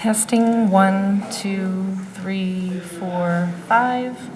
Testing 1, 2, 3, 4, 5.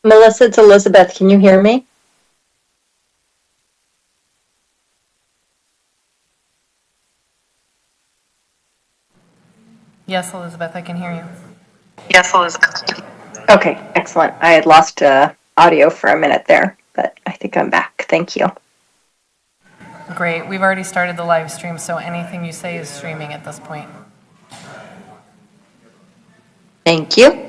Melissa, it's Elizabeth. Can you hear me? Yes, Elizabeth, I can hear you. Yes, Elizabeth. Okay, excellent. I had lost audio for a minute there, but I think I'm back. Thank you. Great. We've already started the live stream, so anything you say is streaming at this point. Thank you.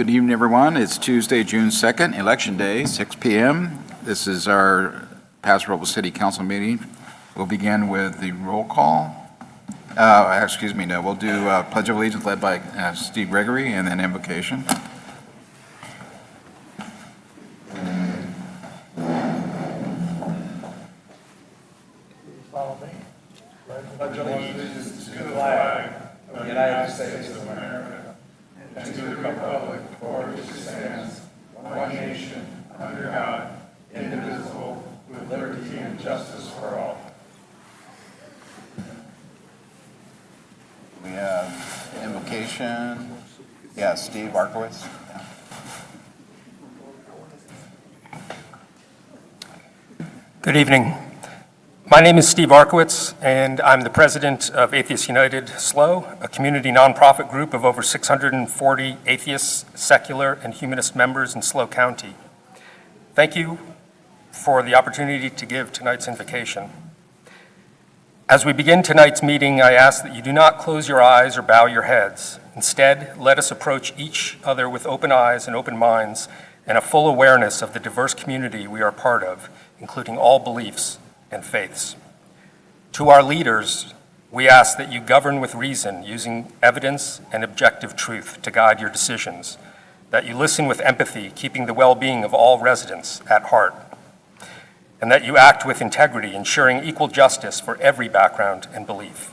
Good evening, everyone. It's Tuesday, June 2nd, Election Day, 6 p.m. This is our Paso City Council meeting. We'll begin with the roll call. We'll do Pledge of Allegiance led by Steve Gregory, and then invocation. Follow me. Pledge allegiance to the flag of the United States of America and to the republic for which it stands, one nation, under God, indivisible, with liberty and justice for all. We have invocation. Yeah, Steve Arkowitz. Good evening. My name is Steve Arkowitz, and I'm the president of Atheists United SLO, a community nonprofit group of over 640 atheists, secular, and humanist members in SLO County. Thank you for the opportunity to give tonight's invocation. As we begin tonight's meeting, I ask that you do not close your eyes or bow your heads. Instead, let us approach each other with open eyes and open minds and a full awareness of the diverse community we are part of, including all beliefs and faiths. To our leaders, we ask that you govern with reason, using evidence and objective truth to guide your decisions, that you listen with empathy, keeping the well-being of all residents at heart, and that you act with integrity, ensuring equal justice for every background and belief.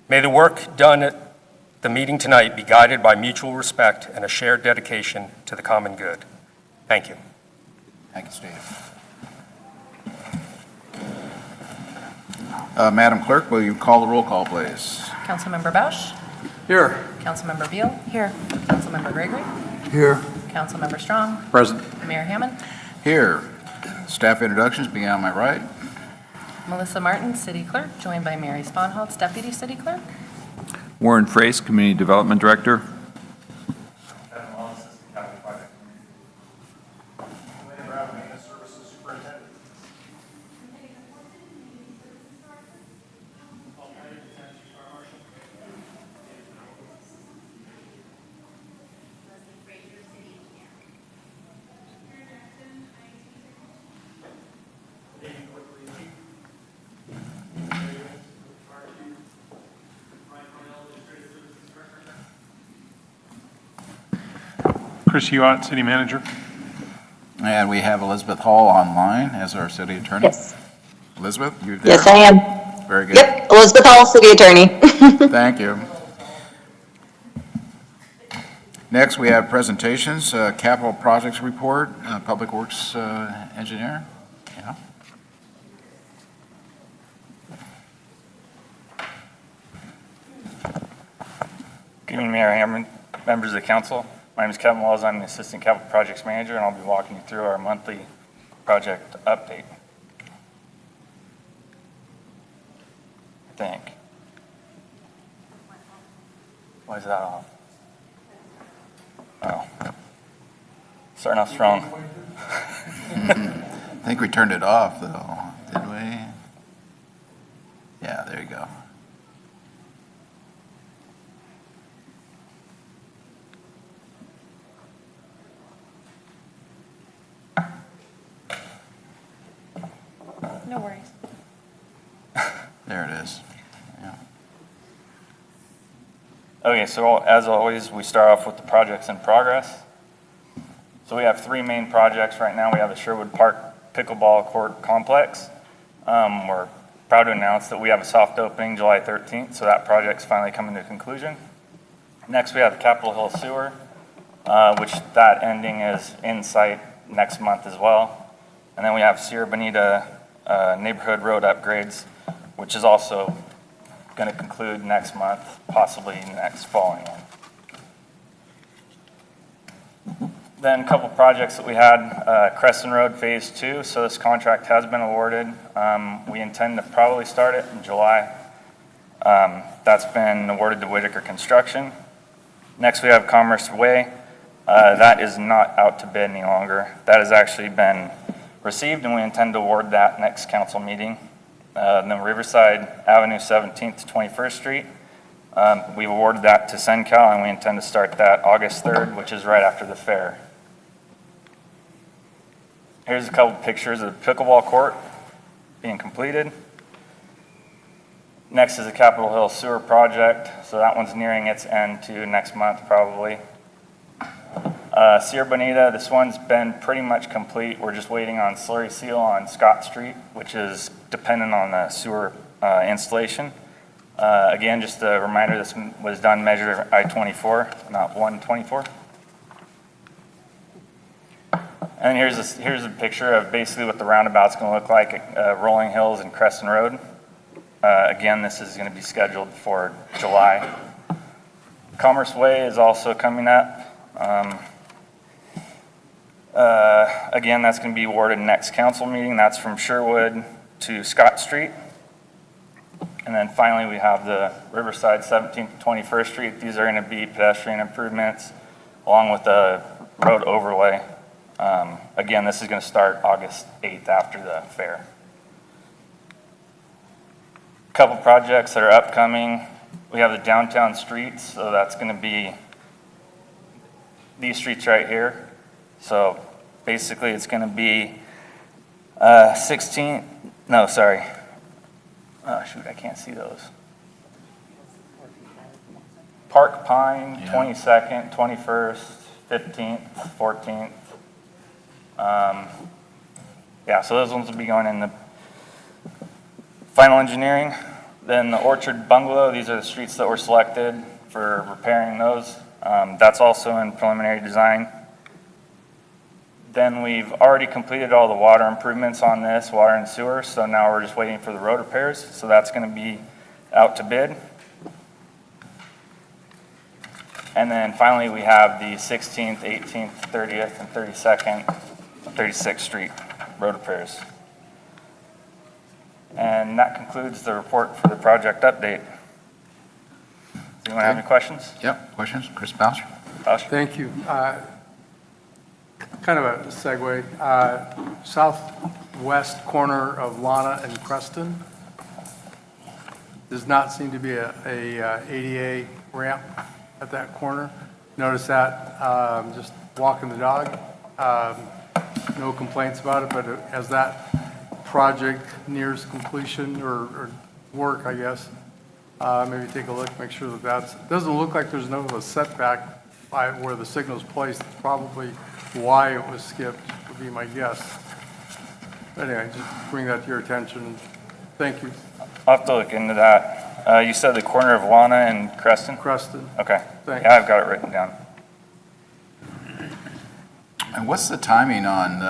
May the work done at the meeting tonight be guided by mutual respect and a shared dedication to the common good. Thank you. Thank you, Steve. Madam Clerk, will you call the roll call, please? Councilmember Bausch? Here. Councilmember Beal? Here. Councilmember Gregory? Here. Councilmember Strong? Present. Mayor Hammond? Here. Staff introductions begin on my right. Melissa Martin, City Clerk, joined by Mary Sponholtz, Deputy City Clerk. Warren Frace, Community Development Director. Chris Hewitt, City Manager. And we have Elizabeth Hall online as our city attorney. Yes. Elizabeth, you're there? Yes, I am. Very good. Yep, Elizabeth Hall, City Attorney. Thank you. Next, we have presentations, capital projects report, Public Works Engineer. Yeah. Good evening, Mayor Hammond, members of the council. My name is Kevin Wells. I'm the Assistant Capital Projects Manager, and I'll be walking you through our monthly project update. I think. Why is that off? Oh. Starting off strong. I think we turned it off, though, did we? Yeah, there you go. No worries. There it is. Yeah. Okay, so as always, we start off with the projects in progress. So we have three main projects right now. We have the Sherwood Park Pickleball Court Complex. We're proud to announce that we have a soft opening July 13th, so that project's finally coming to conclusion. Next, we have Capitol Hill Sewer, which that ending is in sight next month as well. And then we have Sierra Bonita neighborhood road upgrades, which is also going to conclude next month, possibly next following one. Then a couple projects that we had, Crescent Road Phase 2, so this contract has been awarded. We intend to probably start it in July. That's been awarded to Whitaker Construction. Next, we have Commerce Way. That is not out to bid any longer. That has actually been received, and we intend to award that next council meeting. Then Riverside Avenue 17th to 21st Street. We've awarded that to SenCal, and we intend to start that August 3rd, which is right after the fair. Here's a couple pictures of the pickleball court being completed. Next is the Capitol Hill Sewer Project, so that one's nearing its end too, next month probably. Sierra Bonita, this one's been pretty much complete. We're just waiting on slurry seal on Scott Street, which is dependent on the sewer installation. Again, just a reminder, this was done measured I-24, not 124. And here's a picture of basically what the roundabout's going to look like at Rolling Hills and Creston Road. Again, this is going to be scheduled for July. Commerce Way is also coming up. Again, that's going to be awarded next council meeting. That's from Sherwood to Scott Street. And then finally, we have the Riverside 17th to 21st Street. These are going to be pedestrian improvements along with the road overlay. Again, this is going to start August 8th after the fair. A couple projects that are upcoming. We have the downtown streets, so that's going to be these streets right here. So basically, it's going to be 16, no, sorry. Oh, shoot, I can't see those. Park Pine, 22nd, 21st, 15th, 14th. Yeah, so those ones will be going in the final engineering. Then the Orchard Bungalow, these are the streets that were selected for repairing those. That's also in preliminary design. Then we've already completed all the water improvements on this, water and sewer, so now we're just waiting for the road repairs. So that's going to be out to bid. And then finally, we have the 16th, 18th, 30th, and 32nd, 36th Street road repairs. And that concludes the report for the project update. Does anyone have any questions? Yep, questions? Chris Boucher? Thank you. Kind of a segue. Southwest corner of Lana and Creston does not seem to be a ADA ramp at that corner. Notice that just walking the dog. No complaints about it, but as that project nears completion or work, I guess, maybe take a look, make sure that that's, it doesn't look like there's no setback by where the signal's placed. Probably why it was skipped would be my guess. But anyway, just bring that to your attention. Thank you. I'll have to look into that. You said the corner of Lana and Creston? Creston. Okay. Thanks. Yeah, I've got it written down. And what's the timing on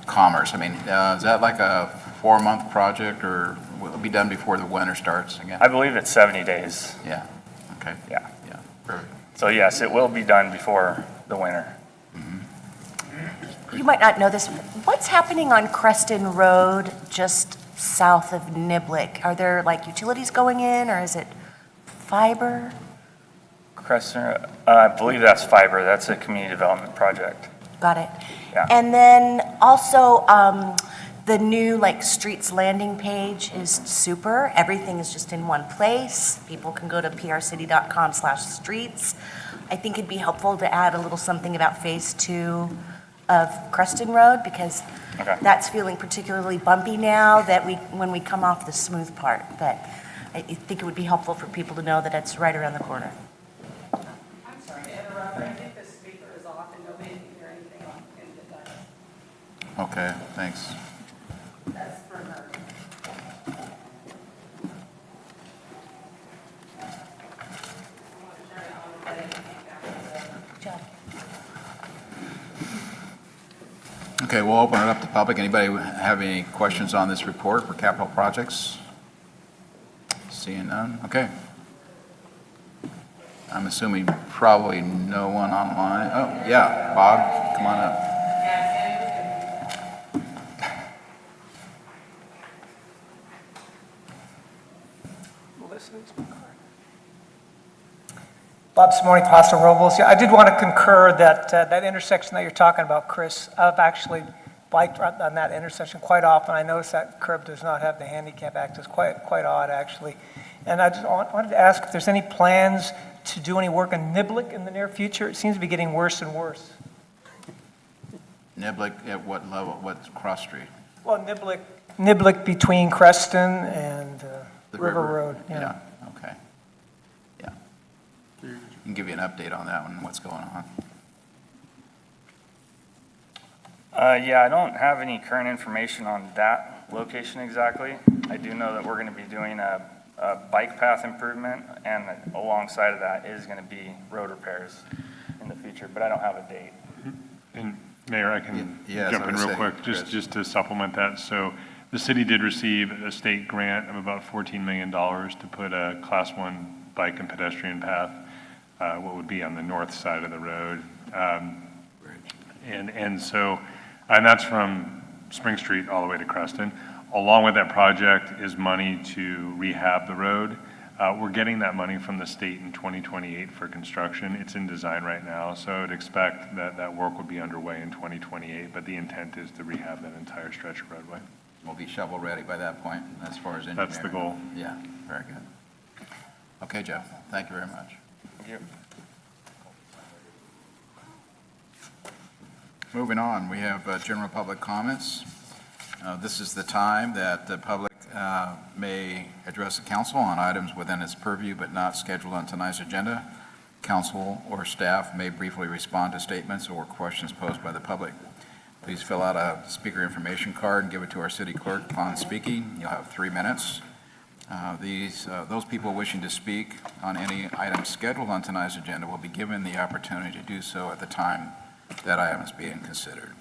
Commerce? I mean, is that like a 4-month project, or will it be done before the winter starts again? I believe it's 70 days. Yeah, okay. Yeah. Yeah, perfect. So yes, it will be done before the winter. You might not know this. What's happening on Creston Road just south of Niblick? Are there like utilities going in, or is it fiber? Creston, I believe that's fiber. That's a community development project. Got it. Yeah. And then also the new like streets landing page is super. Everything is just in one place. People can go to prcity.com/streets. I think it'd be helpful to add a little something about phase 2 of Creston Road, because Okay. that's feeling particularly bumpy now that when we come off the smooth part. But I think it would be helpful for people to know that it's right around the corner. I'm sorry to interrupt, but I think the speaker is off and nobody can hear anything on the dial. Okay, thanks. That's for her. Good job. Okay, we'll open it up to public. Anybody have any questions on this report for capital projects? Seeing none, okay. I'm assuming probably no one online. Oh, yeah, Bob, come on up. Bob Simone, Paso Robles. Yeah, I did want to concur that that intersection that you're talking about, Chris, I've actually biked on that intersection quite often. I noticed that curb does not have the handicap access, quite odd, actually. And I just wanted to ask if there's any plans to do any work in Niblick in the near future? It seems to be getting worse and worse. Niblick at what level, what cross street? Well, Niblick between Creston and The River Road. Yeah, okay. Yeah. Can give you an update on that one, what's going on. Yeah, I don't have any current information on that location exactly. I do know that we're going to be doing a bike path improvement, and alongside of that is going to be road repairs in the future, but I don't have a date. And Mayor, I can Yeah, jump I in was real gonna say, quick, Chris. just to supplement that. So the city did receive a state grant of about $14 million to put a Class 1 bike and pedestrian path, what would be on the north side of the road. And that's from Spring Street all the way to Creston. Along with that project is money to rehab the road. We're getting that money from the state in 2028 for construction. It's in design right now, so I would expect that that work would be underway in 2028, but the intent is to rehab that entire stretch of roadway. We'll be shovel-ready by that point, as far as engineering. That's the goal. Yeah, very good. Okay, Jeff, thank you very much. Thank you. Moving on, we have general public comments. This is the time that the public may address the council on items within its purview but not scheduled on tonight's agenda. Council or staff may briefly respond to statements or questions posed by the public. Please fill out a speaker information card and give it to our city clerk upon speaking. You'll have 3 minutes. Those people wishing to speak on any item scheduled on tonight's agenda will be given the opportunity to do so at the time that item is being considered.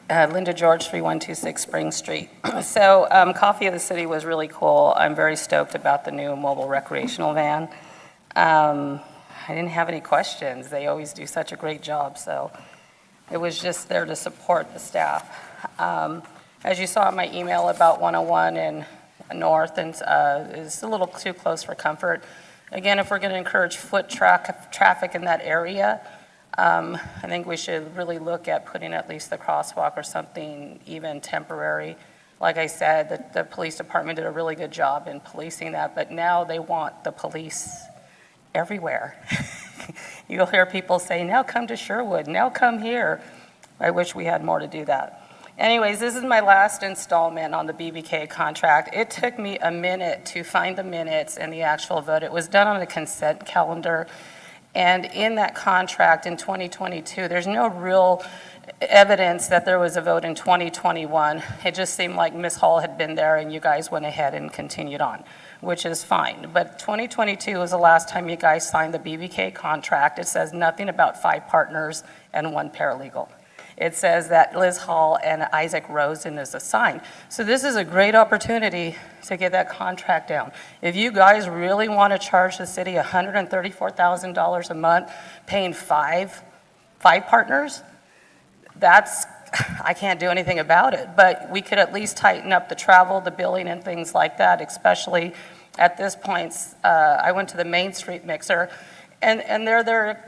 Hi, Linda George, 3126 Spring Street. So Coffee of the City was really cool. I'm very stoked about the new mobile recreational van. I didn't have any questions. They always do such a great job, so it was just there to support the staff. As you saw in my email about 101 and North, and is a little too close for comfort. Again, if we're going to encourage foot traffic in that area, I think we should really look at putting at least the crosswalk or something even temporary. Like I said, the police department did a really good job in policing that, but now they want the police everywhere. You'll hear people say, now come to Sherwood, now come here. I wish we had more to do that. Anyways, this is my last installment on the BBK contract. It took me a minute to find the minutes and the actual vote. It was done on a consent calendar. And in that contract in 2022, there's no real evidence that there was a vote in 2021. It just seemed like Ms. Hall had been there and you guys went ahead and continued on, which is fine. But 2022 was the last time you guys signed the BBK contract. It says nothing about 5 partners and 1 paralegal. It says that Liz Hall and Isaac Rosen is assigned. So this is a great opportunity to get that contract down. If you guys really want to charge the city $134,000 a month, paying five partners, I can't do anything about it. But we could at least tighten up the travel, the billing, and things like that, especially at this point. I went to the Main Street mixer, and they're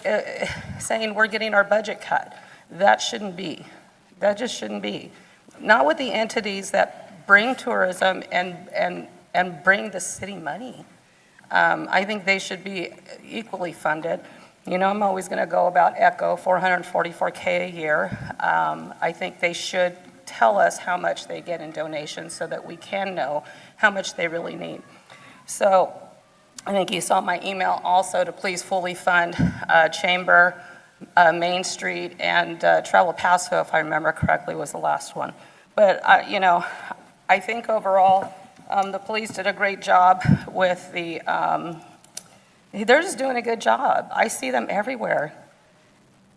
saying we're getting our budget cut. That shouldn't be. That just shouldn't be. Not with the entities that bring tourism and bring the city money. I think they should be equally funded. You know, I'm always going to go about ECHO, $444K a year. I think they should tell us how much they get in donations so that we can know how much they really need. So I think you saw my email also to please fully fund Chamber, Main Street, and Travel Paso, if I remember correctly, was the last one. But, I think overall, the police did a great job with they're just doing a good job. I see them everywhere.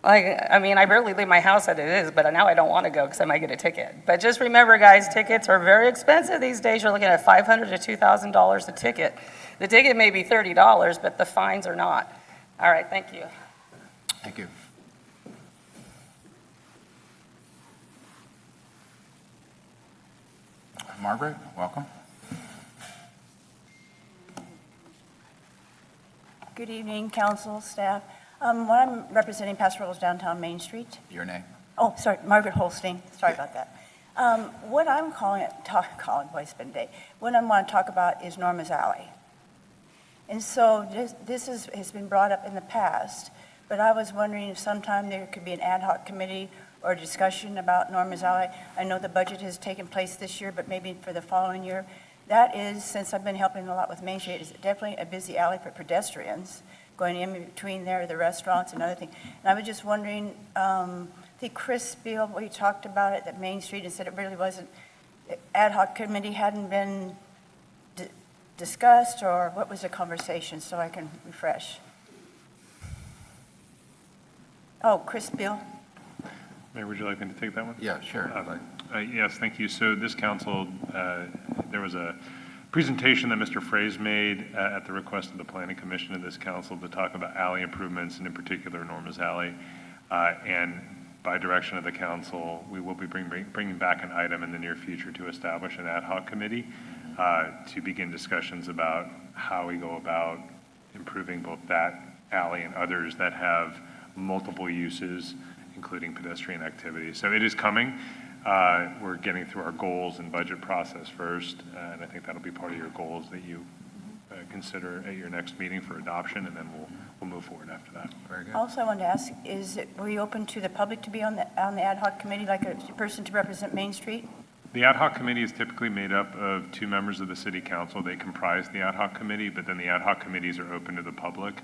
I barely leave my house as it is, but now I don't want to go because I might get a ticket. But just remember, guys, tickets are very expensive these days. You're looking at $500 to $2,000 a ticket. The ticket may be $30, but the fines are not. All right, thank you. Thank you. Margaret, welcome. Good evening, council, staff. I'm representing Paso Robles downtown Main Street. Your name? Oh, sorry, Margaret Holstein. Sorry about that. What I'm what I want to talk about is Norma's Alley. And so has been brought up in the past, but I was wondering if sometime there could be an ad hoc committee or discussion about Norma's Alley. I know the budget has taken place this year, but maybe for the following year. That is, since I've been helping a lot with Main Street, is definitely a busy alley for pedestrians, going in between there, the restaurants and other things. And I was just wondering, I think Chris Spiel, we talked about it at Main Street and said it really wasn't, ad hoc committee hadn't been discussed, or what was the conversation, so I can refresh? Oh, Chris Spiel? Mayor, would you like me to take that one? Yeah, sure. Yes, thank you. So this council, there was a presentation that Mr. Fraze made at the request of the Planning Commission of this council to talk about alley improvements, and in particular Norma's Alley. And by direction of the council, we will be bringing back an item in the near future to establish an ad hoc committee to begin discussions about how we go about improving both that alley and others that have multiple uses, including pedestrian activity. So it is coming. We're getting through our goals and budget process first, and I think that'll be part of your goals that you consider at your next meeting for adoption, and then we'll move forward after that. Very good. Also, I wanted to ask, were you open to the public to be on the ad hoc committee, like a person to represent Main Street? The ad hoc committee is typically made up of 2 members of the city council. They comprise the ad hoc committee, but then the ad hoc committees are open to the public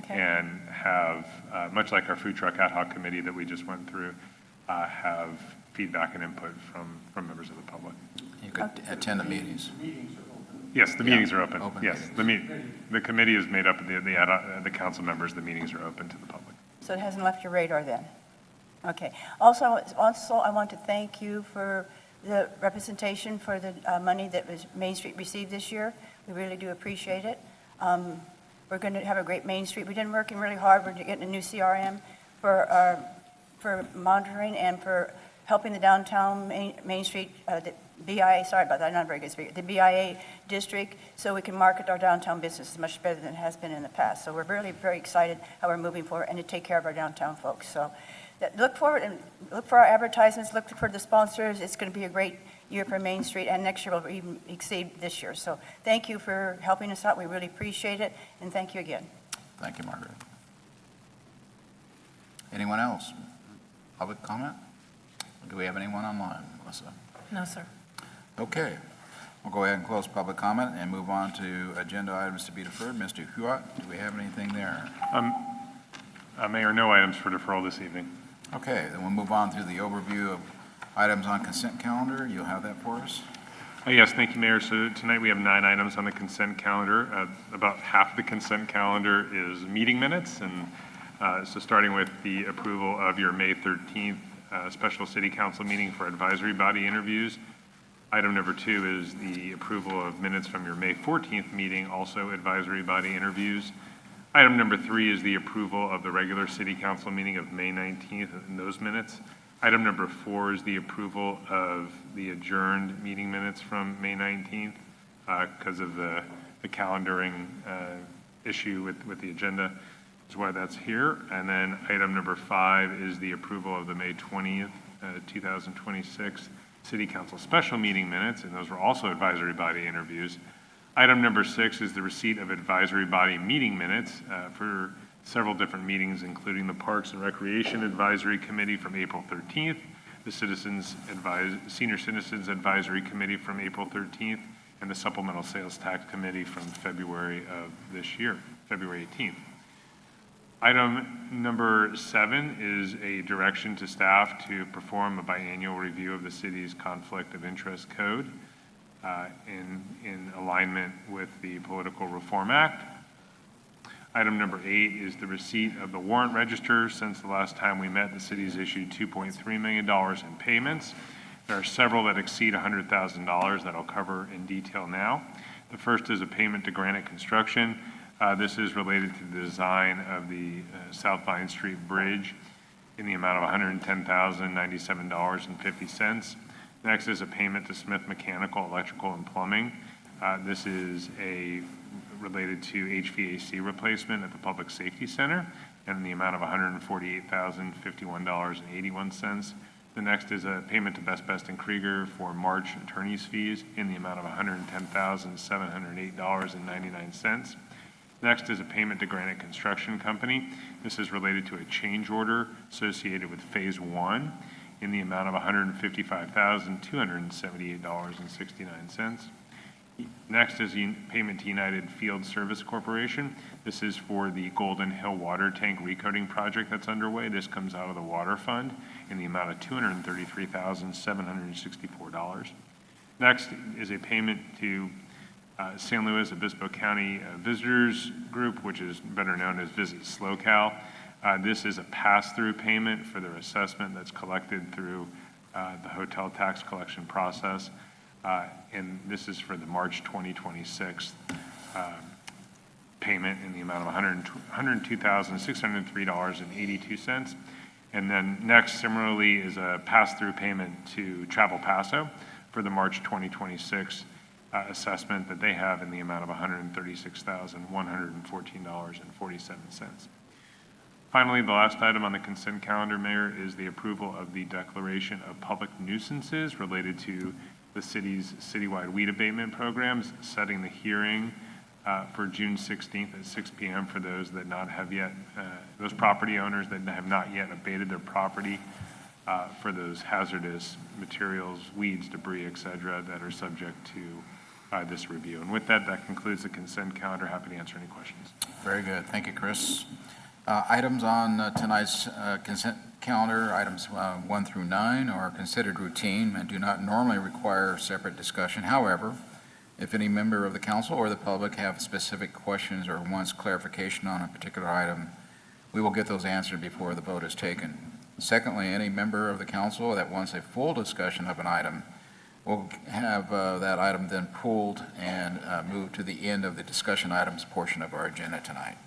and have, much like our food truck ad hoc committee that we just went through, have feedback and input from members of the public. You could attend the meetings. Yes, the meetings are open. Open Yes, the committee is made up of the council members. The meetings are open to the public. So it hasn't left your radar then? Okay. Also, I want to thank you for the representation for the money that Main Street received this year. We really do appreciate it. We're going to have a great Main Street. We've been working really hard. We're getting a new CRM for monitoring and for helping the downtown Main Street, the BIA, sorry about that, I'm not very good speaker, the BIA district, so we can market our downtown business much better than it has been in the past. So we're really very excited how we're moving forward and to take care of our downtown folks. So look forward and look for our advertisements, look for the sponsors. It's going to be a great year for Main Street, and next year will even exceed this year. So thank you for helping us out. We really appreciate it, and thank you again. Thank you, Margaret. Anyone else? Public comment? Do we have anyone online, Melissa? No, sir. Okay. We'll go ahead and close public comment and move on to agenda items to be deferred. Mr. Huot, do we have anything there? Mayor, no items for deferral this evening. Okay, then we'll move on to the overview of items on consent calendar. You'll have that for us? Yes, thank you, Mayor. So tonight we have 9 items on the consent calendar. About half the consent calendar is meeting minutes, and so starting with the approval of your May 13th special city council meeting for advisory body interviews. Item number 2 is the approval of minutes from your May 14th meeting, also advisory body interviews. Item number 3 is the approval of the regular city council meeting of May 19th and those minutes. Item number 4 is the approval of the adjourned meeting minutes from May 19th because of the calendaring issue with the agenda. That's why that's here. And then item number 5 is the approval of the May 20th, 2026 City Council special meeting minutes, and those were also advisory body interviews. Item number 6 is the receipt of advisory body meeting minutes for several different meetings, including the Parks and Recreation Advisory Committee from April 13th, the Senior Citizens Advisory Committee from April 13th, and the Supplemental Sales Tax Committee from February of this year, February 18th. Item number 7 is a direction to staff to perform a biannual review of the city's Conflict of Interest Code in alignment with the Political Reform Act. Item number 8 is the receipt of the warrant register. Since the last time we met, the city's issued $2.3 million in payments. There are several that exceed $100,000 that I'll cover in detail now. The first is a payment to Granite Construction. This is related to the design of the South Vine Street Bridge in the amount of $110,097.50. Next is a payment to Smith Mechanical, Electrical, and Plumbing. This is related to HVAC replacement at the Public Safety Center and in the amount of $148,051.81. The next is a payment to Best Best & Krieger for March attorney's fees in the amount of $110,708.99. Next is a payment to Granite Construction Company. This is related to a change order associated with Phase 1 in the amount of $155,278.69. Next is payment to United Field Service Corporation. This is for the Golden Hill Water Tank Recoating project that's underway. This comes out of the Water Fund in the amount of $233,764. Next is a payment to San Luis Obispo County Visitors Group, which is better known as Visit SlowCal. This is a pass-through payment for their assessment that's collected through the hotel tax collection process. And this is for the March 2026 payment in the amount of $102,603.82. And then next, similarly, is a pass-through payment to Travel Paso for the March 2026 assessment that they have in the amount of $136,114.47. Finally, the last item on the consent calendar, Mayor, is the approval of the declaration of public nuisances related to the city's citywide weed abatement programs, setting the hearing for June 16th at 6 p.m. for those that not have yet, those property owners that have not yet abated their property for those hazardous materials, weeds, debris, et cetera, that are subject to this review. And with that, that concludes the consent calendar. Happy to answer any questions. Very good. Thank you, Chris. Items on tonight's consent calendar, items 1 through 9, are considered routine and do not normally require separate discussion. However, if any member of the council or the public have specific questions or wants clarification on a particular item, we will get those answered before the vote is taken. Secondly, any member of the council that wants a full discussion of an item will have that item then pulled and moved to the end of the discussion items portion of our agenda tonight.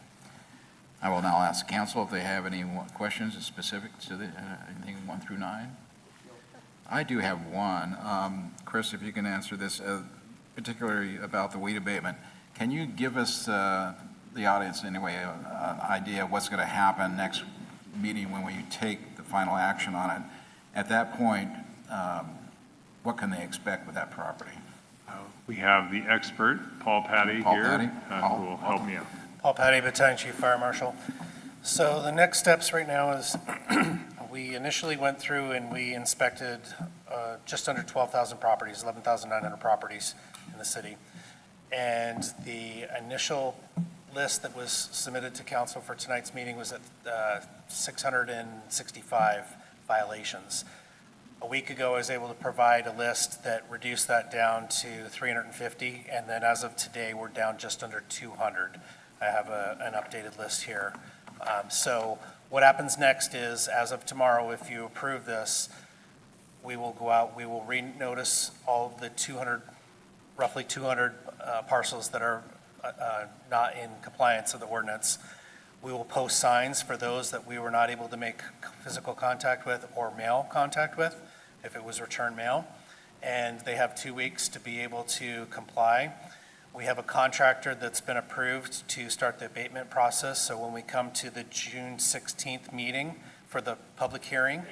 I will now ask the council if they have any questions specific to anything 1 through 9. I do have one. Chris, if you can answer this, particularly about the weed abatement. Can you give us, the audience anyway, an idea of what's going to happen next meeting when we take the final action on it? At that point, what can they expect with that property? We have the expert, Paul Patty, Paul here, Patty. who will help me out. Paul Patty, Battalion Chief Fire Marshal. So the next steps right now is we initially went through and we inspected just under 12,000 properties, 11,900 properties in the city. And the initial list that was submitted to council for tonight's meeting was at 665 violations. A week ago, I was able to provide a list that reduced that down to 350, and then as of today, we're down just under 200. I have an updated list here. So what happens next is, as of tomorrow, if you approve this, we will go out, we will re-notice all of the roughly 200 parcels that are not in compliance with the ordinance. We will post signs for those that we were not able to make physical contact with or mail contact with, if it was return mail. And they have 2 weeks to be able to comply. We have a contractor that's been approved to start the abatement process. So when we come to the June 16th meeting for the public hearing,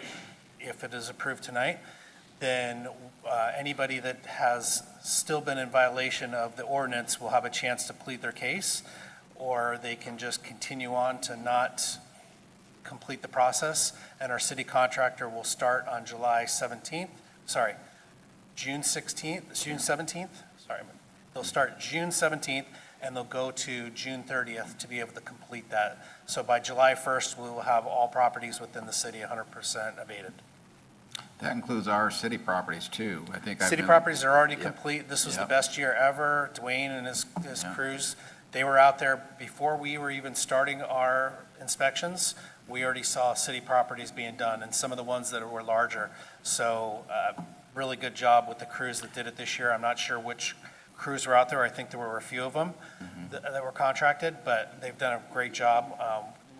if it is approved tonight, then anybody that has still been in violation of the ordinance will have a chance to plead their case, or they can just continue on to not complete the process. And our city contractor will start on June 17th. They'll start June 17th and they'll go to June 30th to be able to complete that. So by July 1st, we will have all properties within the city 100% abated. That includes our city properties too. I think City properties are already complete. This was the best year ever. Dwayne and his crews, they were out there before we were even starting our inspections. We already saw city properties being done, and some of the ones that were larger. So really good job with the crews that did it this year. I'm not sure which crews were out there. I think there were a few of them that were contracted, but they've done a great job.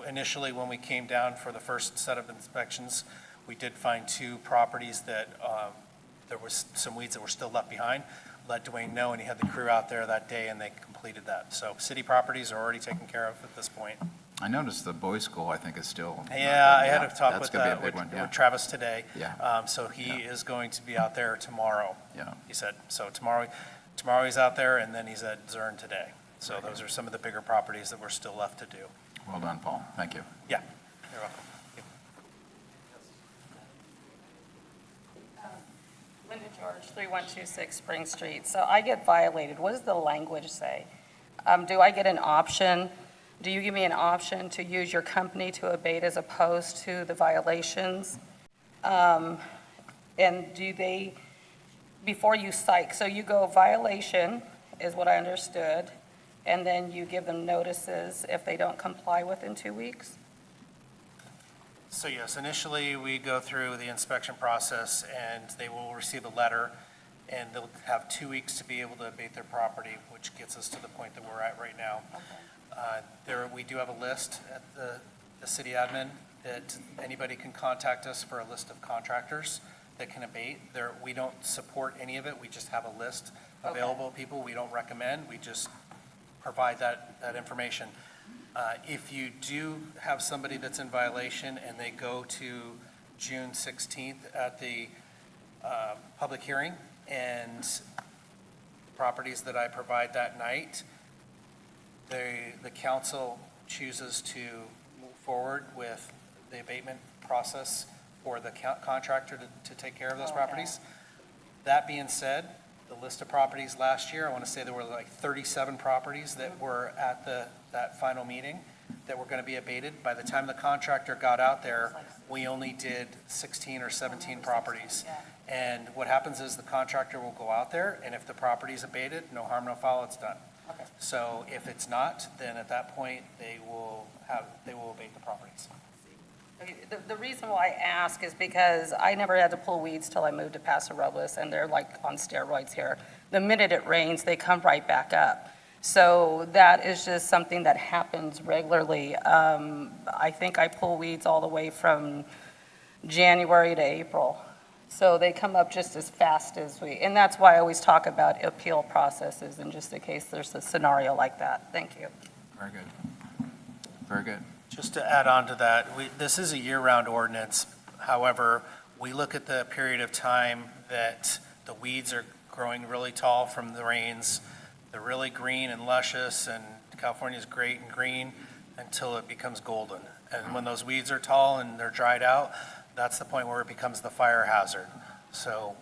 Initially, when we came down for the first set of inspections, we did find 2 properties that there was some weeds that were still left behind. Let Dwayne know, and he had the crew out there that day, and they completed that. So city properties are already taken care of at this point. I noticed the boys' school, I think, is still. Yeah, I had a talk with Travis today. Yeah. So he is going to be out there tomorrow. Yeah. He said. So tomorrow he's out there, and then he's at Zurn today. So those are some of the bigger properties that we're still left to do. Well done, Paul. Thank you. Yeah, you're welcome. Linda George, 3126 Spring Street. So I get violated. What does the language say? Do I get an option? Do you give me an option to use your company to abate as opposed to the violations? And do they, before you cite, so you go violation is what I understood, and then you give them notices if they don't comply within 2 weeks? So yes, initially, we go through the inspection process, and they will receive a letter, and they'll have 2 weeks to be able to abate their property, which gets us to the point that we're at right now. We do have a list at the city admin that anybody can contact us for a list of contractors that can abate. We don't support any of it, we just have a list available of people. We don't recommend, we just provide that information. If you do have somebody that's in violation and they go to June 16th at the public hearing, and properties that I provide that night, the council chooses to move forward with the abatement process for the contractor to take care of those properties. That being said, the list of properties last year, I want to say there were like 37 properties that were at that final meeting that were going to be abated. By the time the contractor got out there, we only did 16 or 17 properties. And what happens is the contractor will go out there, and if the property's abated, no harm, no foul, it's done. Okay. So if it's not, then at that point, they will abate the properties. Okay, the reason why I ask is because I never had to pull weeds till I moved to Paso Robles, and they're like on steroids here. The minute it rains, they come right back up. So that is just something that happens regularly. I think I pull weeds all the way from January to April. So they come up just as fast as and that's why I always talk about appeal processes, and just in case there's a scenario like that. Thank you. Very good. Very good. Just to add on to that, this is a year-round ordinance. However, we look at the period of time that the weeds are growing really tall from the rains. They're really green and luscious, and California's great and green until it becomes golden. And when those weeds are tall and they're dried out, that's the point where it becomes the fire hazard. So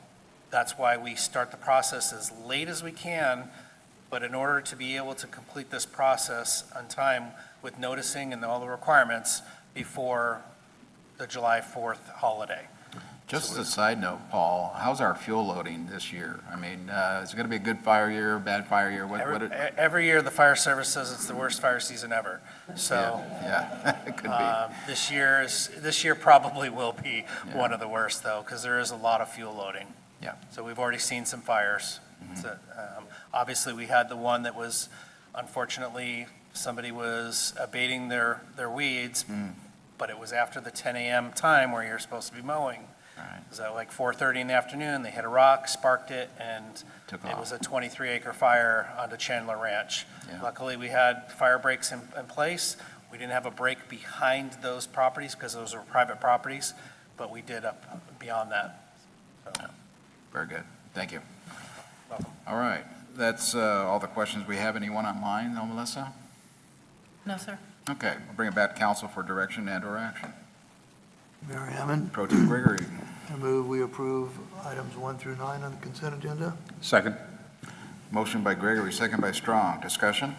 that's why we start the process as late as we can, but in order to be able to complete this process on time with noticing and all the requirements before the July 4th holiday. Just as a side note, Paul, how's our fuel loading this year? I mean, is it going to be a good fire year, bad fire year? Every year, the fire service says it's the worst fire season ever. So Yeah, it could be. this year probably will be one of the worst, though, because there is a lot of fuel loading. Yeah. So we've already seen some fires. So, obviously, we had the one that was, unfortunately, somebody was abating their weeds, but it was after the 10 a.m. time where you're supposed to be mowing. Right. It was at like 4:30 in the afternoon, they hit a rock, sparked it, and it was a 23-acre fire onto Chandler Ranch. Yeah. Luckily, we had fire breaks in place. We didn't have a break behind those properties because those were private properties, but we did up beyond that. So. Very good. Thank you. Welcome. All right. That's all the questions we have. Anyone online, though, Melissa? No, sir. Okay, we'll bring it back to council for direction and/or action. Mayor Hammond, Pro Tem Gregory. I move we approve items 1 through 9 on the consent agenda. Second. Motion by Gregory, second by Strong. Discussion?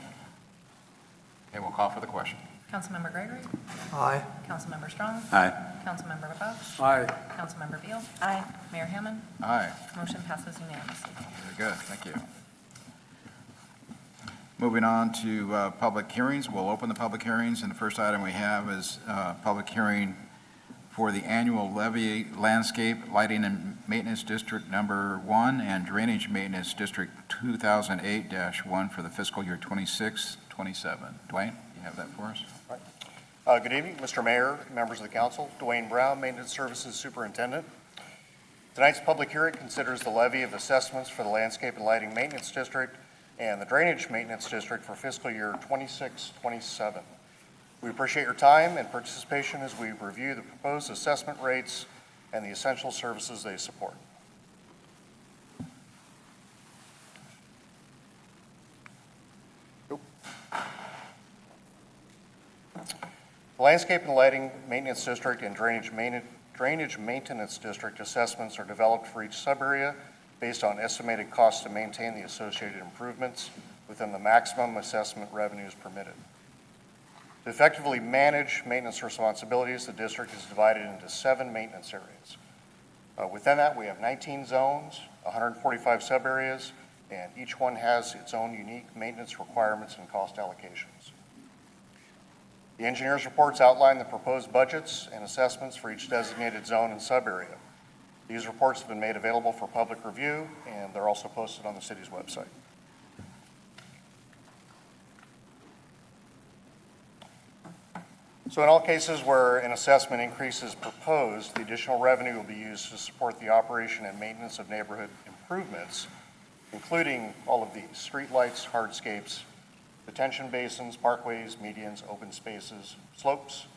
Okay, we'll call for the question. Councilmember Gregory? Aye. Councilmember Strong? Aye. Councilmember LaBeouf? Aye. Councilmember Beal? Aye. Mayor Hammond? Aye. Motion passes unanimously. Very good, thank you. Moving on to public hearings, we'll open the public hearings, and the first item we have is public hearing for the annual levy landscape lighting and maintenance district number 1 and drainage maintenance district 2008-1 for the fiscal year 26-27. Dwayne, you have that for us? Good evening, Mr. Mayor, members of the council. Dwayne Brown, Maintenance Services Superintendent. Tonight's public hearing considers the levy of assessments for the landscape and lighting maintenance district and the drainage maintenance district for fiscal year 26-27. We appreciate your time and participation as we review the proposed assessment rates and the essential services they support. The Landscape and Lighting Maintenance District and Drainage Maintenance District assessments are developed for each sub-area based on estimated costs to maintain the associated improvements within the maximum assessment revenues permitted. To effectively manage maintenance responsibilities, the district is divided into 7 maintenance areas. Within that, we have 19 zones, 145 sub-areas, and each one has its own unique maintenance requirements and cost allocations. The engineer's reports outline the proposed budgets and assessments for each designated zone and sub-area. These reports have been made available for public review, and they're also posted on the city's website. So in all cases where an assessment increase is proposed, the additional revenue will be used to support the operation and maintenance of neighborhood improvements, including all of these: streetlights, hardscapes, detention basins, parkways, medians, open spaces, slopes.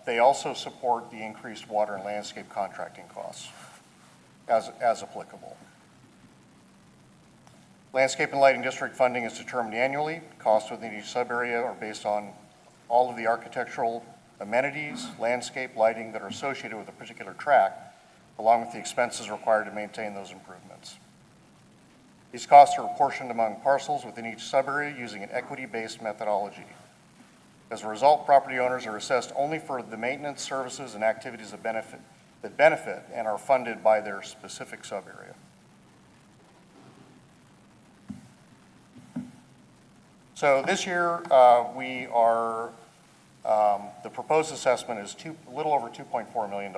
They also support the increased water and landscape contracting costs as applicable. Landscape and Lighting District funding is determined annually. Costs within each sub-area are based on all of the architectural amenities, landscape, lighting that are associated with a particular tract, along with the expenses required to maintain those improvements. These costs are apportioned among parcels within each sub-area using an equity-based methodology. As a result, property owners are assessed only for the maintenance services and activities that benefit and are funded by their specific sub-area. So this year, the proposed assessment is a little over $2.4 million.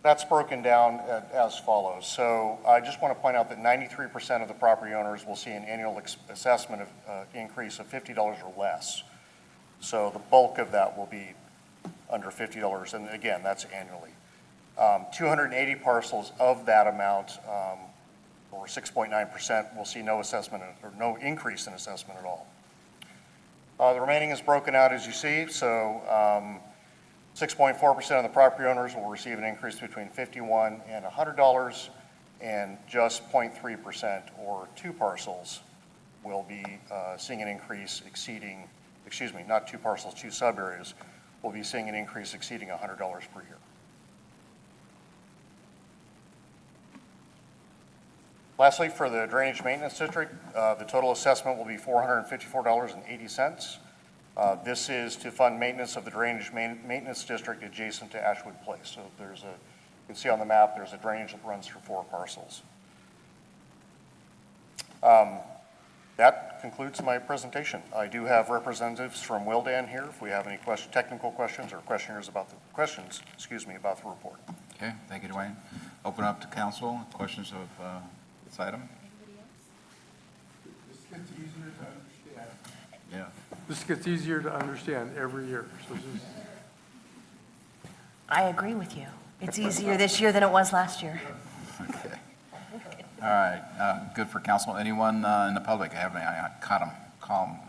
That's broken down as follows. So I just want to point out that 93% of the property owners will see an annual assessment increase of $50 or less. So the bulk of that will be under $50, and again, that's annually. 280 parcels of that amount, or 6.9%, will see no assessment or no increase in assessment at all. The remaining is broken out as you see. So 6.4% of the property owners will receive an increase between $51 and $100, and just 0.3%, or 2 parcels, will be seeing an increase exceeding, not 2 parcels, 2 sub-areas, will be seeing an increase exceeding $100 per year. Lastly, for the Drainage Maintenance District, the total assessment will be $454.80. This is to fund maintenance of the Drainage Maintenance District adjacent to Ashwood Place. So you can see on the map, there's a drainage that runs through 4 parcels. That concludes my presentation. I do have representatives from Wildan here if we have any technical questions or questioners about the about the report. Okay, thank you, Dwayne. Open up to council, questions of this item? This gets easier to understand. Yeah. This gets easier to understand every year. So I agree with you. It's easier this year than it was last year. Okay. All right, good for council. Anyone in the public have any? I caught them, calm.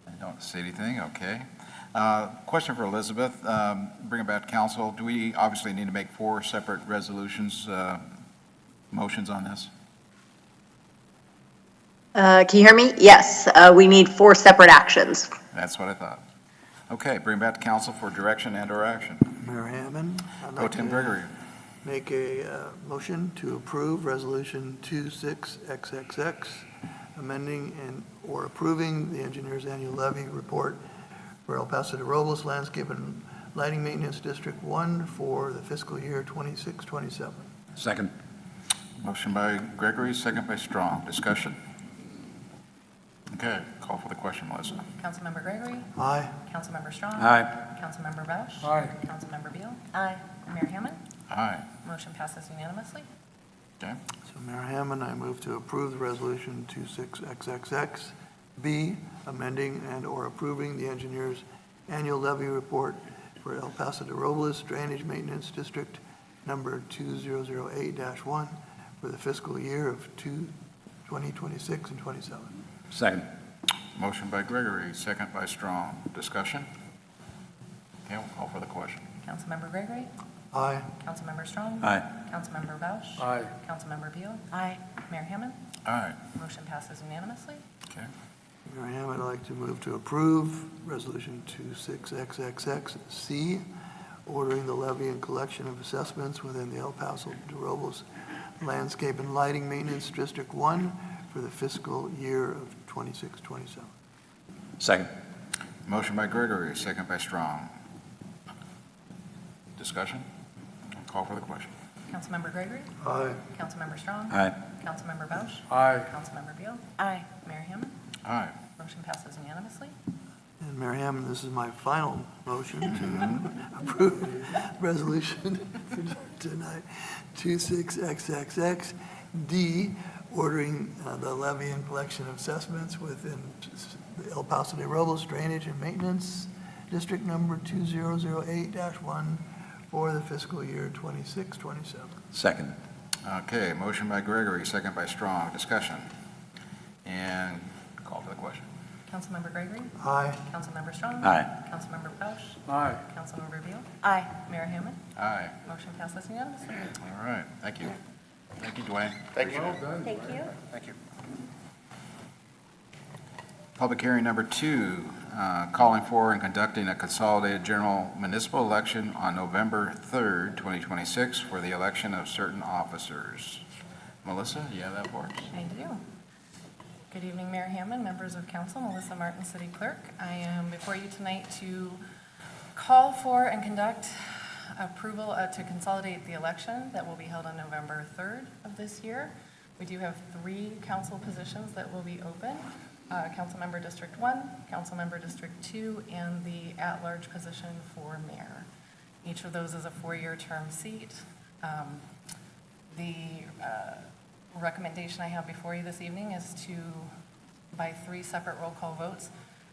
I don't see anything, okay. Question for Elizabeth, bring it back to council. Do we obviously need to make 4 separate resolutions, motions on this? Can you hear me? Yes, we need 4 separate actions. That's what I thought. Okay, bring it back to council for direction and or action. Mayor Hammond, I'd Pro like Tem to Gregory. make a motion to approve Resolution 26XXX, amending and or approving the engineer's annual levy report for El Paso de Robles Landscape and Lighting Maintenance District 1 for the fiscal year 26-27. Second. Motion by Gregory, second by Strong. Discussion? Okay, call for the question, Melissa. Councilmember Gregory? Aye. Councilmember Strong? Aye. Councilmember Bausch? Aye. Councilmember Beal? Aye. Mayor Hammond? Aye. Motion passes unanimously. Okay. So Mayor Hammond, I move to approve the Resolution 26XXX, B, amending and or approving the engineer's annual levy report for El Paso de Robles Drainage Maintenance District number 2008-1 for the fiscal year of 2026 and 27. Second. Motion by Gregory, second by Strong. Discussion? Okay, we'll call for the question. Councilmember Gregory? Aye. Councilmember Strong? Aye. Councilmember Bausch? Aye. Councilmember Beal? Aye. Mayor Hammond? Aye. Motion passes unanimously. Okay. Mayor Hammond, I'd like to move to approve Resolution 26XXXC, ordering the levy and collection of assessments within the El Paso de Robles Landscape and Lighting Maintenance District 1 for the fiscal year of 26-27. Second. Motion by Gregory, second by Strong. Discussion? Call for the question. Councilmember Gregory? Aye. Councilmember Strong? Aye. Councilmember Bausch? Aye. Councilmember Beal? Aye. Mayor Hammond? Aye. Motion passes unanimously. And Mayor Hammond, this is my final motion to approve resolution for tonight, 26XXXD, ordering the levy and collection of assessments within the El Paso de Robles Drainage and Maintenance District Number 2008-1 for the fiscal year 26-27. Second. Okay, motion by Gregory, second by Strong. Discussion? And call for the question. Councilmember Gregory? Aye. Councilmember Strong? Aye. Councilmember Bausch? Aye. Councilmember Beal? Aye. Mayor Hammond? Aye. Motion passes unanimously. All right, thank you. Thank you, Dwayne. Thank you. Thank you. Thank you. Public hearing number 2, calling for and conducting a consolidated general municipal election on November 3rd, 2026 for the election of certain officers. Melissa, do you have that for us? I do. Good evening, Mayor Hammond, members of council, Melissa Martin, City Clerk. I am before you tonight to call for and conduct approval to consolidate the election that will be held on November 3rd of this year. We do have 3 council positions that will be open. Councilmember District 1, Councilmember District 2, and the at-large position for mayor. Each of those is a 4-year term seat. The recommendation I have before you this evening is to, by 3 separate roll call votes,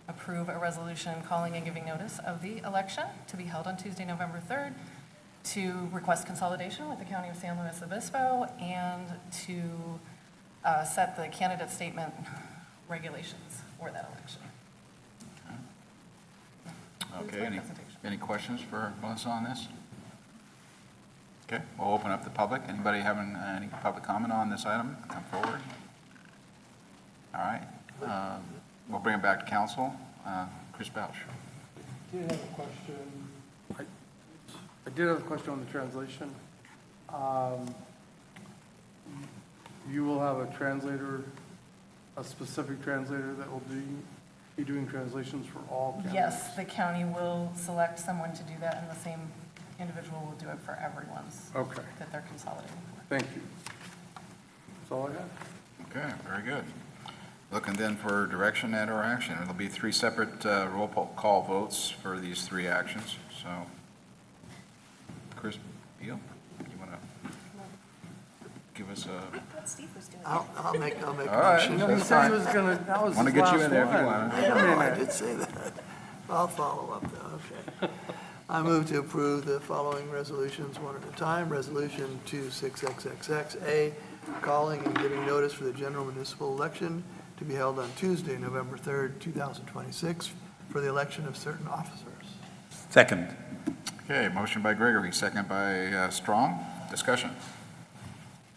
approve a resolution calling and giving notice of the election to be held on Tuesday, November 3rd, to request consolidation with the County of San Luis Obispo, and to set the candidate statement regulations for that election. Okay, any questions for Melissa on this? Okay, we'll open up the public. Anybody having any public comment on this item, come forward. All right, we'll bring it back to council. Chris Bausch. I did have a question. I did have a question on the translation. You will have a translator, a specific translator that will be doing translations for all counties? Yes, the county will select someone to do that, and the same individual will do it for everyone's Okay, that they're consolidating for. thank you. That's all I have. Okay, very good. Looking then for direction and or action. It'll be 3 separate roll call votes for these 3 actions. So, Chris Beal, you want to give us a... I thought Steve was doing it. I'll make a All right. motion. No, he said he was gonna, that was Want to his get you last in there if you one. want. Wait a I minute. did say that. I'll follow up though, okay. I move to approve the following resolutions one at a time. Resolution 26XXXA, calling and giving notice for the general municipal election to be held on Tuesday, November 3rd, 2026, for the election of certain officers. Second. Okay, motion by Gregory, second by Strong. Discussion.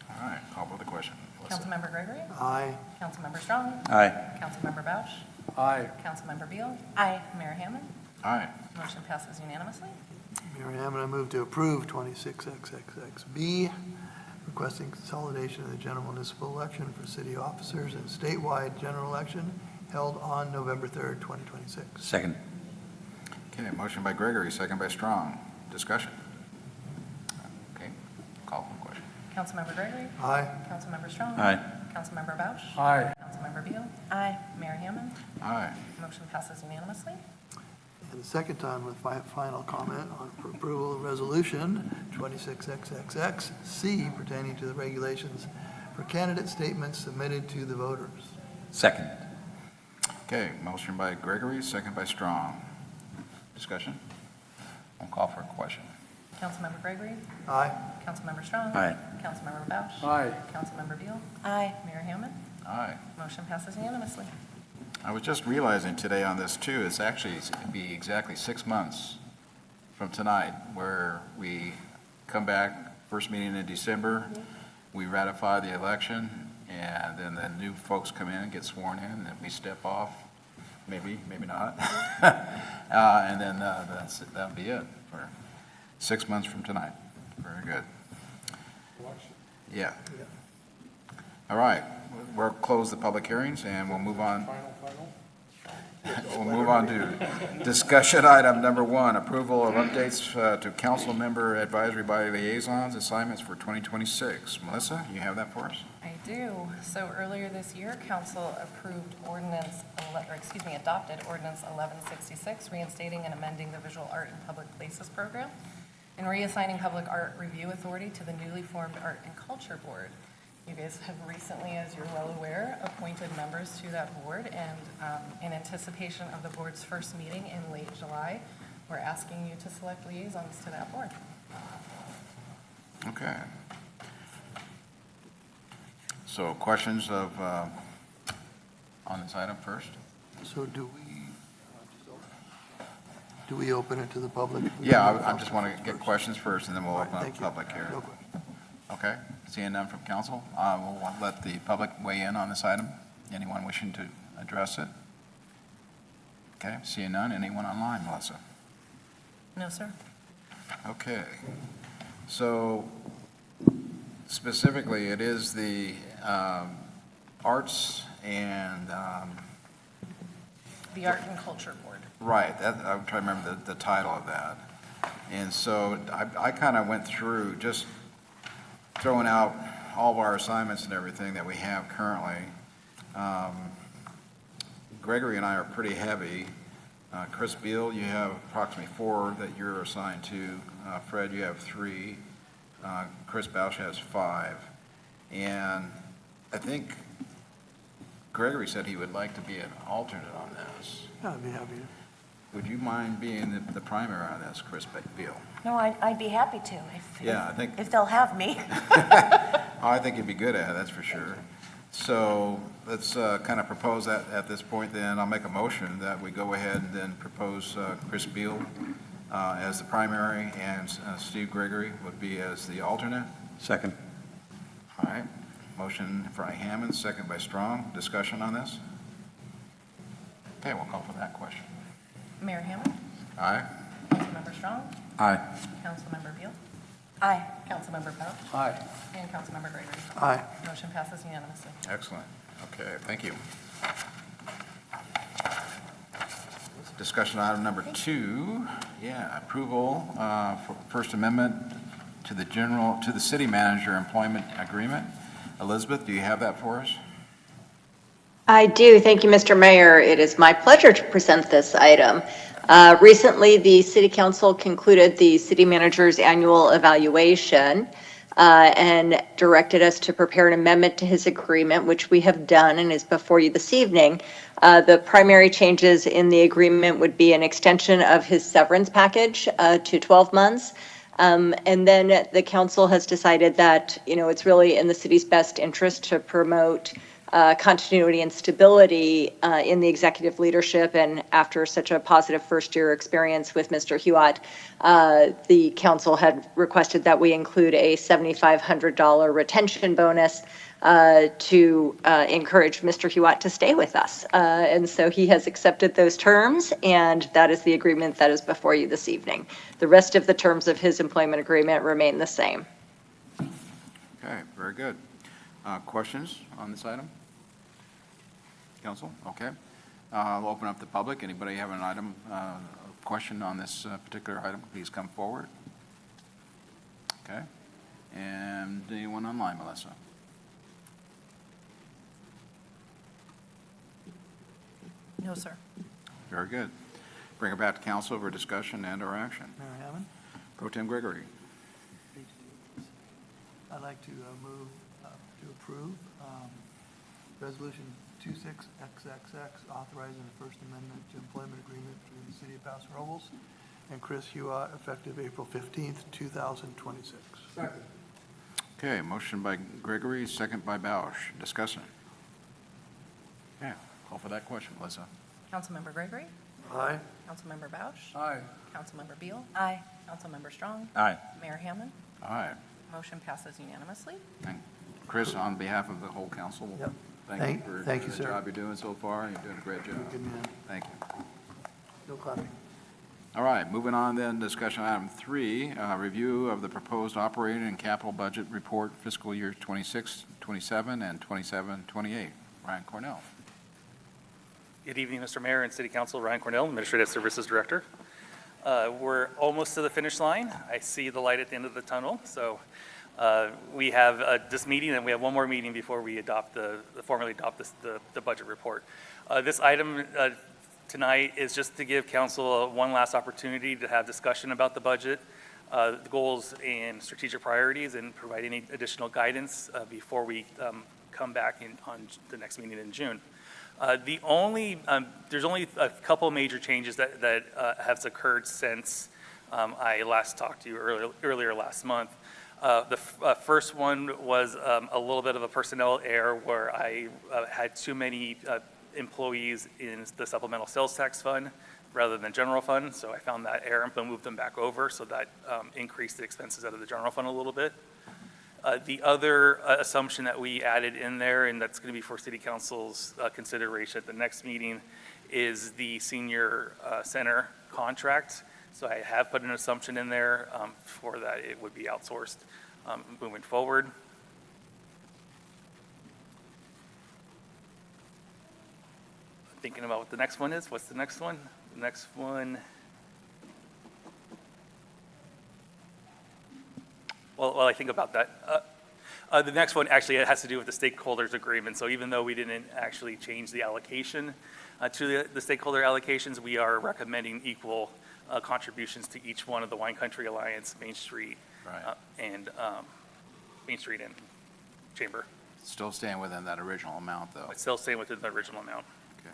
All right, call for the question. Melissa. Councilmember Gregory? Aye. Councilmember Strong? Aye. Councilmember Bausch? Aye. Councilmember Beal? Aye. Mayor Hammond? Aye. Motion passes unanimously. Mayor Hammond, I move to approve 26XXXB, requesting consolidation of the general municipal election for city officers and statewide general election held on November 3rd, 2026. Second. Okay, motion by Gregory, second by Strong. Discussion. Okay, call for the question. Councilmember Gregory? Aye. Councilmember Strong? Aye. Councilmember Bausch? Aye. Councilmember Beal? Aye. Mayor Hammond? Aye. Motion passes unanimously. And the second time with final comment on approval of resolution 26XXXC pertaining to the regulations for candidate statements submitted to the voters. Second. Okay, motion by Gregory, second by Strong. Discussion. We'll call for a question. Councilmember Gregory? Aye. Councilmember Strong? Aye. Councilmember Bausch? Aye. Councilmember Beal? Aye. Mayor Hammond? Aye. Motion passes unanimously. I was just realizing today on this too, it's actually be exactly 6 months from tonight where we come back, first meeting in December, we ratify the election, and then the new folks come in, get sworn in, and we step off, maybe, maybe not. And then that'll be it for 6 months from tonight. Very good. Yeah. All right, we'll close the public hearings, and we'll move on. We'll move on to discussion item number 1, approval of updates to council member advisory body liaisons assignments for 2026. Melissa, you have that for us? I do. So earlier this year, council approved adopted ordinance 1166, reinstating and amending the Visual Art in Public Places program and reassigning Public Art Review Authority to the newly formed Art and Culture Board. You guys have recently, as you're well aware, appointed members to that board, and in anticipation of the board's first meeting in late July, we're asking you to select liaisons to that board. Okay. So questions of, on this item first? So do we open it to the public? Yeah, I just want to get questions first, and then we'll All right, open up thank the you. public here. No question. Okay, seeing none from council, we'll let the public weigh in on this item. Anyone wishing to address it? Okay, seeing none. Anyone online, Melissa? No, sir. Okay, so specifically, it is the arts and, The Art and Culture Board. right, that, I'm trying to remember the title of that. And so I kind of went through just throwing out all of our assignments and everything that we have currently. Gregory and I are pretty heavy. Chris Beal, you have approximately 4 that you're assigned to. Fred, you have 3. Chris Bausch has 5. And I think Gregory said he would like to be an alternate on this. Yeah, I'd be happy to. Would you mind being the primary on this, Chris Beal? No, I'd be happy to, Yeah, I think, if they'll have me. I think you'd be good at it, that's for sure. So let's kind of propose that at this point, then I'll make a motion that we go ahead and then propose Chris Beal as the primary, and Steve Gregory would be as the alternate. Second. All right, motion by Hammond, second by Strong. Discussion on this? Okay, we'll call for that question. Mayor Hammond, Aye? Councilmember Strong, Aye. Councilmember Beal, Aye. Councilmember Bausch, Aye. and Councilmember Gregory. Aye. Motion passes unanimously. Excellent. Okay, thank you. Discussion item number 2, approval for First Amendment to the city manager employment agreement. Elizabeth, do you have that for us? I do. Thank you, Mr. Mayor. It is my pleasure to present this item. Recently, the City Council concluded the city manager's annual evaluation and directed us to prepare an amendment to his agreement, which we have done and is before you this evening. The primary changes in the agreement would be an extension of his severance package to 12 months. And then the council has decided that, it's really in the city's best interest to promote continuity and stability in the executive leadership. And after such a positive first-year experience with Mr. Hewitt, the council had requested that we include a $7,500 retention bonus to encourage Mr. Hewitt to stay with us. And so he has accepted those terms, and that is the agreement that is before you this evening. The rest of the terms of his employment agreement remain the same. Okay, very good. Questions on this item? Council? Okay. I'll open up the public. Anybody have an item, question on this particular item, please come forward. Okay. And anyone online, Melissa? No, sir. Very good. Bring it back to council for discussion and or action. Mayor Hammond? Pro Tem Gregory. I'd like to move to approve Resolution 26XXX, authorizing the First Amendment to Employment Agreement between the City of Paso Robles and Chris Hewitt, effective April 15th, 2026. Second. Okay, motion by Gregory, second by Bausch. Discussion. Yeah, call for that question, Melissa. Councilmember Gregory, Aye. Councilmember Bausch, Aye. Councilmember Beal, Aye. Councilmember Strong, Aye. Mayor Hammond. Aye. Motion passes unanimously. Chris, on behalf of the whole council, Yep. thank you for Thank you, the sir. job you're doing so far. You're doing a great job. Good man. Thank you. No clapping. All right, moving on then, discussion item 3, review of the proposed operating and capital budget report fiscal year 26, 27, and 27, 28. Ryan Cornell. Good evening, Mr. Mayor and City Council. Ryan Cornell, Administrative Services Director. We're almost to the finish line. I see the light at the end of the tunnel. So we have this meeting, and we have one more meeting before we formally adopt the budget report. This item tonight is just to give council one last opportunity to have discussion about the budget, the goals and strategic priorities, and provide any additional guidance before we come back on the next meeting in June. There's only a couple major changes that have occurred since I last talked to you earlier last month. The first one was a little bit of a personnel error where I had too many employees in the supplemental sales tax fund rather than general fund. So I found that error and moved them back over. So that increased the expenses out of the general fund a little bit. The other assumption that we added in there, and that's going to be for City Council's consideration at the next meeting, is the senior center contract. So I have put an assumption in there for that it would be outsourced moving forward. Thinking about what the next one is. What's the next one? The next one. Well, I think about that. The next one actually has to do with the stakeholders agreement. So even though we didn't actually change the allocation to the stakeholder allocations, we are recommending equal contributions to each one of the Wine Country Alliance, Main Street, and Main Street and Chamber. Still staying within that original amount, though. It's still staying within the original amount. Okay.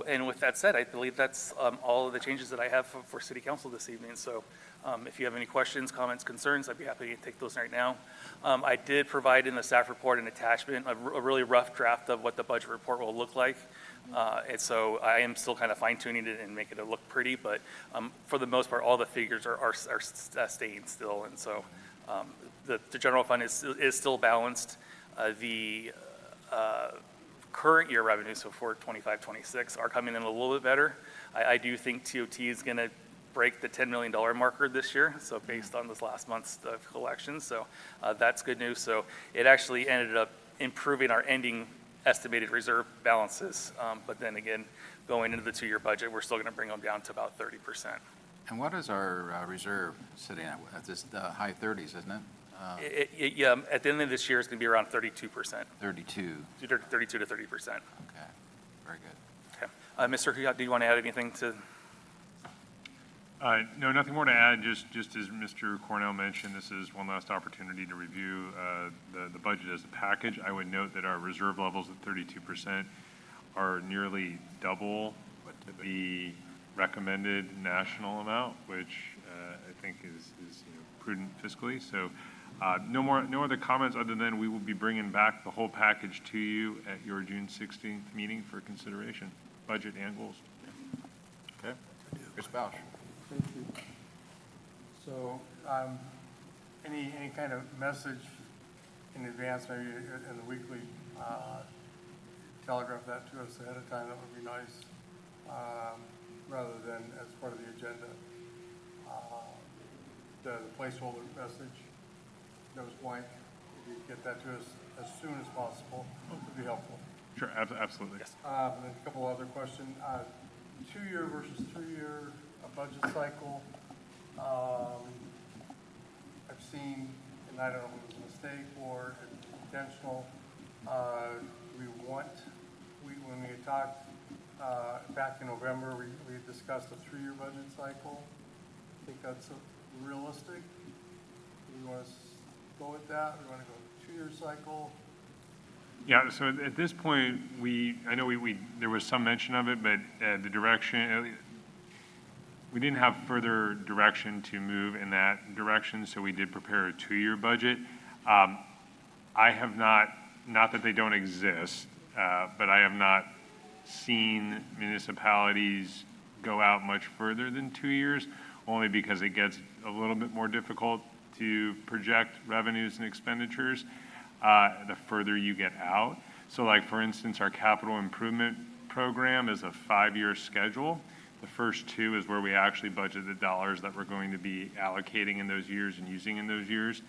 And with that said, I believe that's all of the changes that I have for City Council this evening. So if you have any questions, comments, concerns, I'd be happy to take those right now. I did provide in the staff report an attachment, a really rough draft of what the budget report will look like. And so I am still kind of fine tuning it and making it look pretty, but for the most part, all the figures are staying still. And so the general fund is still balanced. The current year revenues, so for 25-26, are coming in a little bit better. I do think TOT is going to break the $10 million marker this year, so based on this last month's collections. So that's good news. So it actually ended up improving our ending estimated reserve balances. But then again, going into the 2-year budget, we're still going to bring them down to about 30%. And what is our reserve sitting at this high 30s, isn't it? Yeah, at the end of this year, it's going to be around 32%. 32. 32 to 30%. Okay, very good. Okay. Mr. Huyat, do you want to add anything to? No, nothing more to add. Just as Mr. Cornell mentioned, this is one last opportunity to review the budget as a package. I would note that our reserve levels at 32% are nearly double the recommended national amount, which I think is prudent fiscally. So no other comments other than we will be bringing back the whole package to you at your June 16th meeting for consideration, budget and goals. Okay. Chris Bausch. Thank you. So, any kind of message in advance, maybe in the weekly, telegraph that to us ahead of time, that would be nice, rather than as part of the agenda. The placeholder message that was blank, if you get that to us as soon as possible, would be helpful. Sure, absolutely. Yes. And then a couple other questions. 2-year versus 3-year budget cycle. I've seen, and I don't know if it was a mistake or intentional, when we had talked back in November, we discussed a 3-year budget cycle. I think that's realistic. Do we want to go with that? Do we want to go 2-year cycle? Yeah, so at this point, I know there was some mention of it, but the direction, we didn't have further direction to move in that direction, so we did prepare a 2-year budget. I have not that they don't exist, but I have not seen municipalities go out much further than 2 years. only because it gets a little bit more difficult to project revenues and expenditures the further you get out. So like, for instance, our capital improvement program is a 5-year schedule. The first 2 is where we actually budget the dollars that we're going to be allocating in those years and using in those years.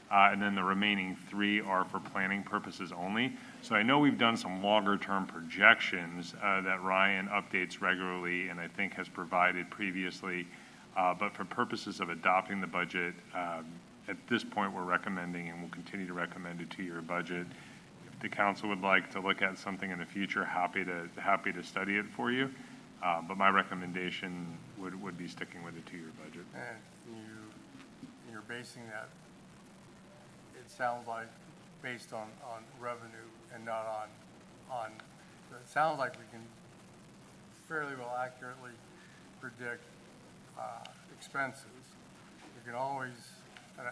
And then the remaining 3 are for planning purposes only. So I know we've done some longer-term projections that Ryan updates regularly and I think has provided previously. But for purposes of adopting the budget, at this point, we're recommending and will continue to recommend a 2-year budget. If the council would like to look at something in the future, happy to study it for you. But my recommendation would be sticking with a 2-year budget. And you're basing that, it sounds like, based on revenue and not on, it sounds like we can fairly well accurately predict expenses. You can always and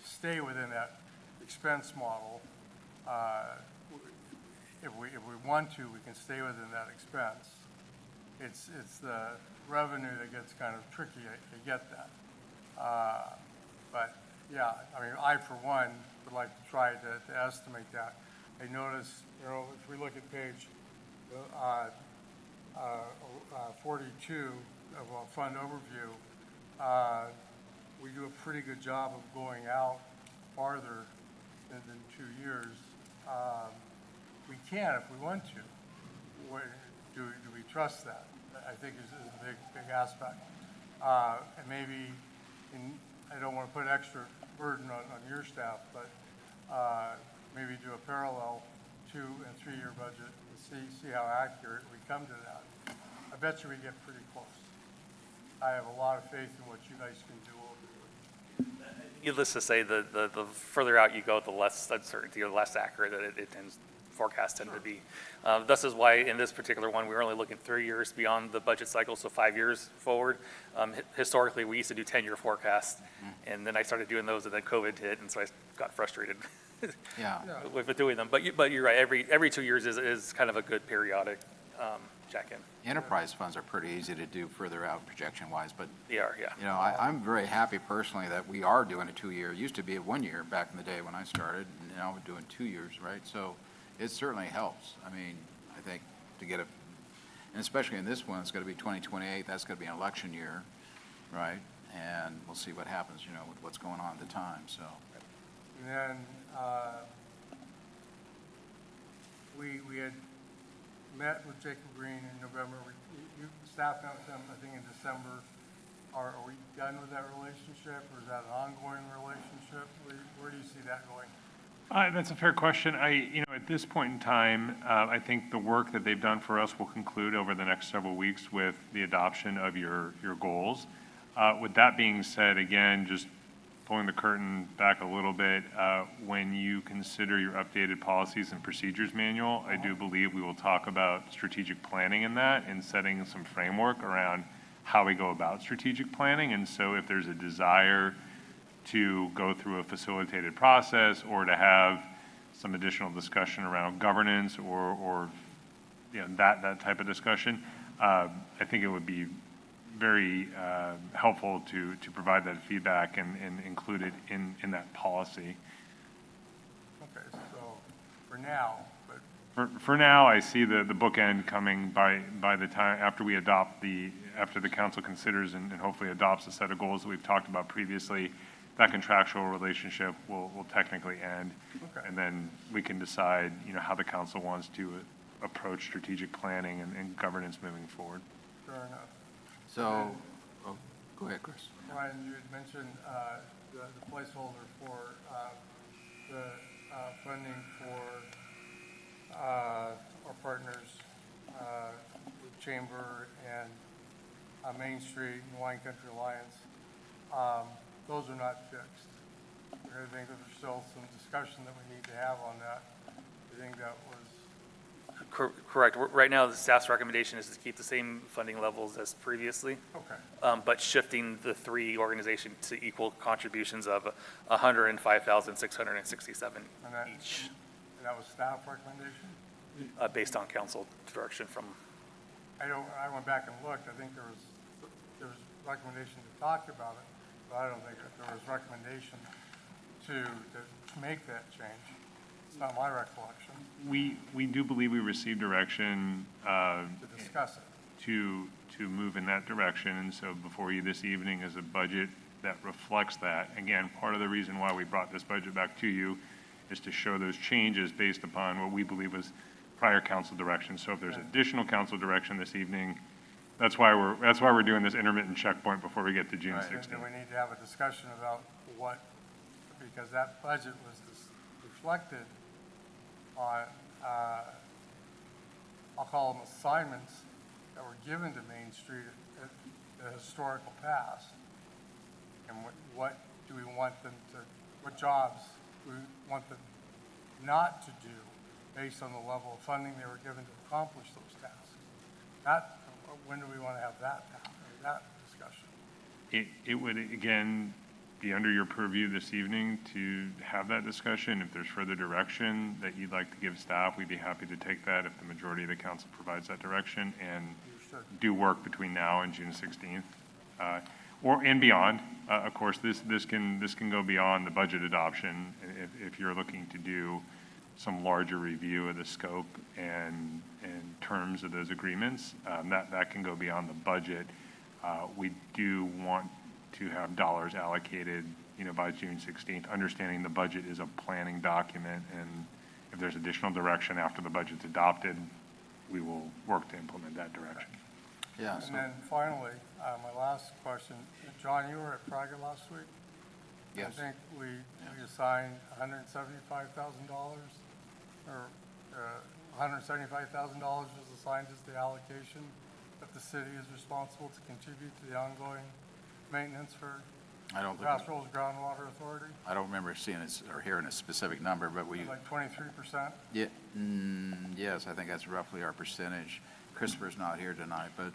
stay within that expense model. If we want to, we can stay within that expense. It's the revenue that gets kind of tricky. I get that. But yeah, I mean, I for one would like to try to estimate that. I notice, you know, if we look at page 42 of a fund overview, we do a pretty good job of going out farther than 2 years. We can if we want to. Do we trust that? I think is a big aspect. And maybe, I don't want to put extra burden on your staff, but maybe do a parallel 2- and 3-year budget and see how accurate we come to that. I bet you we get pretty close. I have a lot of faith in what you guys can do over here. Needless to say, the further out you go, the less uncertainty or less accurate that it tends, forecasts tend to be. This is why in this particular one, we're only looking 3 years beyond the budget cycle, so 5 years forward. Historically, we used to do 10-year forecasts, and then I started doing those, and then COVID hit, and so I got frustrated Yeah. with doing them. But you're right, every 2 years is kind of a good periodic check-in. Enterprise funds are pretty easy to do further out projection-wise, but, They are, yeah. you know, I'm very happy personally that we are doing a 2-year. It used to be a 1-year back in the day when I started, and now we're doing 2 years, right? So it certainly helps. I mean, I think to get and especially in this one, it's going to be 2028, that's going to be an election year, right? And we'll see what happens, you know, with what's going on at the time, so. And then we had met with Jacob Green in November. You staff met with him, I think, in December. Are we done with that relationship, or is that an ongoing relationship? Where do you see that going? That's a fair question. At this point in time, I think the work that they've done for us will conclude over the next several weeks with the adoption of your goals. With that being said, again, just pulling the curtain back a little bit, when you consider your updated policies and procedures manual, I do believe we will talk about strategic planning in that and setting some framework around how we go about strategic planning. And so if there's a desire to go through a facilitated process or to have some additional discussion around governance or you know, that type of discussion, I think it would be very helpful to provide that feedback and include it in that policy. Okay, so for now, but For now, I see the bookend coming by the time, after the council considers and hopefully adopts a set of goals that we've talked about previously, that contractual relationship will technically end. Okay. And then we can decide, you know, how the council wants to approach strategic planning and governance moving forward. fair enough. So, go ahead, Chris. Ryan, you had mentioned the placeholder for the funding for our partners, the Chamber and Main Street and Wine Country Alliance. Those are not fixed. I think there's still some discussion that we need to have on that. I think that was Correct. Right now, the staff's recommendation is to keep the same funding levels as previously. okay. But shifting the 3 organizations to equal contributions of $105,667 And that, each, and that was staff recommendation? based on council direction from. I went back and looked. I think there was recommendation to talk about it, but I don't think that there was recommendation to make that change. It's not my recollection. We do believe we received direction To discuss it. to move in that direction, and so before you this evening is a budget that reflects that. Again, part of the reason why we brought this budget back to you is to show those changes based upon what we believe was prior council direction. So if there's additional council direction this evening, that's why we're doing this intermittent checkpoint before we get to June And 16th. then we need to have a discussion about what, because that budget was reflected on, I'll call them assignments that were given to Main Street at the historical past. And what do we want them to, what jobs do we want them not to do based on the level of funding they were given to accomplish those tasks? That, when do we want to have that discussion? It would, again, be under your purview this evening to have that discussion. If there's further direction that you'd like to give staff, we'd be happy to take that if the majority of the council provides that direction and do work between now and June 16th. And beyond. Of course, this can go beyond the budget adoption if you're looking to do some larger review of the scope and terms of those agreements. That can go beyond the budget. We do want to have dollars allocated, by June 16th, understanding the budget is a planning document, and if there's additional direction after the budget's adopted, we will work to implement that direction. Yeah. And then finally, my last question, John, you were at Praga last week? Yes. I think we assigned $175,000, or $175,000 was assigned as the allocation that the city is responsible to contribute to the ongoing maintenance for Paso Robles Groundwater Authority? I don't remember seeing it or hearing a specific number, but we. Like 23%? Yeah, yes, I think that's roughly our percentage. Christopher's not here tonight, but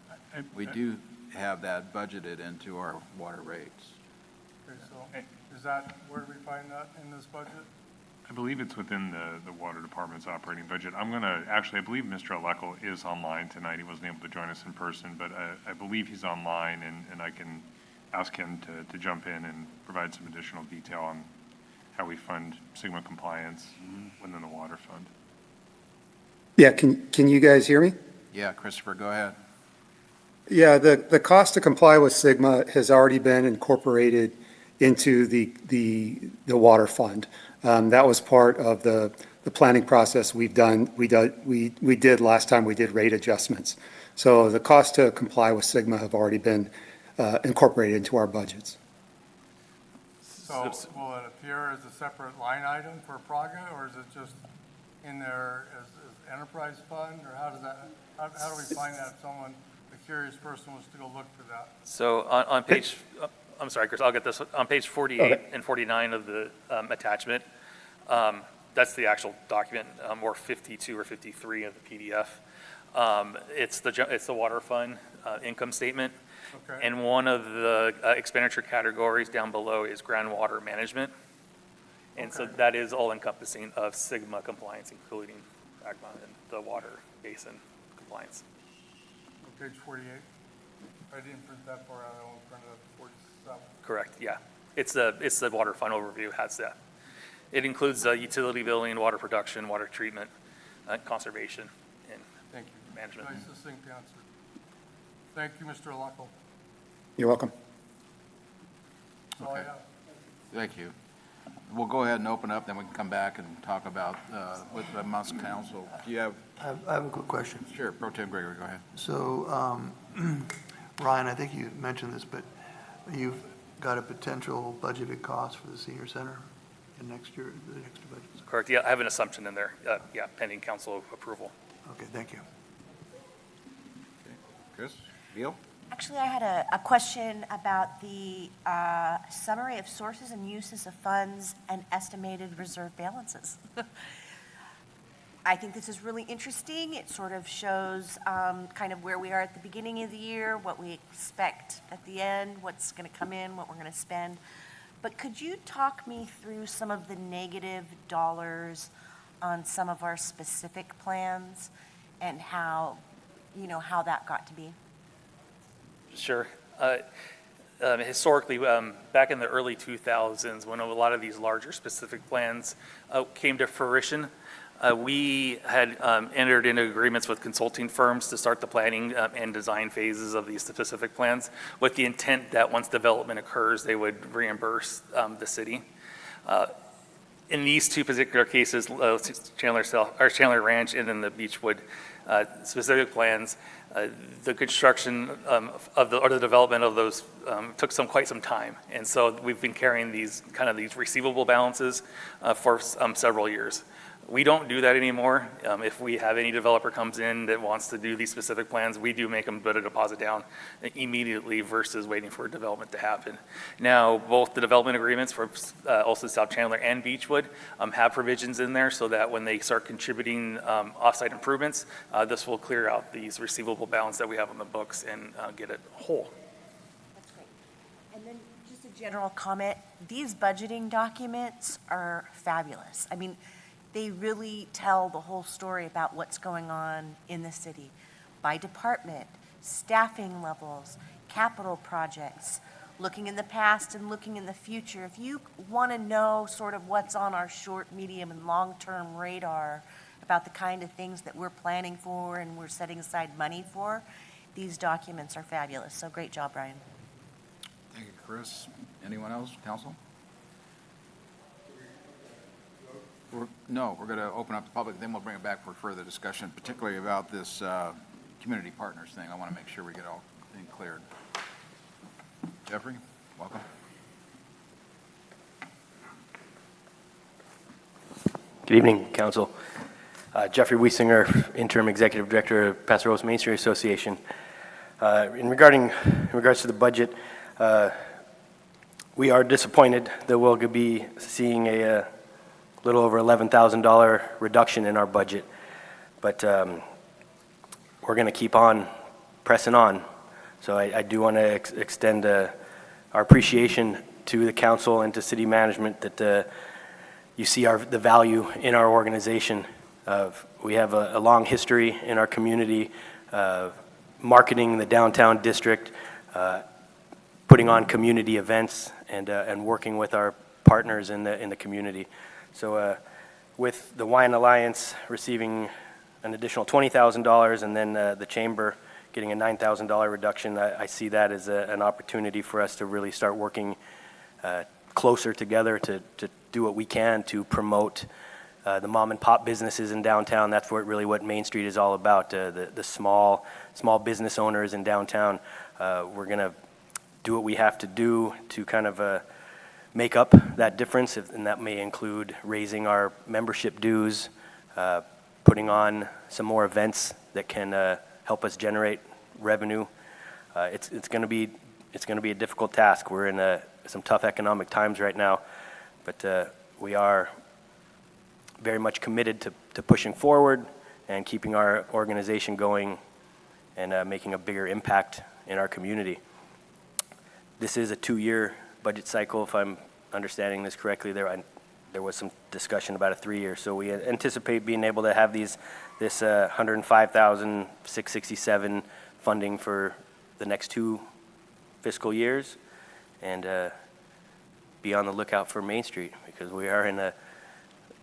we do have that budgeted into our water rates. Okay, so is that, where do we find that in this budget? I believe it's within the water department's operating budget. I believe Mr. Aleckel is online tonight. He wasn't able to join us in person, but I believe he's online, and I can ask him to jump in and provide some additional detail on how we fund Sigma compliance within the water fund. Yeah, can you guys hear me? Yeah, Christopher, go ahead. Yeah, the cost to comply with Sigma has already been incorporated into the water fund. That was part of the planning process we did last time we did rate adjustments. So the cost to comply with Sigma have already been incorporated into our budgets. So will it appear as a separate line item for Praga, or is it just in there as enterprise fund, or how do we find that if someone, a curious person, was to go look for that? So on page, I'm sorry, Chris, I'll get this, on page 48 and 49 of the attachment, that's the actual document, or 52 or 53 of the PDF. It's the water fund income statement. Okay. And one of the expenditure categories down below is groundwater management. And so that is all encompassing of Sigma compliance, including AGMA and the water basin compliance. On page 48? I didn't print that far out, I only printed up 47. Correct, yeah. It's the water fund overview, has that. It includes utility billing, water production, water treatment, conservation, and Thank you. management. Nice succinct answer. Thank you, Mr. Luckel. You're welcome. That's all I have. Thank you. We'll go ahead and open up, then we can come back and talk about with the Musk Council. Do you have? I have a quick question. Sure, Pro Tem Gregory, go ahead. So, Ryan, I think you mentioned this, but you've got a potential budgeted cost for the senior center in the next budget. Correct, yeah, I have an assumption in there, yeah, pending council approval. Okay, thank you. Chris, Beal? Actually, I had a question about the summary of sources and uses of funds and estimated reserve balances. I think this is really interesting. It sort of shows kind of where we are at the beginning of the year, what we expect at the end, what's going to come in, what we're going to spend. But could you talk me through some of the negative dollars on some of our specific plans and how that got to be? Sure. historically, back in the early 2000s, when a lot of these larger specific plans came to fruition, we had entered into agreements with consulting firms to start the planning and design phases of these specific plans, with the intent that once development occurs, they would reimburse the city. In these two particular cases, Chandler Ranch and then the Beechwood specific plans, the construction or the development of those took quite some time. And so we've been carrying these receivable balances for several years. We don't do that anymore. If we have any developer comes in that wants to do these specific plans, we do make them put a deposit down immediately versus waiting for development to happen. Now, both the development agreements for also South Chandler and Beechwood have provisions in there so that when they start contributing offsite improvements, this will clear out these receivable balance that we have on the books and get it whole. That's great. And then just a general comment, these budgeting documents are fabulous. I mean, they really tell the whole story about what's going on in the city by department, staffing levels, capital projects, looking in the past and looking in the future. If you want to know sort of what's on our short, medium, and long-term radar about the kind of things that we're planning for and we're setting aside money for, these documents are fabulous. So great job, Brian. Thank you, Chris. Anyone else, council? No, we're going to open up the public, then we'll bring it back for further discussion, particularly about this community partners thing. I want to make sure we get all things cleared. Jeffrey, welcome. Good evening, council. Jeffrey Wiesinger, interim executive director of Paso Robles Main Street Association. In regards to the budget, we are disappointed that we'll be seeing a little over $11,000 reduction in our budget, but we're going to keep on pressing on. So I do want to extend our appreciation to the council and to city management that you see the value in our organization. We have a long history in our community marketing the downtown district, putting on community events, and working with our partners in the community. So with the Wine Alliance receiving an additional $20,000 and then the Chamber getting a $9,000 reduction, I see that as an opportunity for us to really start working closer together to do what we can to promote the mom and pop businesses in downtown. That's what Main Street is all about, the small business owners in downtown. We're going to do what we have to do to kind of make up that difference, and that may include raising our membership dues, putting on some more events that can help us generate revenue. It's going to be a difficult task. We're in some tough economic times right now, but we are very much committed to pushing forward and keeping our organization going and making a bigger impact in our community. This is a 2-year budget cycle, if I'm understanding this correctly. There was some discussion about a 3-year, so we anticipate being able to have this $105,667 funding for the next 2 fiscal years, and be on the lookout for Main Street, because we are in a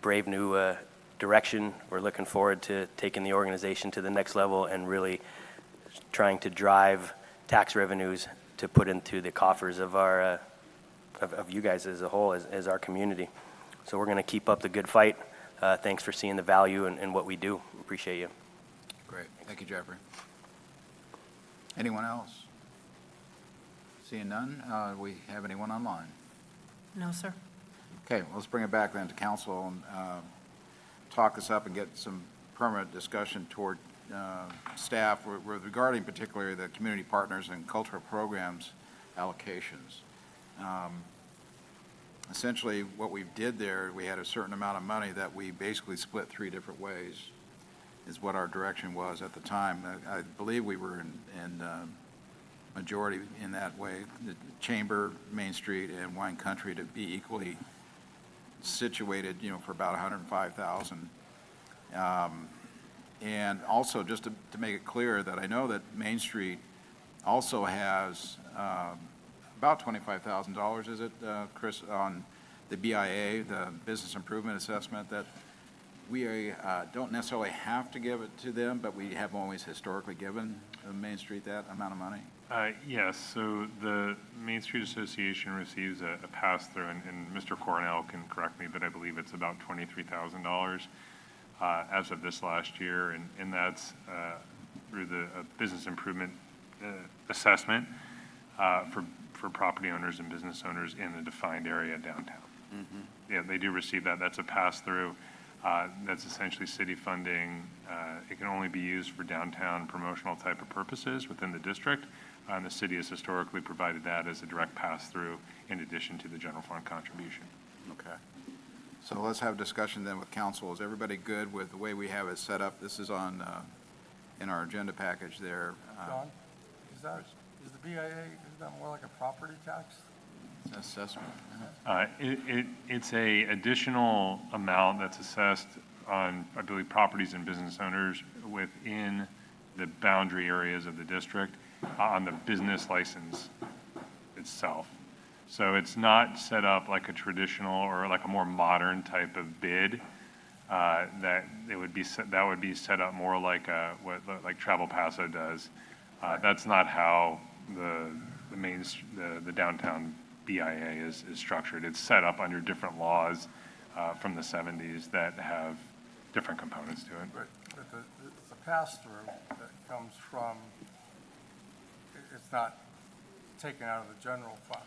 brave new direction. We're looking forward to taking the organization to the next level and really trying to drive tax revenues to put into the coffers of our of you guys as a whole, as our community. So we're going to keep up the good fight. Thanks for seeing the value in what we do. Appreciate you. Great. Thank you, Jeffrey. Anyone else? Seeing none, we have anyone online? No, sir. Okay, well, let's bring it back then to council and talk this up and get some permanent discussion toward staff regarding particularly the community partners and cultural programs allocations. Essentially, what we did there, we had a certain amount of money that we basically split 3 different ways, is what our direction was at the time. I believe we were in majority in that way. The Chamber, Main Street, and Wine Country to be equally situated, for about $105,000. And also, just to make it clear that I know that Main Street also has about $25,000, is it, Chris, on the BIA, the Business Improvement Assessment, that we don't necessarily have to give it to them, but we have always historically given Main Street that amount of money? Yes, so the Main Street Association receives a pass-through, and Mr. Cornell can correct me, but I believe it's about $23,000 as of this last year, and that's through the business improvement assessment for property owners and business owners in the defined area downtown. Yeah, they do receive that. That's a pass-through. That's essentially city funding. It can only be used for downtown promotional type of purposes within the district. And the city has historically provided that as a direct pass-through in addition to the general fund contribution. Okay. So let's have a discussion then with council. Is everybody good with the way we have it set up? This is on, in our agenda package there. John, is the BIA, is that more like a property tax? It's an assessment. It's a additional amount that's assessed on, I believe, properties and business owners within the boundary areas of the district on the business license itself. So it's not set up like a traditional or like a more modern type of bid. That would be set up more like like Travel Paso does. That's not how the downtown BIA is structured. It's set up under different laws from the 70s that have different components to it. But the pass-through that comes from, it's not taken out of the general fund.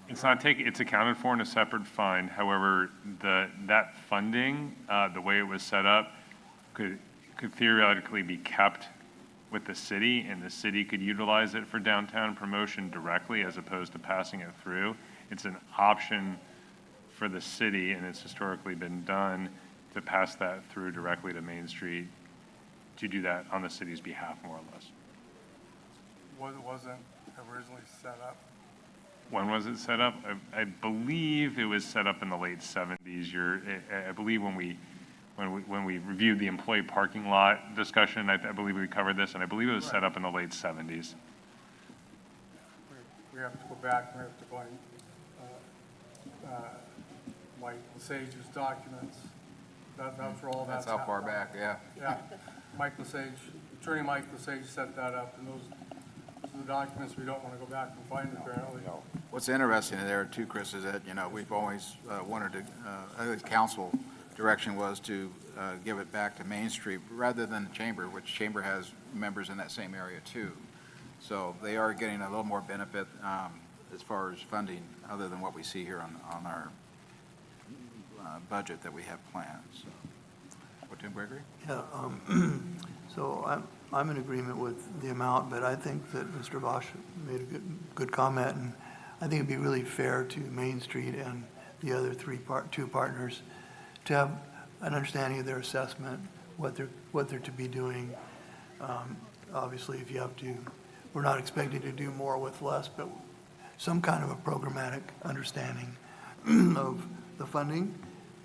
It's not taken, it's accounted for in a separate fund. However, that funding, the way it was set up, could theoretically be kept with the city, and the city could utilize it for downtown promotion directly as opposed to passing it through. It's an option for the city, and it's historically been done to pass that through directly to Main Street, to do that on the city's behalf, more or less. Wasn't originally set up? When was it set up? I believe it was set up in the late 70s. I believe when we reviewed the employee parking lot discussion, I believe we covered this, and I believe it was set up in the late 70s. We have to go back, we have to find Mike Lesage's documents. That's where all that's how far back, yeah. Yeah, Mike Lesage, Attorney Mike Lesage set that up, and those are the documents we don't want to go back and find apparently. What's interesting there too, Chris, is that, we've always wanted to, I think the council direction was to give it back to Main Street rather than the Chamber, which Chamber has members in that same area too. So they are getting a little more benefit as far as funding other than what we see here on our budget that we have planned. So, what, Tim Gregory? Yeah, so I'm in agreement with the amount, but I think that Mr. Bosch made a good comment, and I think it'd be really fair to Main Street and the other two partners to have an understanding of their assessment, what they're to be doing. Obviously, if you have to, we're not expecting to do more with less, but some kind of a programmatic understanding of the funding,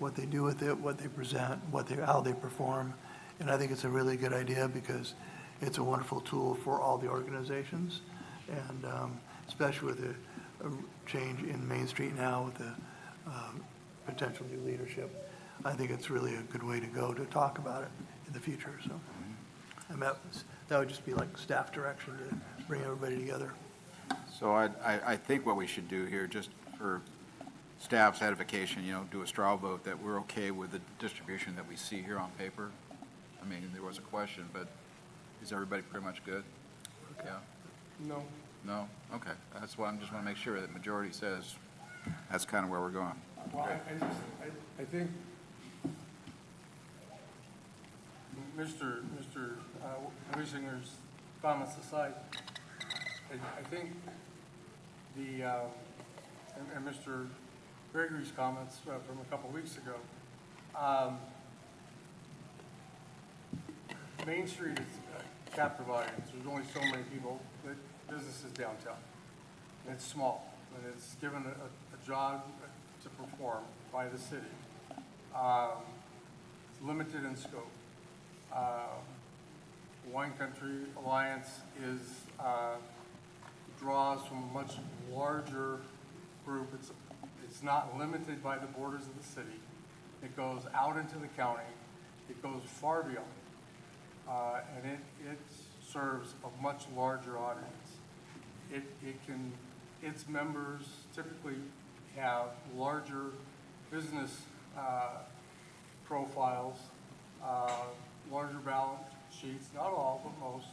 what they do with it, what they present, how they perform. And I think it's a really good idea because it's a wonderful tool for all the organizations, and especially with a change in Main Street now with the potential new leadership. I think it's really a good way to go to talk about it in the future. So, and that would just be like staff direction to bring everybody together. So I think what we should do here, just for staff's edification, do a straw vote that we're okay with the distribution that we see here on paper. I mean, there was a question, but is everybody pretty much good? Okay. Yeah. No. No? Okay. That's why I just want to make sure that majority says that's kind of where we're going. Well, I think Mr. Wissinger's comments aside, I think and Mr. Gregory's comments from a couple weeks ago, Main Street is a captive audience. There's only so many people, businesses downtown. And it's small, and it's given a job to perform by the city. It's limited in scope. Wine Country Alliance is draws from a much larger group. It's not limited by the borders of the city. It goes out into the county. It goes far beyond. And it serves a much larger audience. Its members typically have larger business profiles, larger balance sheets, not all, but most.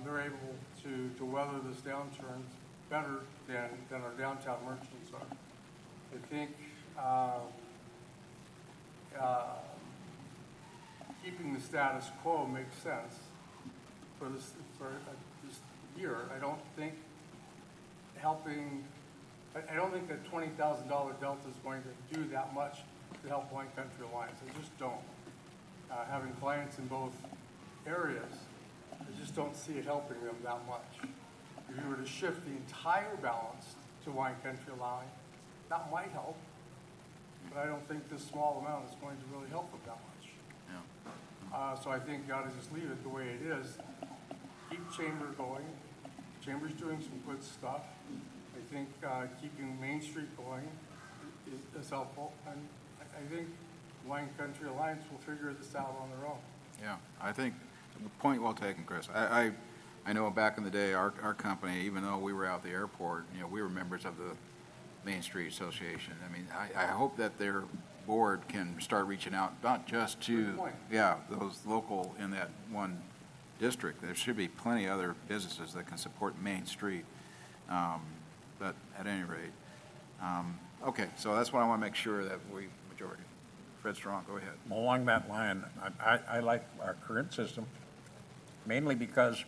They're able to weather this downturn better than our downtown merchants are. I think keeping the status quo makes sense for this year. I don't think that $20,000 delta is going to do that much to help Wine Country Alliance. I just don't. Having clients in both areas, I just don't see it helping them that much. If you were to shift the entire balance to Wine Country Alliance, that might help, but I don't think this small amount is going to really help them that much. So I think you ought to just leave it the way it is. Keep Chamber going. Chamber's doing some good stuff. I think keeping Main Street going is helpful, and I think Wine Country Alliance will figure this out on their own. Yeah, I think, point well taken, Chris. I know back in the day, our company, even though we were out at the airport, we were members of the Main Street Association. I mean, I hope that their board can start reaching out, not just to, those local in that one district. There should be plenty of other businesses that can support Main Street. But at any rate, okay, so that's what I want to make sure that majority. Fred Strong, go ahead. Along that line, I like our current system, mainly because,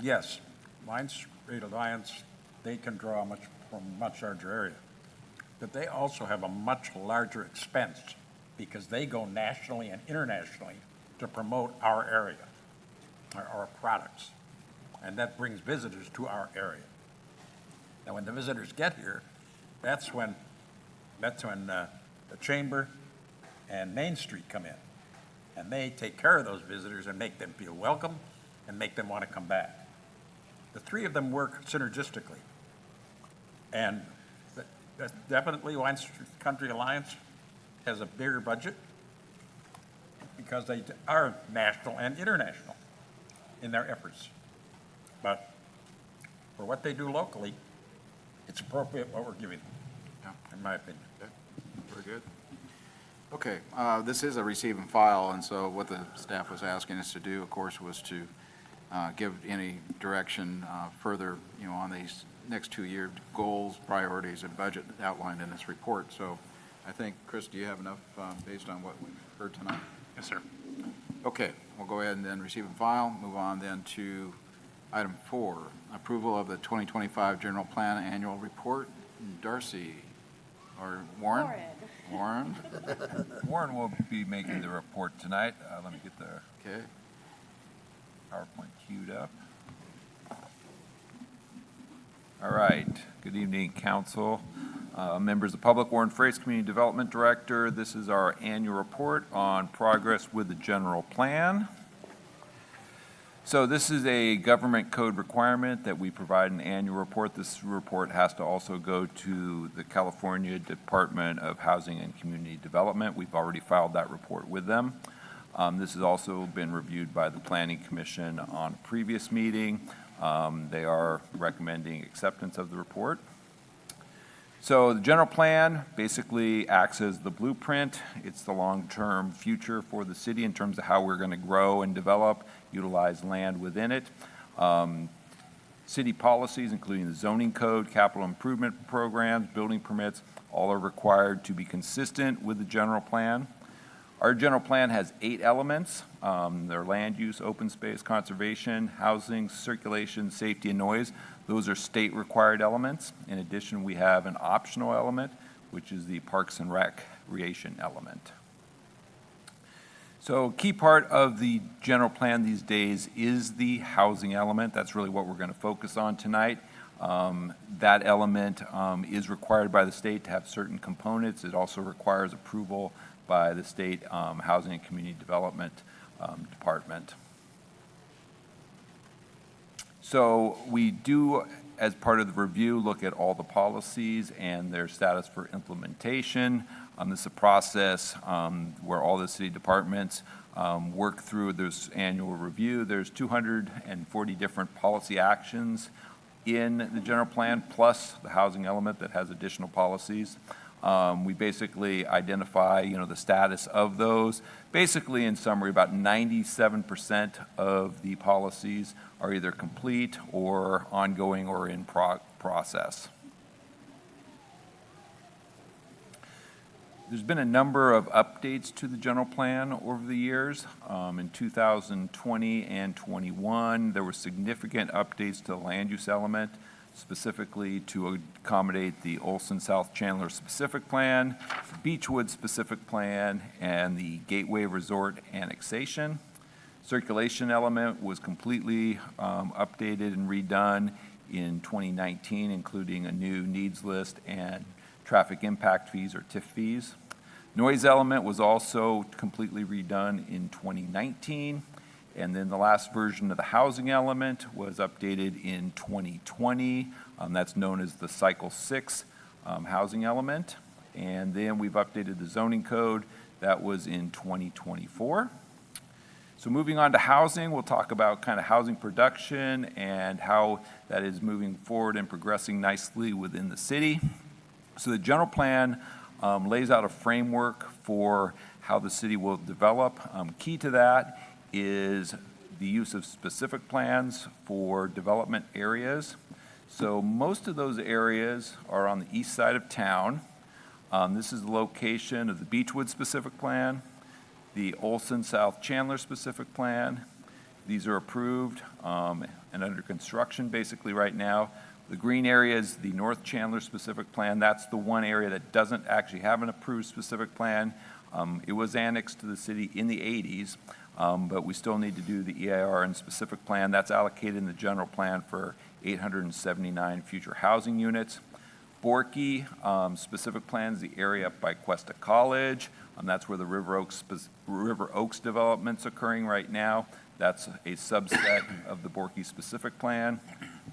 yes, Wine Street Alliance, they can draw from a much larger area. But they also have a much larger expense because they go nationally and internationally to promote our area, our products. And that brings visitors to our area. Now, when the visitors get here, that's when the Chamber and Main Street come in. And they take care of those visitors and make them feel welcome and make them want to come back. The three of them work synergistically. And definitely Wine Country Alliance has a bigger budget because they are national and international in their efforts. But for what they do locally, it's appropriate what we're giving them, in my opinion. Okay. Very good. Okay, this is a receive and file, and so what the staff was asking us to do, of course, was to give any direction further, on these next 2-year goals, priorities, and budget outlined in this report. So I think, Chris, do you have enough based on what we've heard tonight? Yes, sir. Okay, we'll go ahead and then receive and file. Move on then to item 4, approval of the 2025 General Plan Annual Report. Darcy, or Warren? Warren. Warren will be making the report tonight. Let me get the PowerPoint queued up. All right. Good evening, council, members of the public. Warren Freitas, Community Development Director. This is our annual report on progress with the general plan. So this is a government code requirement that we provide an annual report. This report has to also go to the California Department of Housing and Community Development. We've already filed that report with them. This has also been reviewed by the Planning Commission on a previous meeting. They are recommending acceptance of the report. So the general plan basically acts as the blueprint. It's the long-term future for the city in terms of how we're going to grow and develop, utilize land within it. City policies, including the zoning code, capital improvement programs, building permits, all are required to be consistent with the general plan. Our general plan has 8 elements. They're land use, open space, conservation, housing, circulation, safety, and noise. Those are state-required elements. In addition, we have an optional element, which is the parks and recreation element. So key part of the general plan these days is the housing element. That's really what we're going to focus on tonight. That element is required by the state to have certain components. It also requires approval by the state Housing and Community Development Department. So we do as part of the review, look at all the policies and their status for implementation. This is a process where all the city departments work through this annual review. There's 240 different policy actions in the general plan, plus the housing element that has additional policies. We basically identify, the status of those. Basically, in summary, about 97% of the policies are either complete or ongoing or in process. There's been a number of updates to the general plan over the years. In 2020 and 21, there were significant updates to the land use element, specifically to accommodate the Olson South Chandler specific plan, Beechwood specific plan, and the Gateway Resort annexation. Circulation element was completely updated and redone in 2019, including a new needs list and traffic impact fees or TIF fees. Noise element was also completely redone in 2019. And then the last version of the housing element was updated in 2020. That's known as the Cycle 6 housing element. And then we've updated the zoning code. That was in 2024. So moving on to housing, we'll talk about kind of housing production and how that is moving forward and progressing nicely within the city. So the general plan lays out a framework for how the city will develop. Key to that is the use of specific plans for development areas. So most of those areas are on the east side of town. This is the location of the Beechwood specific plan, the Olson South Chandler specific plan. These are approved and under construction basically right now. The green area is the North Chandler specific plan. That's the one area that doesn't actually have an approved specific plan. It was annexed to the city in the 80s, but we still need to do the EIR and specific plan. That's allocated in the general plan for 879 future housing units. Borky specific plans, the area up by Cuesta College. That's where the River Oaks development's occurring right now. That's a subset of the Borky specific plan.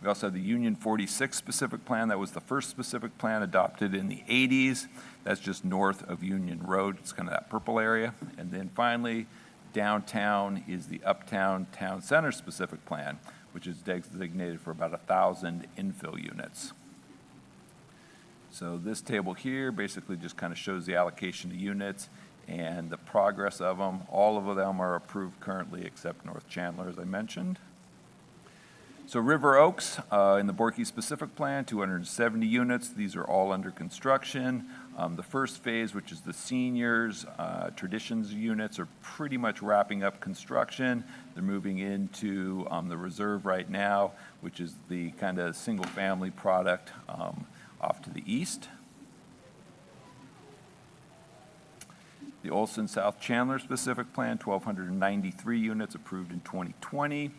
We also have the Union 46 specific plan. That was the first specific plan adopted in the 80s. That's just north of Union Road. It's kind of that purple area. And then finally, downtown is the Uptown Town Center specific plan, which is designated for about 1,000 infill units. So this table here basically just kind of shows the allocation of units and the progress of them. All of them are approved currently except North Chandler, as I mentioned. So River Oaks, in the Borky specific plan, 270 units. These are all under construction. The first phase, which is the seniors, traditions units, are pretty much wrapping up construction. They're moving into the reserve right now, which is the kind of single family product off to the east. The Olson South Chandler specific plan, 1,293 units approved in 2020.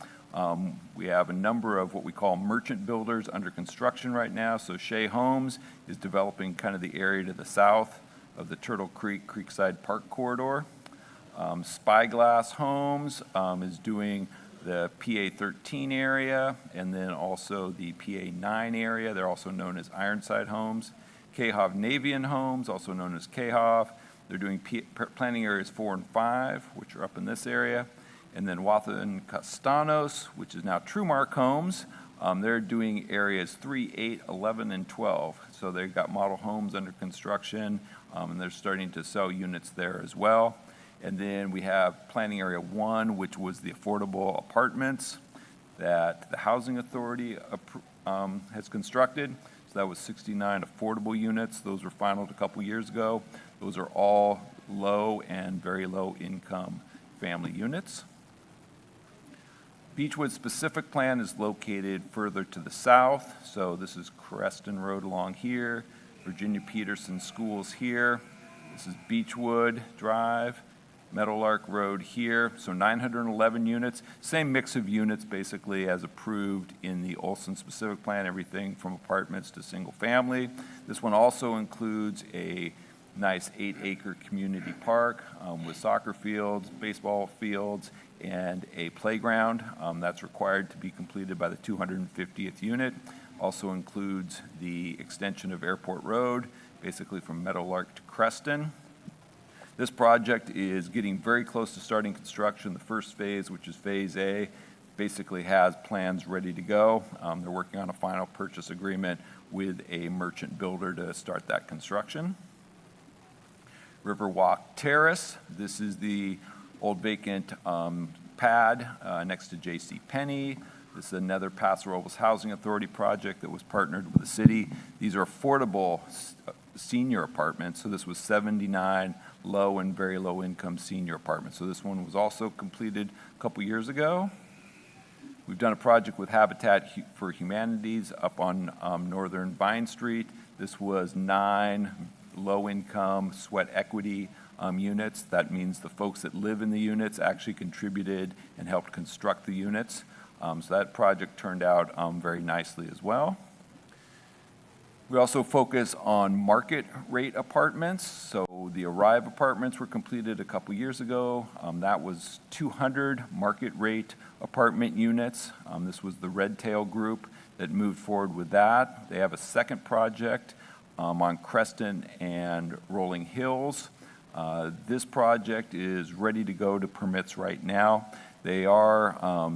We have a number of what we call merchant builders under construction right now. So Shea Homes is developing kind of the area to the south of the Turtle Creek Creekside Park corridor. Spyglass Homes is doing the PA 13 area and then also the PA 9 area. They're also known as Ironside Homes. Cahov Navian Homes, also known as Cahov. They're doing planning areas 4 and 5, which are up in this area. And then Watha and Castanos, which is now Trumark Homes. They're doing areas 3, 8, 11, and 12. So they've got model homes under construction, and they're starting to sell units there as well. And then we have planning area 1, which was the affordable apartments that the Housing Authority has constructed. So that was 69 affordable units. Those were finalized a couple years ago. Those are all low and very low income family units. Beechwood specific plan is located further to the south. So this is Creston Road along here, Virginia Peterson Schools here. This is Beechwood Drive, Meadowlark Road here. So 911 units, same mix of units basically as approved in the Olson specific plan, everything from apartments to single family. This one also includes a nice 8-acre community park with soccer fields, baseball fields, and a playground. That's required to be completed by the 250th unit. Also includes the extension of Airport Road, basically from Meadowlark to Creston. This project is getting very close to starting construction. The first phase, which is Phase A, basically has plans ready to go. They're working on a final purchase agreement with a merchant builder to start that construction. Riverwalk Terrace, this is the old vacant pad next to J.C. Penney. This is another Paso Robles Housing Authority project that was partnered with the city. These are affordable senior apartments, so this was 79 low and very low income senior apartments. So this one was also completed a couple years ago. We've done a project with Habitat for Humanities up on Northern Vine Street. This was 9 low-income sweat equity units. That means the folks that live in the units actually contributed and helped construct the units. So that project turned out very nicely as well. We also focus on market rate apartments. So the Arrive apartments were completed a couple years ago. That was 200 market rate apartment units. This was the Red Tail Group that moved forward with that. They have a second project on Creston and Rolling Hills. This project is ready to go to permits right now. They are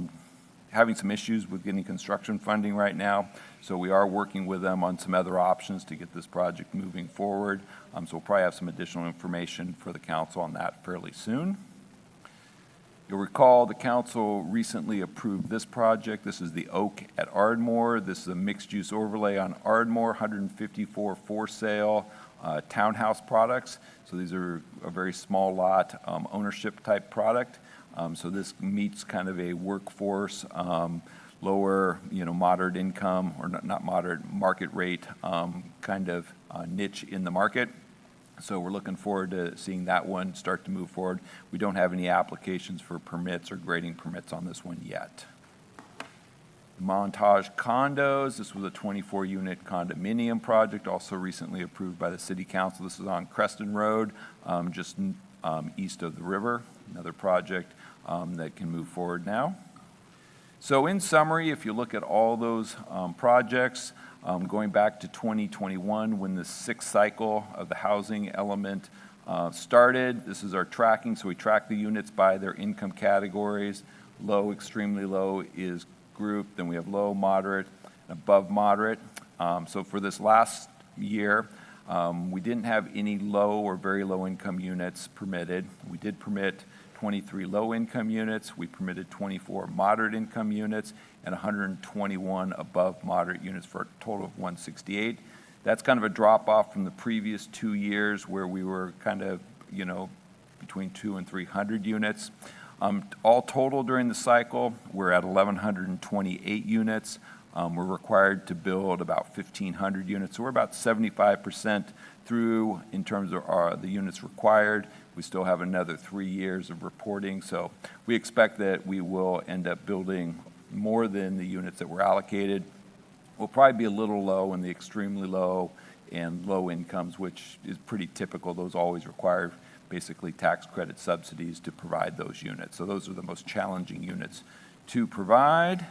having some issues with getting construction funding right now, so we are working with them on some other options to get this project moving forward. So we'll probably have some additional information for the council on that fairly soon. You'll recall the council recently approved this project. This is the Oak at Ardmore. This is a mixed-use overlay on Ardmore, 154 for-sale townhouse products. So these are a very small lot ownership type product. So this meets kind of a workforce, lower, moderate income, or not moderate, market rate kind of niche in the market. So we're looking forward to seeing that one start to move forward. We don't have any applications for permits or grading permits on this one yet. Montage Condos, this was a 24-unit condominium project, also recently approved by the City Council. This is on Creston Road, just east of the river, another project that can move forward now. So in summary, if you look at all those projects, going back to 2021 when the sixth cycle of the housing element started, this is our tracking. So we track the units by their income categories. Low, extremely low is grouped. Then we have low, moderate, and above moderate. So for this last year, we didn't have any low or very low income units permitted. We did permit 23 low-income units, we permitted 24 moderate-income units, and 121 above-moderate units for a total of 168. That's kind of a drop-off from the previous 2 years where we were kind of, between 200 and 300 units. All total during the cycle, we're at 1,128 units. We're required to build about 1,500 units, so we're about 75% through in terms of the units required. We still have another 3 years of reporting, so we expect that we will end up building more than the units that were allocated. We'll probably be a little low in the extremely low and low incomes, which is pretty typical. Those always require basically tax credit subsidies to provide those units. So those are the most challenging units to provide.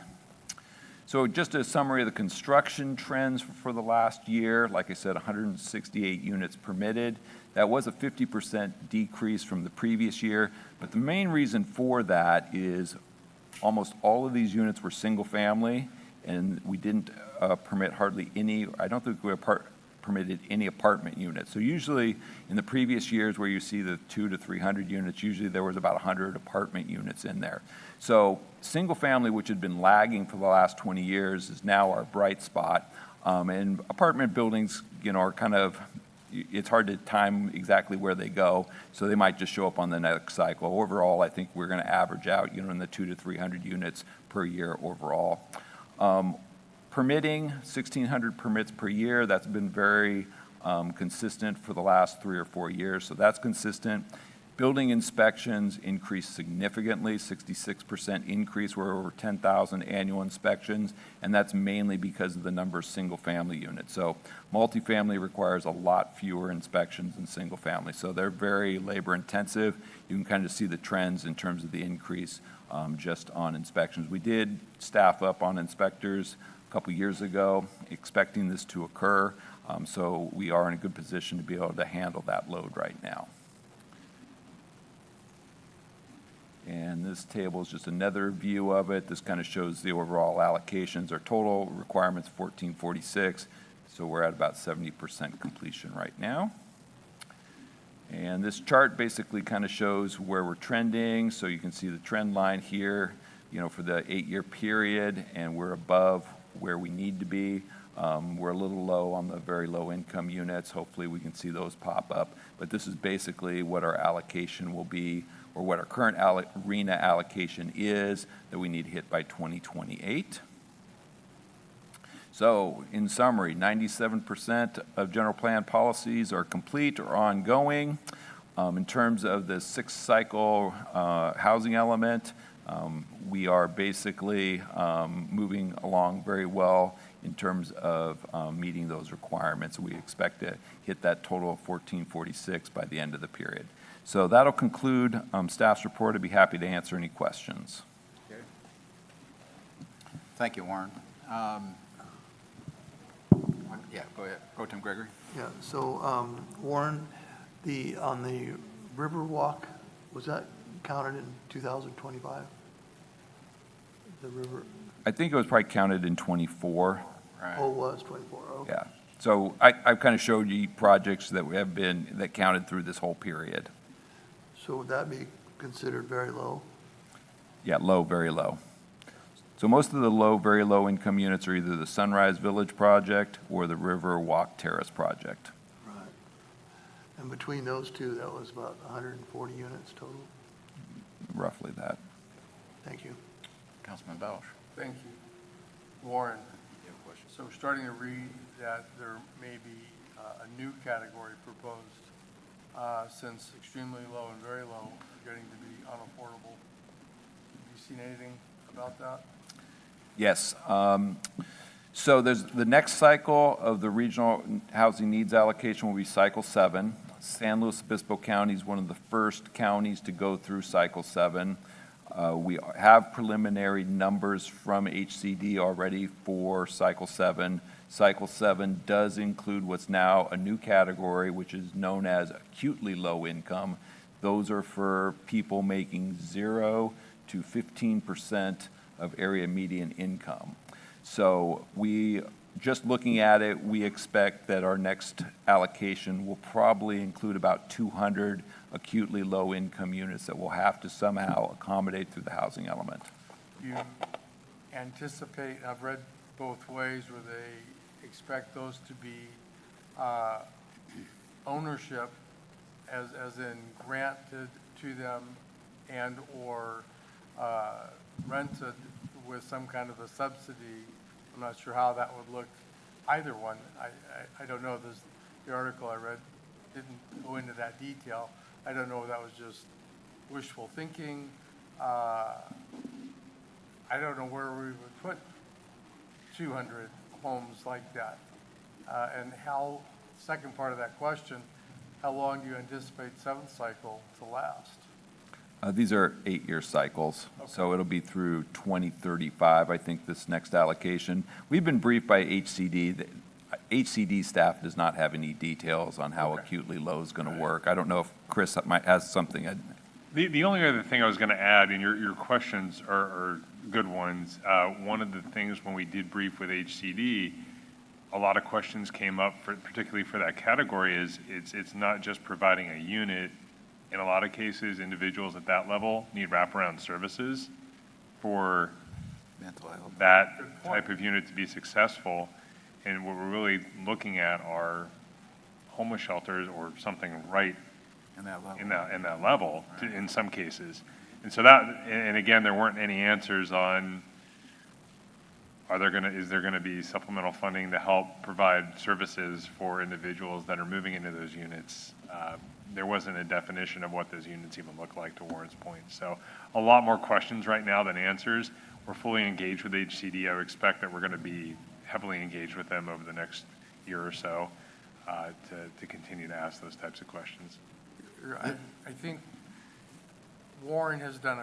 So just a summary of the construction trends for the last year. Like I said, 168 units permitted. That was a 50% decrease from the previous year, but the main reason for that is almost all of these units were single family, and we didn't permit hardly any, I don't think we permitted any apartment units. So usually in the previous years where you see the 200 to 300 units, usually there was about 100 apartment units in there. So single family, which had been lagging for the last 20 years, is now our bright spot. And apartment buildings, are kind of, it's hard to time exactly where they go, so they might just show up on the next cycle. Overall, I think we're going to average out, in the 200 to 300 units per year overall. Permitting, 1,600 permits per year. That's been very consistent for the last 3 or 4 years, so that's consistent. Building inspections increased significantly, 66% increase. We're over 10,000 annual inspections, and that's mainly because of the number of single-family units. So multifamily requires a lot fewer inspections than single-family. So they're very labor-intensive. You can kind of see the trends in terms of the increase just on inspections. We did staff up on inspectors a couple years ago, expecting this to occur. So we are in a good position to be able to handle that load right now. And this table is just another view of it. This kind of shows the overall allocations. Our total requirement's 1446, so we're at about 70% completion right now. And this chart basically kind of shows where we're trending. So you can see the trend line here, for the 8-year period, and we're above where we need to be. We're a little low on the very low income units. Hopefully we can see those pop up. But this is basically what our allocation will be, or what our current RENA allocation is that we need to hit by 2028. So in summary, 97% of general plan policies are complete or ongoing. In terms of the 6th cycle housing element, we are basically moving along very well in terms of meeting those requirements. We expect to hit that total of 1446 by the end of the period. So that'll conclude staff's report. I'd be happy to answer any questions. Okay. Thank you, Warren. Yeah, go ahead. Pro Tem Gregory. Yeah, so Warren, on the Riverwalk, was that counted in 2025? The river? I think it was probably counted in 24. Right. Oh, it was 24, okay. Yeah. So I've kind of showed you projects that counted through this whole period. So would that be considered very low? Yeah, low, very low. So most of the low, very low income units are either the Sunrise Village project or the Riverwalk Terrace project. Right. And between those two, that was about 140 units total? Roughly that. Thank you. Councilman Belsch. Thank you. Warren, so starting to read that there may be a new category proposed since extremely low and very low getting to be unaffordable. Have you seen anything about that? Yes. So there's the next cycle of the regional housing needs allocation will be cycle 7. San Luis Obispo County is one of the first counties to go through cycle 7. We have preliminary numbers from HCD already for cycle 7. Cycle 7 does include what's now a new category, which is known as acutely low income. Those are for people making 0 to 15% of area median income. So just looking at it, we expect that our next allocation will probably include about 200 acutely low income units that we'll have to somehow accommodate through the housing element. You anticipate, I've read both ways, where they expect those to be ownership as in granted to them and or rented with some kind of a subsidy. I'm not sure how that would look, either one. I don't know. The article I read didn't go into that detail. I don't know if that was just wishful thinking. I don't know where we would put 200 homes like that. And how, second part of that question, how long do you anticipate 7th cycle to last? These are 8-year cycles, so it'll be through 2035, I think, this next allocation. We've been briefed by HCD. That HCD staff does not have any details on how acutely low is going to work. I don't know if Chris might has something. The only other thing I was going to add, and your questions are good ones. One of the things when we did brief with HCD, a lot of questions came up, particularly for that category, is it's not just providing a unit. In a lot of cases, individuals at that level need wraparound services for that type of unit to be successful. And what we're really looking at are homeless shelters or something right in that level in some cases. And so and again, there weren't any answers on is there gonna be supplemental funding to help provide services for individuals that are moving into those units. There wasn't a definition of what those units even look like, to Warren's point. So a lot more questions right now than answers. We're fully engaged with HCD. I would expect that we're going to be heavily engaged with them over the next year or so to continue to ask those types of questions. I think Warren has done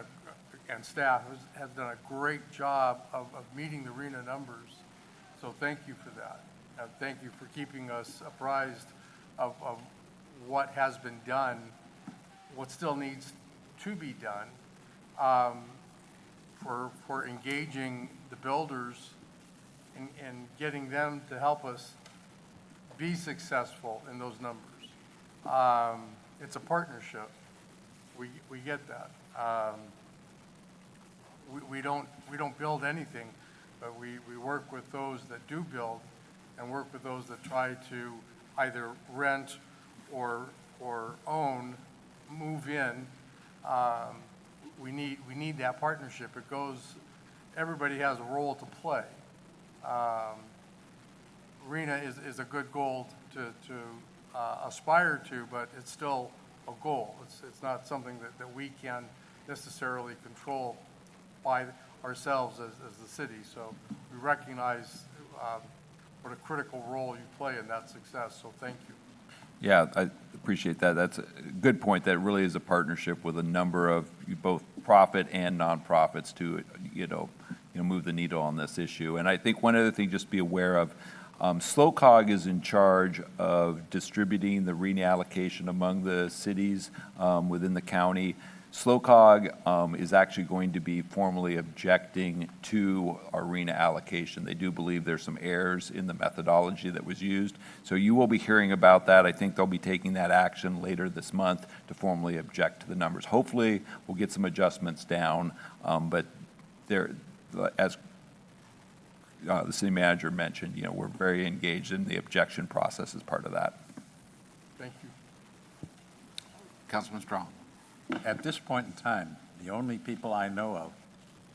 and staff has done a great job of meeting the RENA numbers So thank you for that. And thank you for keeping us apprised of what has been done, what still needs to be done, for engaging the builders and getting them to help us be successful in those numbers. It's a partnership. We get that. We don't build anything, but we work with those that do build and work with those that try to either rent or own, move in. We need that partnership. It goes, everybody has a role to play. RENA is a good goal to aspire to, but it's still a goal. It's not something that we can necessarily control by ourselves as the city. So we recognize what a critical role you play in that success. So thank you. Yeah, I appreciate that. That's a good point. That really is a partnership with a number of both profit and nonprofits to, move the needle on this issue. And I think one other thing just be aware of, SLOCOG is in charge of distributing the RENA allocation among the cities within the county. SLOCOG is actually going to be formally objecting to our RENA allocation. They do believe there's some errors in the methodology that was used. So you will be hearing about that. I think they'll be taking that action later this month to formally object to the numbers. Hopefully, we'll get some adjustments down, but there, as the city manager mentioned, we're very engaged in the objection process as part of that. Thank you. Councilman Strong. At this point in time, the only people I know of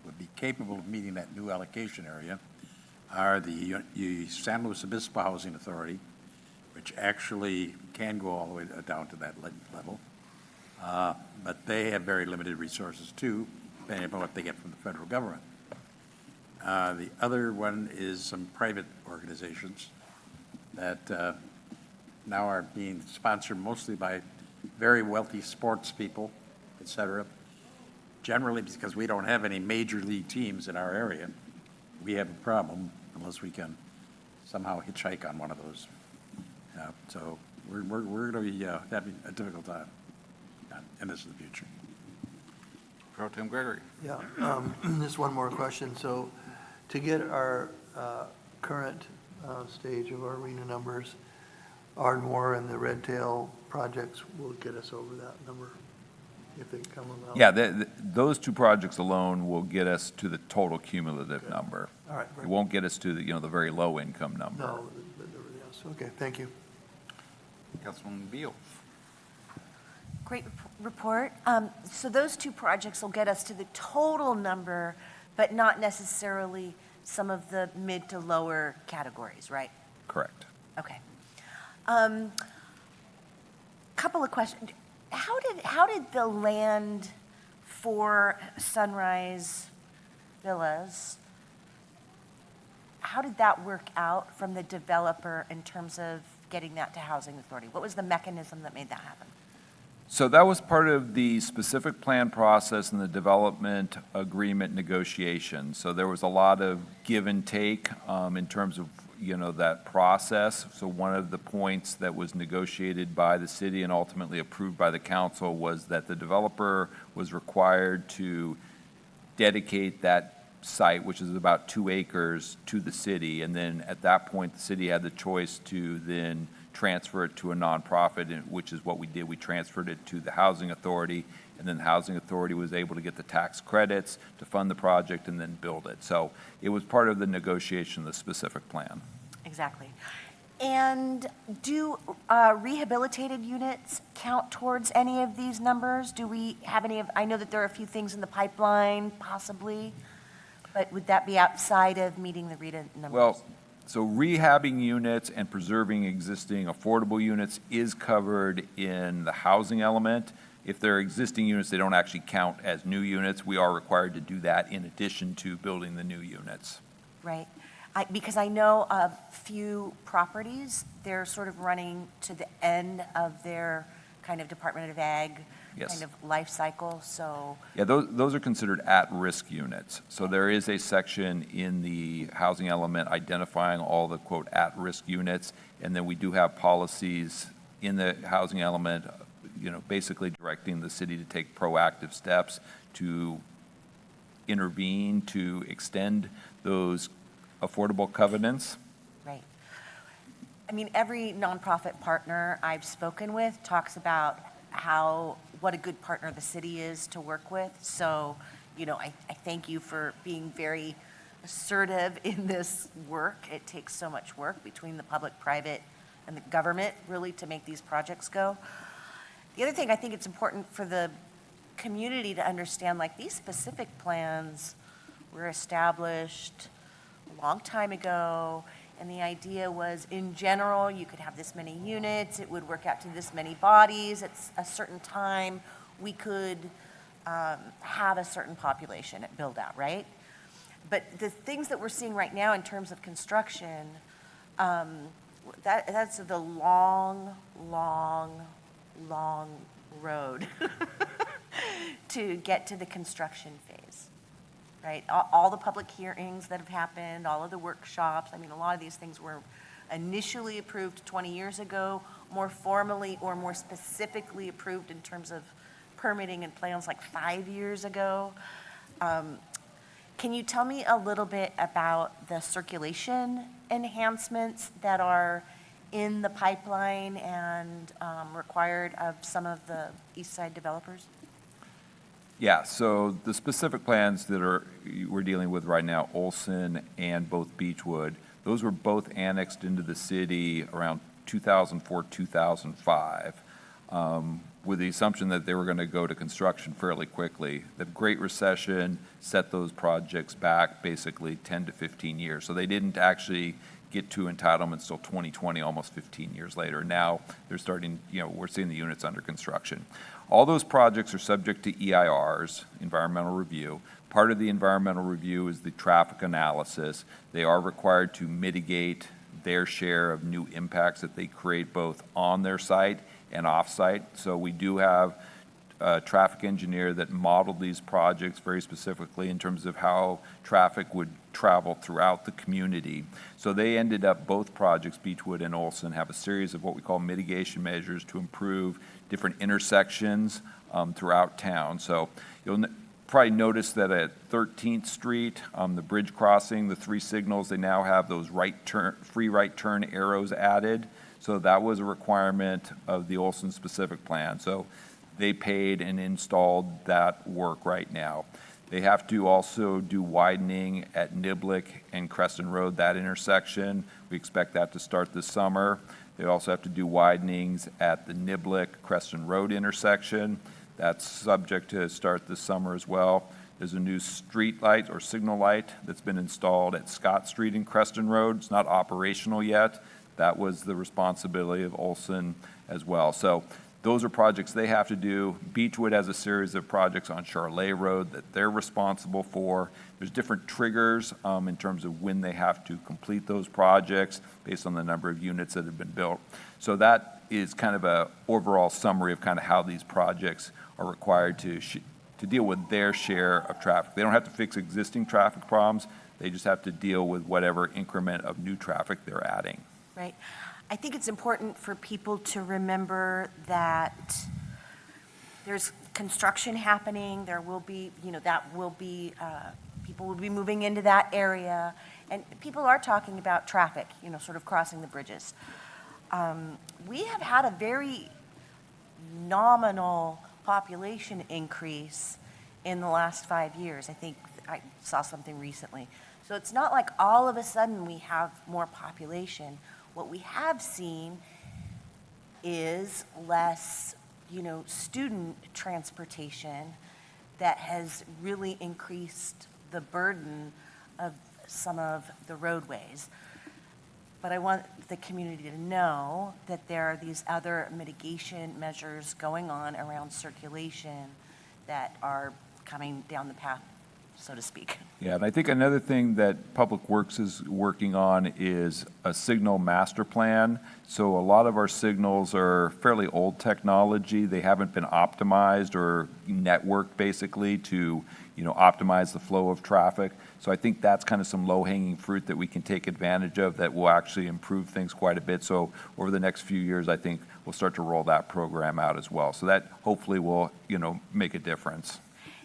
would be capable of meeting that new allocation area are the San Luis Obispo Housing Authority, which actually can go all the way down to that level. But they have very limited resources too, depending upon what they get from the federal government. The other one is some private organizations that now are being sponsored mostly by very wealthy sports people, et cetera. Generally, because we don't have any major league teams in our area, we have a problem unless we can somehow hitchhike on one of those. So we're going to be having a difficult time, and this is the future. Pro Tem Gregory. Yeah, just one more question. So to get our current stage of our RENA numbers, Ardmore and the Red Tail projects will get us over that number if they come about. Yeah, those two projects alone will get us to the total cumulative number. All right. It won't get us to the, the very low income number. No, but everything else. Okay, thank you. Councilman Beal. Great report. So those two projects will get us to the total number, but not necessarily some of the mid to lower categories, right? Correct. Okay. Couple of questions. How did the land for Sunrise Villas, how did that work out from the developer in terms of getting that to Housing Authority? What was the mechanism that made that happen? So that was part of the specific plan process and the development agreement negotiation. So there was a lot of give and take in terms of, that process. So one of the points that was negotiated by the city and ultimately approved by the council was that the developer was required to dedicate that site, which is about 2 acres, to the city. And then at that point, the city had the choice to then transfer it to a nonprofit, which is what we did. We transferred it to the Housing Authority, and then the Housing Authority was able to get the tax credits to fund the project and then build it. So it was part of the negotiation of the specific plan. Exactly. And do rehabilitated units count towards any of these numbers? Do we have any of, I know that there are a few things in the pipeline, possibly, but would that be outside of meeting the RETA numbers? Well, so rehabbing units and preserving existing affordable units is covered in the housing element. If they're existing units, they don't actually count as new units. We are required to do that in addition to building the new units. Right. Because I know a few properties, they're sort of running to the end of their kind of Department of Ag Yes. kind of life cycle, so, Yeah, those are considered at-risk units. So there is a section in the housing element identifying all the, quote, at-risk units, and then we do have policies in the housing element, basically directing the city to take proactive steps to intervene, to extend those affordable covenants. right. I mean, every nonprofit partner I've spoken with talks about what a good partner the city is to work with. So, I thank you for being very assertive in this work. It takes so much work between the public, private, and the government, really, to make these projects go. The other thing, I think it's important for the community to understand, like, these specific plans were established a long time ago, and the idea was, in general, you could have this many units, it would work out to this many bodies, at a certain time, we could have a certain population at build-out, right? But the things that we're seeing right now in terms of construction, that's the long, long, long road to get to the construction phase, right? All the public hearings that have happened, all of the workshops, I mean, a lot of these things were initially approved 20 years ago, more formally or more specifically approved in terms of permitting and plans like 5 years ago. Can you tell me a little bit about the circulation enhancements that are in the pipeline and required of some of the East Side developers? Yeah, so the specific plans that we're dealing with right now, Olson and both Beechwood, those were both annexed into the city around 2004, 2005, with the assumption that they were going to go to construction fairly quickly. The Great Recession set those projects back basically 10 to 15 years. So they didn't actually get to entitlements till 2020, almost 15 years later. Now they're starting, we're seeing the units under construction. All those projects are subject to EIRs, environmental review. Part of the environmental review is the traffic analysis. They are required to mitigate their share of new impacts that they create both on their site and off-site. So we do have a traffic engineer that modeled these projects very specifically in terms of how traffic would travel throughout the community. So they ended up, both projects, Beechwood and Olson, have a series of what we call mitigation measures to improve different intersections throughout town. So you'll probably notice that at 13th Street, the bridge crossing, the 3 signals, they now have those free right turn arrows added. So that was a requirement of the Olson specific plan. So they paid and installed that work right now. They have to also do widening at Niblick and Crescent Road, that intersection. We expect that to start this summer. They also have to do widenings at the Niblick Crescent Road intersection. That's subject to start this summer as well. There's a new street light or signal light that's been installed at Scott Street and Crescent Road. It's not operational yet. That was the responsibility of Olson as well. So those are projects they have to do. Beechwood has a series of projects on Charlet Road that they're responsible for. There's different triggers in terms of when they have to complete those projects based on the number of units that have been built. So that is kind of a overall summary of kind of how these projects are required to deal with their share of traffic. They don't have to fix existing traffic problems. They just have to deal with whatever increment of new traffic they're adding. Right. I think it's important for people to remember that there's construction happening, there will be, people will be moving into that area, and people are talking about traffic, sort of crossing the bridges. We have had a very nominal population increase in the last 5 years. I think I saw something recently. So it's not like all of a sudden we have more population. What we have seen is less, student transportation that has really increased the burden of some of the roadways. But I want the community to know that there are these other mitigation measures going on around circulation that are coming down the path so to speak. Yeah, and I think another thing that Public Works is working on is a signal master plan. So a lot of our signals are fairly old technology. They haven't been optimized or networked basically to, optimize the flow of traffic. So I think that's kind of some low-hanging fruit that we can take advantage of that will actually improve things quite a bit. So over the next few years, I think we'll start to roll that program out as well. So that hopefully will, make a difference.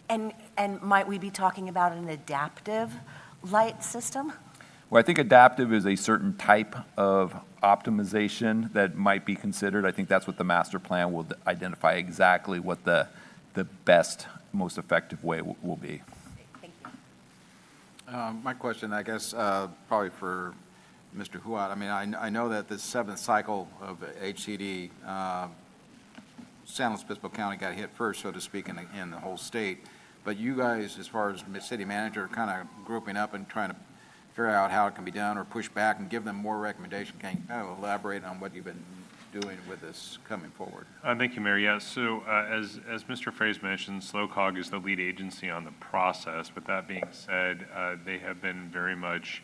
And might we be talking about an adaptive light system? Well, I think adaptive is a certain type of optimization that might be considered. I think that's what the master plan will identify exactly what the best, most effective way will be. Thank you. My question, I guess, probably for Mr. Huat. I mean, I know that this seventh cycle of HCD, San Luis Obispo County got hit first, so to speak, in the whole state. But you guys, as far as city manager, are kind of grouping up and trying to figure out how it can be done or push back and give them more recommendation. Can you kind of elaborate on what you've been doing with this coming forward? Thank you, Mayor. Yeah, so as Mr. Fraze mentioned, SLOCOG is the lead agency on the process. With that being said, they have been very much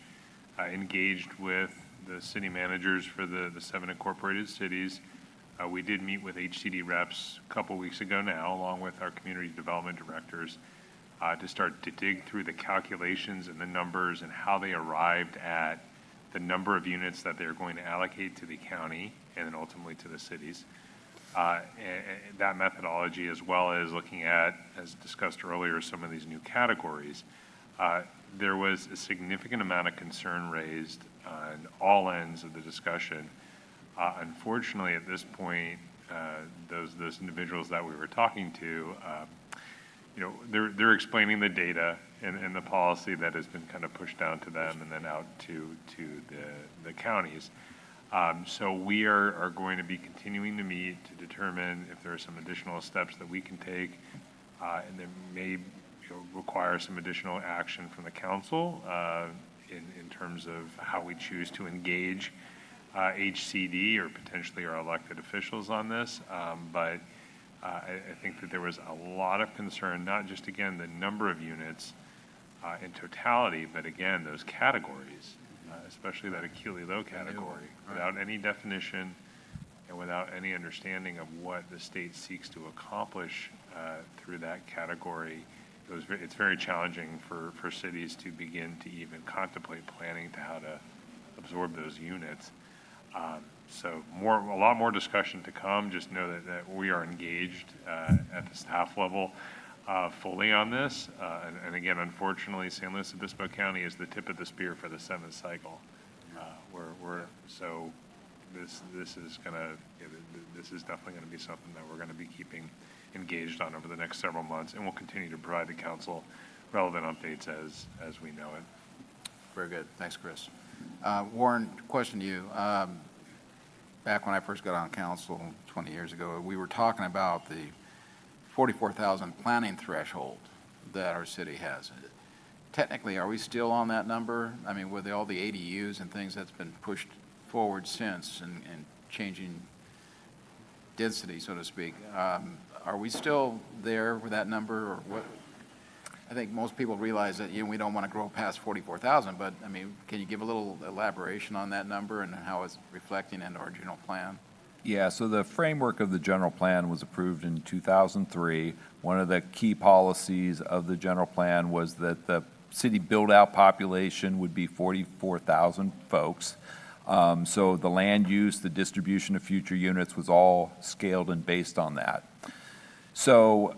engaged with the city managers for the 7 incorporated cities. We did meet with HCD reps a couple weeks ago now, along with our community development directors, to start to dig through the calculations and the numbers and how they arrived at the number of units that they're going to allocate to the county and then ultimately to the cities. And that methodology, as well as looking at, as discussed earlier, some of these new categories. There was a significant amount of concern raised on all ends of the discussion. Unfortunately, at this point, those individuals that we were talking to, they're explaining the data and the policy that has been kind of pushed down to them and then out to the counties. So we are going to be continuing to meet to determine if there are some additional steps that we can take, and there may require some additional action from the council in terms of how we choose to engage HCD or potentially our elected officials on this. But I think that there was a lot of concern, not just, again, the number of units in totality, but again, those categories, especially that acutely low category, without any definition and without any understanding of what the state seeks to accomplish through that category. It's very challenging for cities to begin to even contemplate planning to how to absorb those units. So a lot more discussion to come. Just know that we are engaged at the staff level fully on this. And again, unfortunately, San Luis Obispo County is the tip of the spear for the 7th cycle. So this is definitely going to be something that we're going to be keeping engaged on over the next several months, and we'll continue to provide the council relevant updates as we know it. Very good. Thanks, Chris. Warren, question to you. Back when I first got on council 20 years ago, we were talking about the 44,000 planning threshold that our city has. Technically, are we still on that number? I mean, with all the ADUs and things that's been pushed forward since and changing density, so to speak, are we still there with that number, or what? I think most people realize that we don't want to grow past 44,000, but I mean, can you give a little elaboration on that number and how it's reflecting in our general plan? Yeah, so the framework of the general plan was approved in 2003. One of the key policies of the general plan was that the city build-out population would be 44,000 folks. So the land use, the distribution of future units was all scaled and based on that. So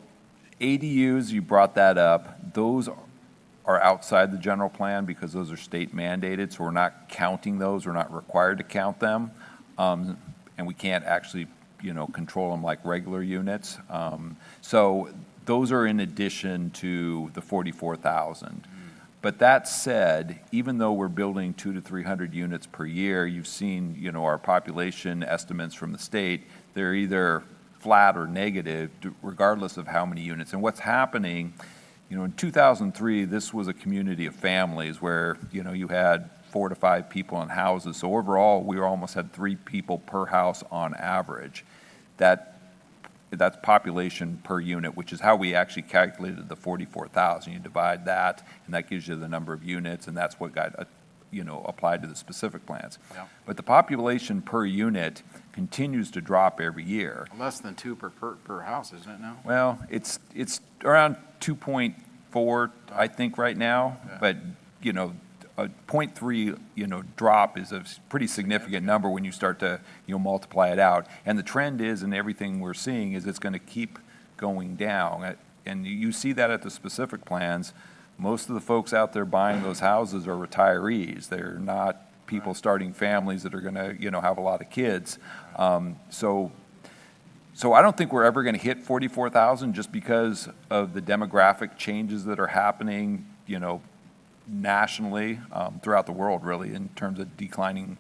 ADUs, you brought that up, those are outside the general plan because those are state mandated, so we're not counting those, we're not required to count them, and we can't actually, control them like regular units. So those are in addition to the 44,000. But that said, even though we're building 200 to 300 units per year, you've seen, our population estimates from the state, they're either flat or negative, regardless of how many units. And what's happening, in 2003, this was a community of families where, you had 4 to 5 people in houses. So overall, we almost had 3 people per house on average. That that's population per unit, which is how we actually calculated the 44,000. You divide that, and that gives you the number of units, and that's what got, applied to the specific plans. Yeah. But the population per unit continues to drop every year. Less than two per house, isn't it now? Well, it's around 2.4, I think, right now, Yeah. but, a 0.3, drop is a pretty significant number when you start to, multiply it out. And the trend is, and everything we're seeing, is it's going to keep going down. And you see that at the specific plans. Most of the folks out there buying those houses are retirees. They're not people starting families that are going to, have a lot of kids. So I don't think we're ever going to hit 44,000 just because of the demographic changes that are happening, nationally, throughout the world, really, in terms of declining,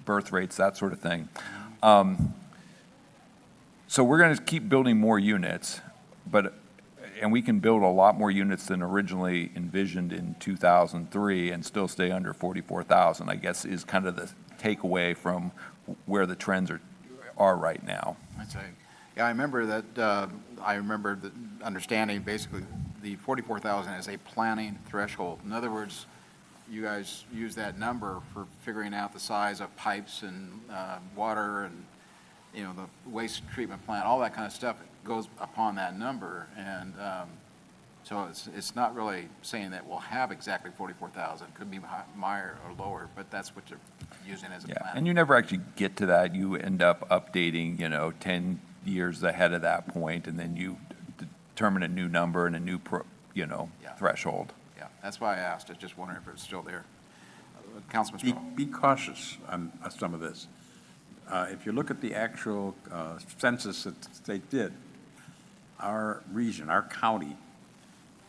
birth rates, that sort of thing. So we're going to keep building more units, and we can build a lot more units than originally envisioned in 2003 and still stay under 44,000, I guess, is kind of the takeaway from where the trends are right now. I'd say, yeah, I remember that, the understanding basically the 44,000 as a planning threshold. In other words, you guys use that number for figuring out the size of pipes and water and, the waste treatment plant, all that kind of stuff goes upon that number. And so it's not really saying that we'll have exactly 44,000. It could be higher or lower, but that's what you're using as a plan. And you never actually get to that. You end up updating, 10 years ahead of that point, and then you determine a new number and a new, threshold. Yeah, that's why I asked. I was just wondering if it was still there. Councilman Stroh. Be cautious on some of this. If you look at the actual census that they did, our region, our county,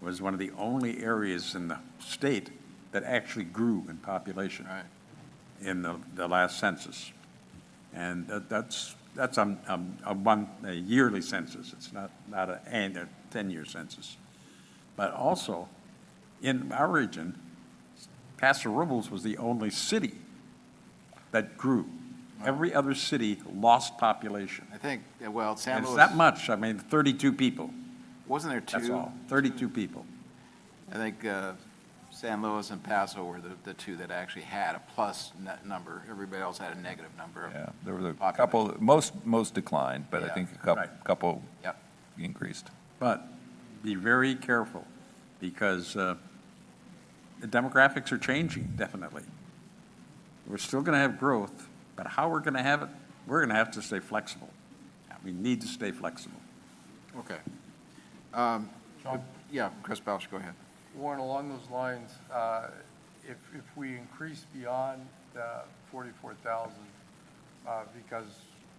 was one of the only areas in the state that actually grew in population in the last census. And that's a yearly census. It's not a 10-year census. But also, in our region, Paso Robles was the only city that grew. Every other city lost population. I think, well, San Luis. It's that much. I mean, 32 people. Wasn't there two? That's all. 32 people. I think San Luis and Paso were the two that actually had a plus net number. Everybody else had a negative number. Yeah, there were a couple, most declined, but I think a couple increased. But be very careful, because the demographics are changing, definitely. We're still going to have growth, but how we're going to have it, we're going to have to stay flexible. We need to stay flexible. Okay. Yeah, Chris Bausch, go ahead. Warren, along those lines, if we increase beyond 44,000 because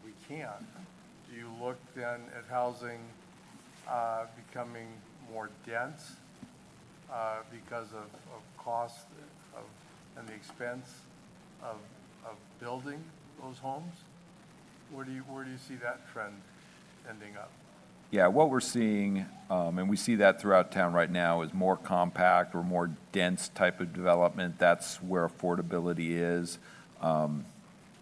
we can, do you look then at housing becoming more dense because of cost and the expense of building those homes? Where do you see that trend ending up? Yeah, what we're seeing, and we see that throughout town right now, is more compact or more dense type of development. That's where affordability is.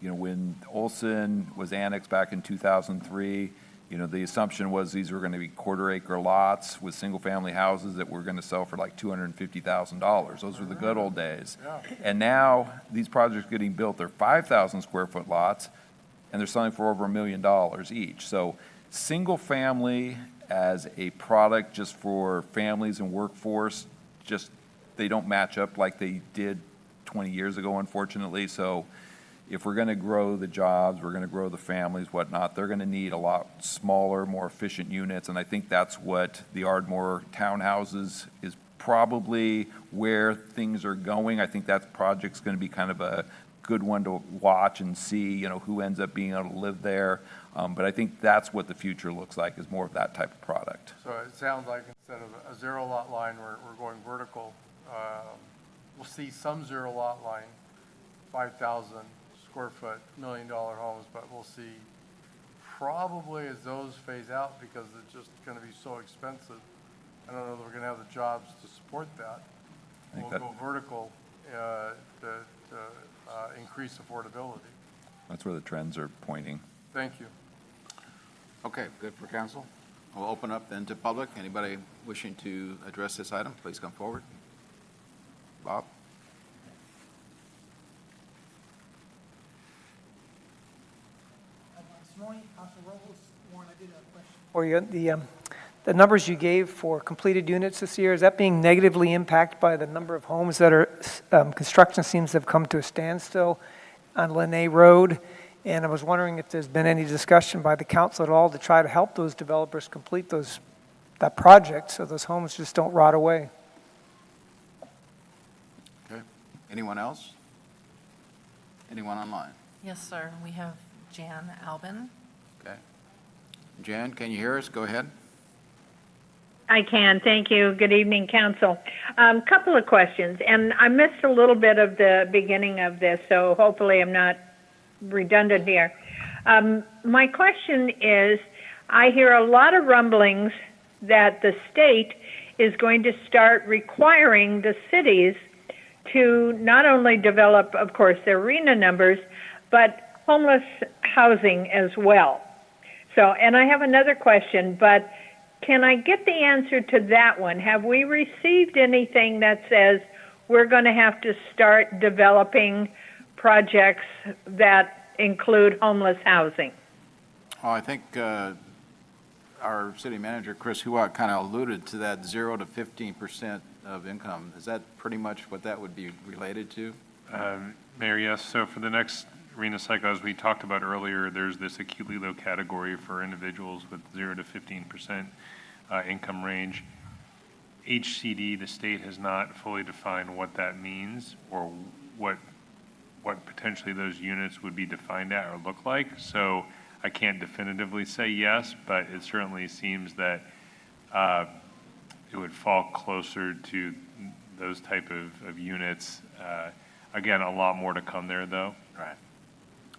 When Olson was annexed back in 2003, the assumption was these were going to be quarter-acre lots with single-family houses that were going to sell for like $250,000. Those were the good old days. Yeah. And now, these projects getting built, they're 5,000 square foot lots, and they're selling for over $1 million each. So single-family as a product just for families and workforce, they don't match up like they did 20 years ago, unfortunately. So if we're going to grow the jobs, we're going to grow the families, whatnot, they're going to need a lot smaller, more efficient units. And I think that's what the Ardmore townhouses is probably where things are going. I think that project's going to be kind of a good one to watch and see, who ends up being able to live there. But I think that's what the future looks like, is more of that type of product. So it sounds like instead of a zero lot line, we're going vertical. We'll see some zero lot line, 5,000 square foot, $1 million homes, but we'll see probably as those phase out, because it's just going to be so expensive. I don't know that we're going to have the jobs to support that. We'll go vertical to increase affordability. That's where the trends are pointing. Thank you. Okay, good for council. We'll open up then to public. Anybody wishing to address this item, please come forward. Bob? This morning, Councilor Robles, Warren, I did have a question for you. The numbers you gave for completed units this year, is that being negatively impacted by the number of homes that are, construction seems to have come to a standstill on Lene Road? And I was wondering if there's been any discussion by the council at all to try to help those developers complete that project so those homes just don't rot away. Okay. Anyone else? Anyone online? Yes, sir. We have Jan Albin. Okay. Jan, can you hear us? Go ahead. I can. Thank you. Good evening, council. Couple of questions, and I missed a little bit of the beginning of this, so hopefully I'm not redundant here. My question is, I hear a lot of rumblings that the state is going to start requiring the cities to not only develop, of course, their arena numbers, but homeless housing as well. So, and I have another question, but can I get the answer to that one? Have we received anything that says we're going to have to start developing projects that include homeless housing? Oh, I think our city manager, Chris Huot, kind of alluded to that 0 to 15% of income. Is that pretty much what that would be related to? Mayor, yes. So for the next arena cycle, as we talked about earlier, there's this acutely low category for individuals with 0 to 15% income range. HCD, the state has not fully defined what that means or what potentially those units would be defined at or look like. So I can't definitively say yes, but it certainly seems that it would fall closer to those type of units. Again, a lot more to come there, though. Right.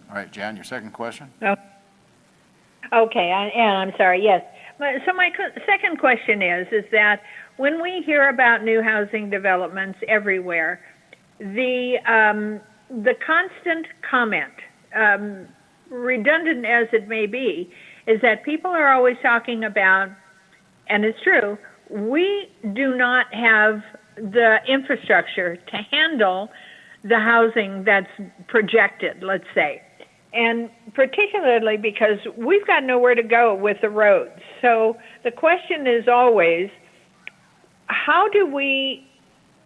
All right, Jan, your second question? Okay, and I'm sorry, yes. So my second question is that when we hear about new housing developments everywhere, the constant comment, redundant as it may be, is that people are always talking about, and it's true, we do not have the infrastructure to handle the housing that's projected, let's say. And particularly because we've got nowhere to go with the roads. So the question is always, how do we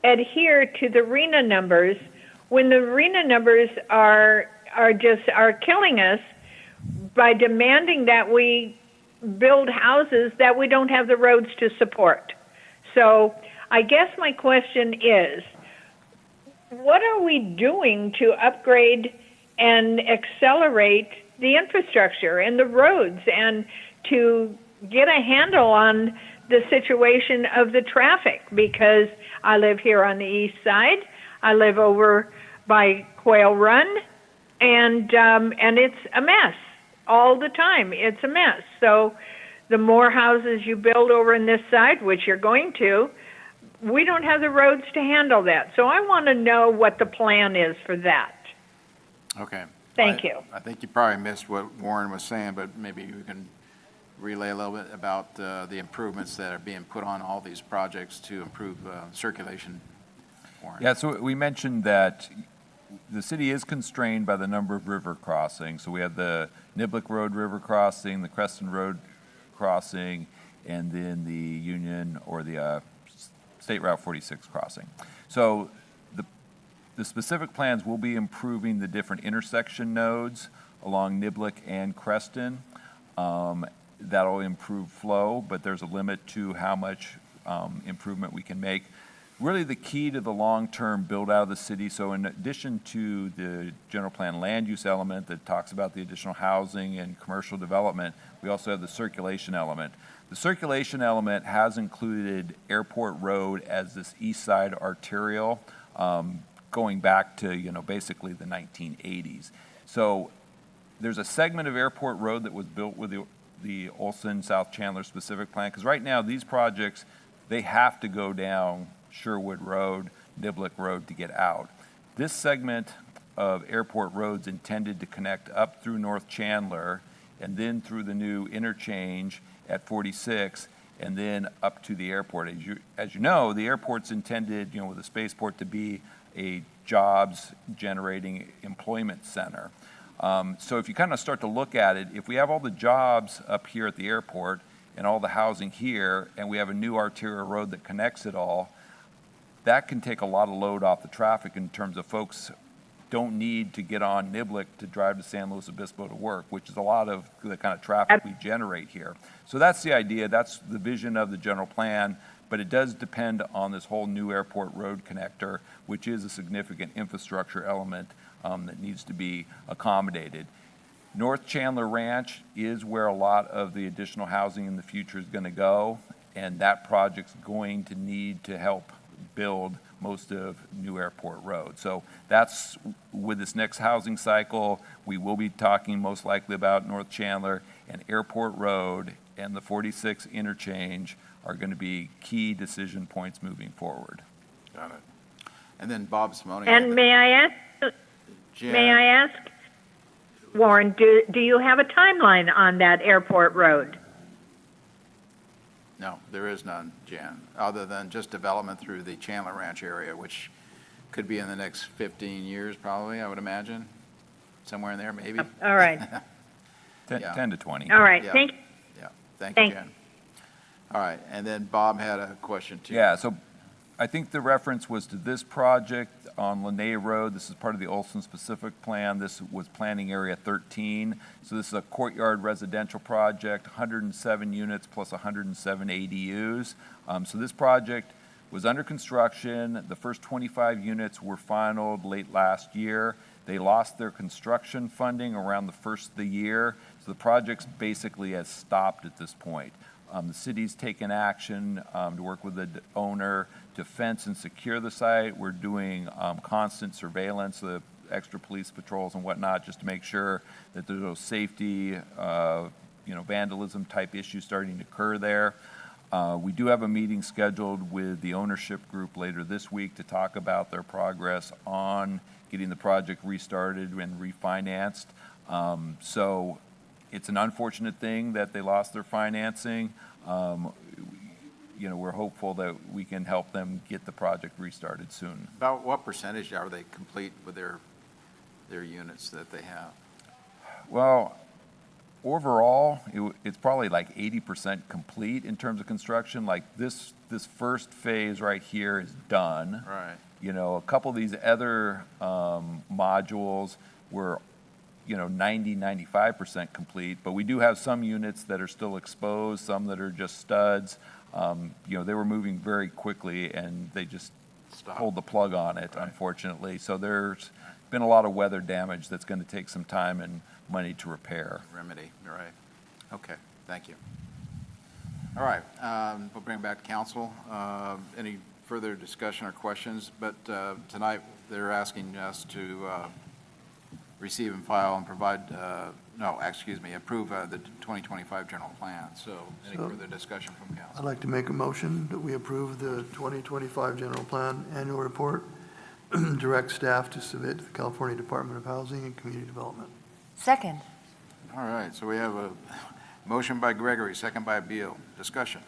adhere to the RENA numbers when the RENA numbers are killing us by demanding that we build houses that we don't have the roads to support? So I guess my question is, what are we doing to upgrade and accelerate the infrastructure and the roads and to get a handle on the situation of the traffic? Because I live here on the east side. I live over by Quail Run, and it's a mess all the time. It's a mess. So the more houses you build over in this side, which you're going to, we don't have the roads to handle that. So I want to know what the plan is for that. Okay. Thank you. I think you probably missed what Warren was saying, but maybe you can relay a little bit about the improvements that are being put on all these projects to improve circulation. Warren. Yeah, so we mentioned that the city is constrained by the number of river crossings. So we have the Niblick Road River Crossing, the Creston Road Crossing, and then the Union or the State Route 46 crossing. So the specific plans will be improving the different intersection nodes along Niblick and Creston. That'll improve flow, but there's a limit to how much improvement we can make. Really the key to the long-term build out of the city, so in addition to the general plan land use element that talks about the additional housing and commercial development, we also have the circulation element. The circulation element has included Airport Road as this east side arterial, going back to, basically the 1980s. So there's a segment of Airport Road that was built with the Olson South Chandler specific plan, because right now these projects, they have to go down Sherwood Road, Niblick Road to get out. This segment of Airport Road's intended to connect up through North Chandler and then through the new interchange at 46, and then up to the airport. As you know, the airport's intended, with the spaceport, to be a jobs-generating employment center. So if you kind of start to look at it, if we have all the jobs up here at the airport and all the housing here, and we have a new arterial road that connects it all, that can take a lot of load off the traffic in terms of folks don't need to get on Niblick to drive to San Luis Obispo to work, which is a lot of the kind of traffic we generate here. So that's the idea, that's the vision of the general plan, but it does depend on this whole new airport road connector, which is a significant infrastructure element that needs to be accommodated. North Chandler Ranch is where a lot of the additional housing in the future is going to go, and that project's going to need to help build most of New Airport Road. So that's, with this next housing cycle, we will be talking most likely about North Chandler, and Airport Road and the 46 interchange are going to be key decision points moving forward. Got it. And then Bob Simone. And may I ask, Warren, do you have a timeline on that airport road? No, there is none, Jan, other than just development through the Chandler Ranch area, which could be in the next 15 years probably, I would imagine. Somewhere in there, maybe. All right. 10 to 20. All right, Yeah. thank you. Yeah, thank you, Jan. All right, and then Bob had a question too. Yeah, so I think the reference was to this project on Lene Road. This is part of the Olson specific plan. This was planning area 13. So this is a courtyard residential project, 107 units plus 107 ADUs. So this project was under construction. The first 25 units were finalized late last year. They lost their construction funding around the first of the year. So the project's basically has stopped at this point. The city's taken action to work with the owner to fence and secure the site. We're doing constant surveillance, the extra police patrols and whatnot, just to make sure that there's no safety, vandalism type issues starting to occur there. We do have a meeting scheduled with the ownership group later this week to talk about their progress on getting the project restarted and refinanced. So it's an unfortunate thing that they lost their financing. We're hopeful that we can help them get the project restarted soon. About what percentage are they complete with their units that they have? Well, overall, it's probably like 80% complete in terms of construction. Like this first phase right here is done. Right. A couple of these other modules were 90-95% complete, but we do have some units that are still exposed, some that are just studs. They were moving very quickly and they just pulled the plug on it, unfortunately. So there's been a lot of weather damage that's going to take some time and money to repair. Remedy, right. Okay, thank you. All right, we'll bring back council. Any further discussion or questions? But tonight they're asking us to receive and file and provide, approve the 2025 general plan. So any further discussion from council? I'd like to make a motion that we approve the 2025 general plan annual report, direct staff to submit to the California Department of Housing and Community Development. Second. All right, so we have a motion by Gregory, second by Beal. Discussion.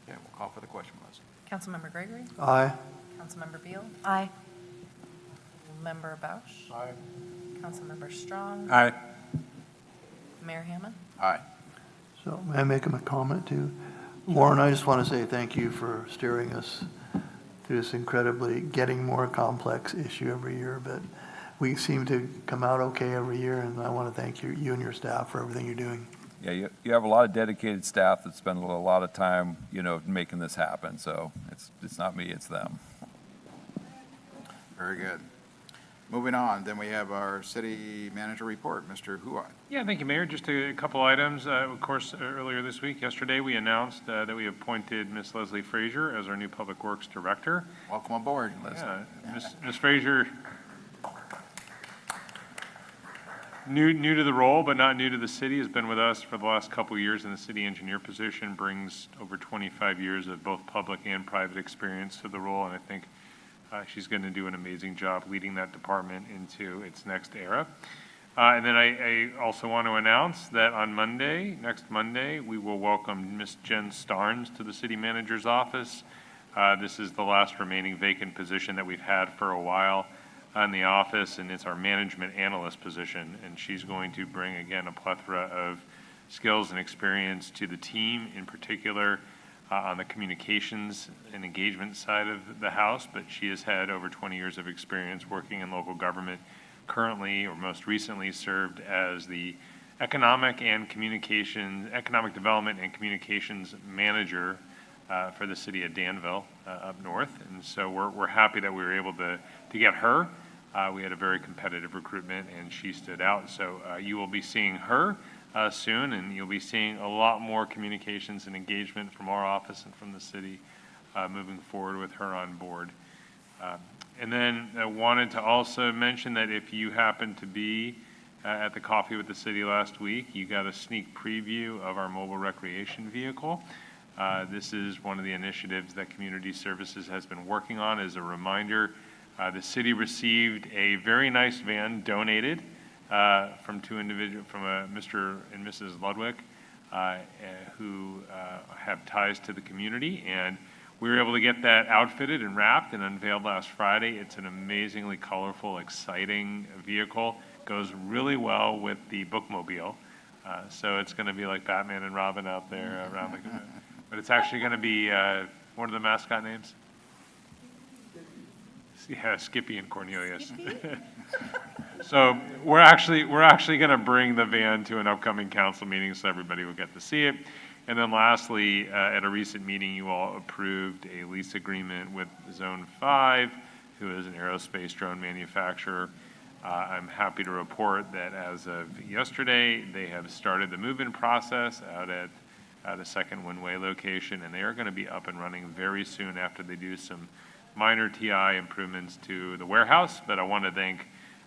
Okay, we'll call for the question, Leslie. Councilmember Gregory? Aye. Councilmember Beal? Aye. Member Bausch? Aye. Councilmember Strong? Aye. Mayor Hammond? Aye. So may I make him a comment too? Warren, I just want to say thank you for steering us through this incredibly getting more complex issue every year, but we seem to come out okay every year, and I want to thank you and your staff for everything you're doing. Yeah, you have a lot of dedicated staff that spend a lot of time, making this happen. So it's not me, it's them. Very good. Moving on, then we have our city manager report, Mr. Huat. Yeah, thank you, Mayor. Just a couple items. Of course, earlier this week, yesterday, we announced that we appointed Ms. Leslie Frazier as our new Public Works Director. Welcome aboard, Leslie. Yeah, Ms. Frazier, new to the role, but not new to the city, has been with us for the last couple of years in the city engineer position, brings over 25 years of both public and private experience to the role, and I think she's going to do an amazing job leading that department into its next era. And then I also want to announce that on Monday, next Monday, we will welcome Miss Jen Starnes to the city manager's office. This is the last remaining vacant position that we've had for a while in the office, and it's our management analyst position. And she's going to bring, again, a plethora of skills and experience to the team, in particular on the communications and engagement side of the house. But she has had over 20 years of experience working in local government. Currently, or most recently, served as the economic development and communications manager for the city of Danville up north. And so we're happy that we were able to get her. We had a very competitive recruitment, and she stood out. So you will be seeing her soon, and you'll be seeing a lot more communications and engagement from our office and from the city moving forward with her on board. And then I wanted to also mention that if you happened to be at the Coffee with the City last week, you got a sneak preview of our mobile recreation vehicle. This is one of the initiatives that Community Services has been working on. As a reminder, the city received a very nice van donated from two individuals, from Mr. and Mrs. Ludwig, who have ties to the community, and we were able to get that outfitted and wrapped and unveiled last Friday. It's an amazingly colorful, exciting vehicle. Goes really well with the bookmobile. So it's going to be like Batman and Robin out there around the, but it's actually going to be, what are the mascot names? Yeah, Skippy and Cornelius. So we're actually going to bring the van to an upcoming council meeting so everybody will get to see it. And then lastly, at a recent meeting, you all approved a lease agreement with Zone 5, who is an aerospace drone manufacturer. I'm happy to report that as of yesterday, they have started the move-in process out at the second Winway location, and they are going to be up and running very soon after they do some minor TI improvements to the warehouse. But I want to thank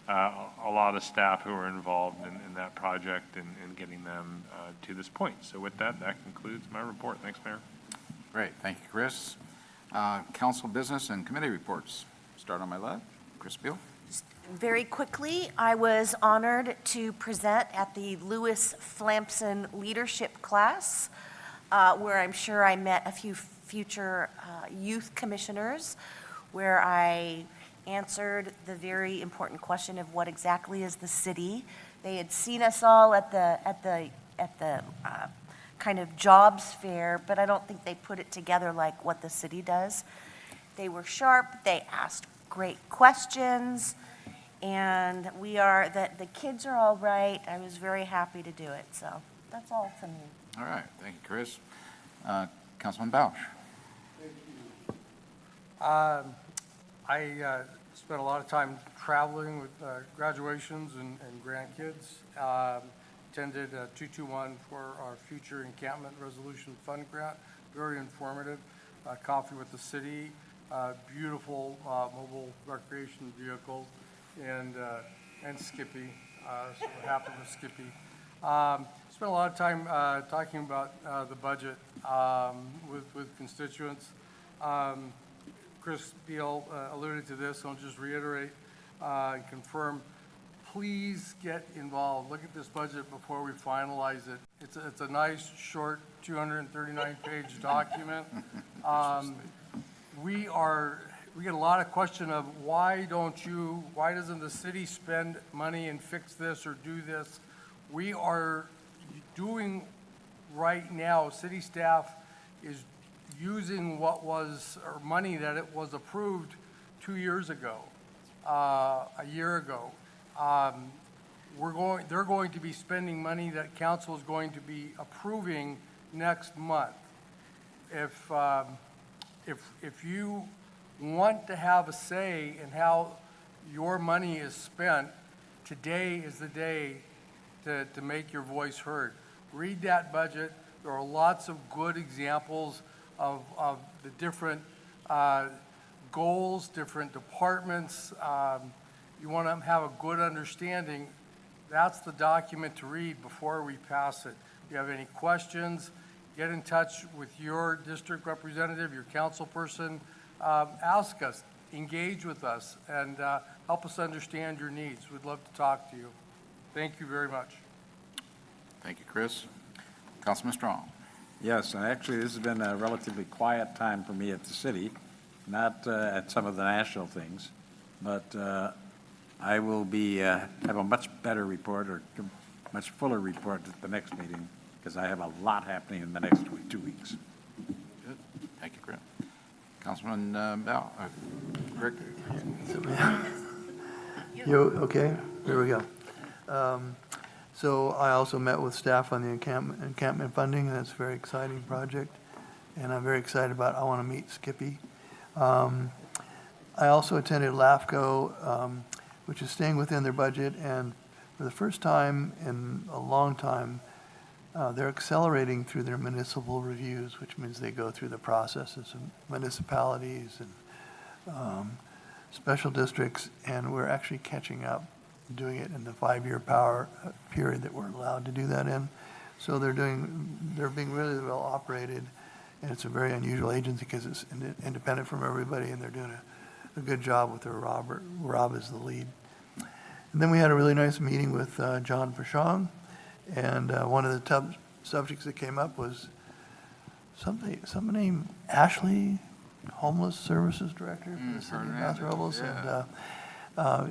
a lot of staff who are involved in that project and getting them to this point. So with that, that concludes my report. Thanks, Mayor. Great, thank you, Chris. Council business and committee reports. Start on my left. Chris Beal. Very quickly, I was honored to present at the Lewis Flampson Leadership Class, where I'm sure I met a few future youth commissioners, where I answered the very important question of what exactly is the city. They had seen us all at the kind of jobs fair, but I don't think they put it together like what the city does. They were sharp, they asked great questions, and the kids are all right. I was very happy to do it, so that's all from me. All right, thank you, Chris. Councilman Bausch. Thank you. I spent a lot of time traveling with graduations and grandkids. Attended 221 for our future encampment resolution fund grant. Very informative. Coffee with the city. Beautiful mobile recreation vehicle, and Skippy. So we're happy with Skippy. Spent a lot of time talking about the budget with constituents. Chris Beal alluded to this, so I'll just reiterate and confirm. Please get involved. Look at this budget before we finalize it. It's a nice, short, 239-page document. We get a lot of question of why doesn't the city spend money and fix this or do this? We are doing right now, city staff is using money that it was approved 2 years ago, a year ago. They're going to be spending money that council is going to be approving next month. If you want to have a say in how your money is spent, today is the day to make your voice heard. Read that budget. There are lots of good examples of the different goals, different departments. You want to have a good understanding. That's the document to read before we pass it. If you have any questions, get in touch with your district representative, your council person. Ask us, engage with us, and help us understand your needs. We'd love to talk to you. Thank you very much. Thank you, Chris. Councilman Strong. Yes, and actually, this has been a relatively quiet time for me at the city, not at some of the national things, but I will have a much better report or much fuller report at the next meeting because I have a lot happening in the next 2 weeks. Good. Thank you, Greg. Councilman Bell, Rick. You, okay, here we go. So I also met with staff on the encampment funding, and that's a very exciting project. And I'm very excited I want to meet Skippy. I also attended LAFCO, which is staying within their budget, and for the first time in a long time, they're accelerating through their municipal reviews, which means they go through the processes of municipalities and special districts, and we're actually catching up, doing it in the 5-year power period that we're allowed to do that in. So they're being really well operated, and it's a very unusual agency because it's independent from everybody, and they're doing a good job with their Rob is the lead. And then we had a really nice meeting with John Pashong, and one of the top subjects that came up was somebody named Ashley, Homeless Services Director for the city of Paso Robles, and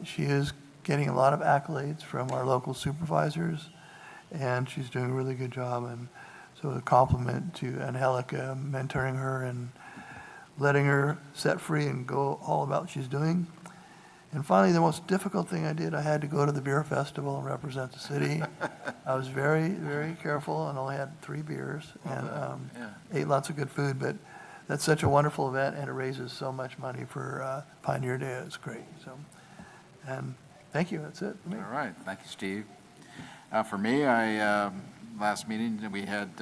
she is getting a lot of accolades from our local supervisors, and she's doing a really good job. And so a compliment to Angelica mentoring her and letting her set free and go all about what she's doing. And finally, the most difficult thing I did, I had to go to the beer festival and represent the city. I was very, very careful and only had 3 beers and ate lots of good food, but that's such a wonderful event, and it raises so much money for Pioneer Day. It's great. So, and thank you. That's it for me. All right. Thank you, Steve. For me, last meeting, we had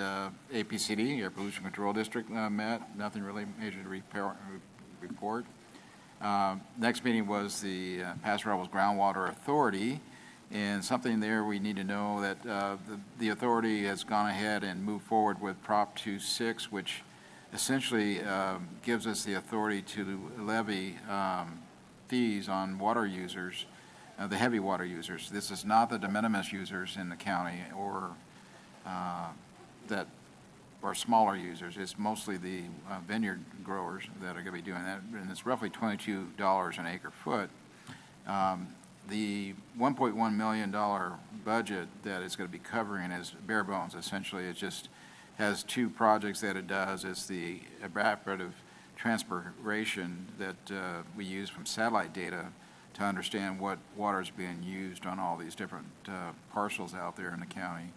APCD, Air Pollution Control District, met. Nothing really major to report. Next meeting was the Paso Robles Groundwater Authority, and something there we need to know that the authority has gone ahead and moved forward with Prop 26, which essentially gives us the authority to levy fees on water users, the heavy water users. This is not the de minimis users in the county or that are smaller users. It's mostly the vineyard growers that are going to be doing that, and it's roughly $22 an acre foot. The $1.1 million budget that it's going to be covering is bare bones. Essentially, it just has 2 projects that it does. It's the evaporative transpiration that we use from satellite data to understand what water is being used on all these different parcels out there in the county,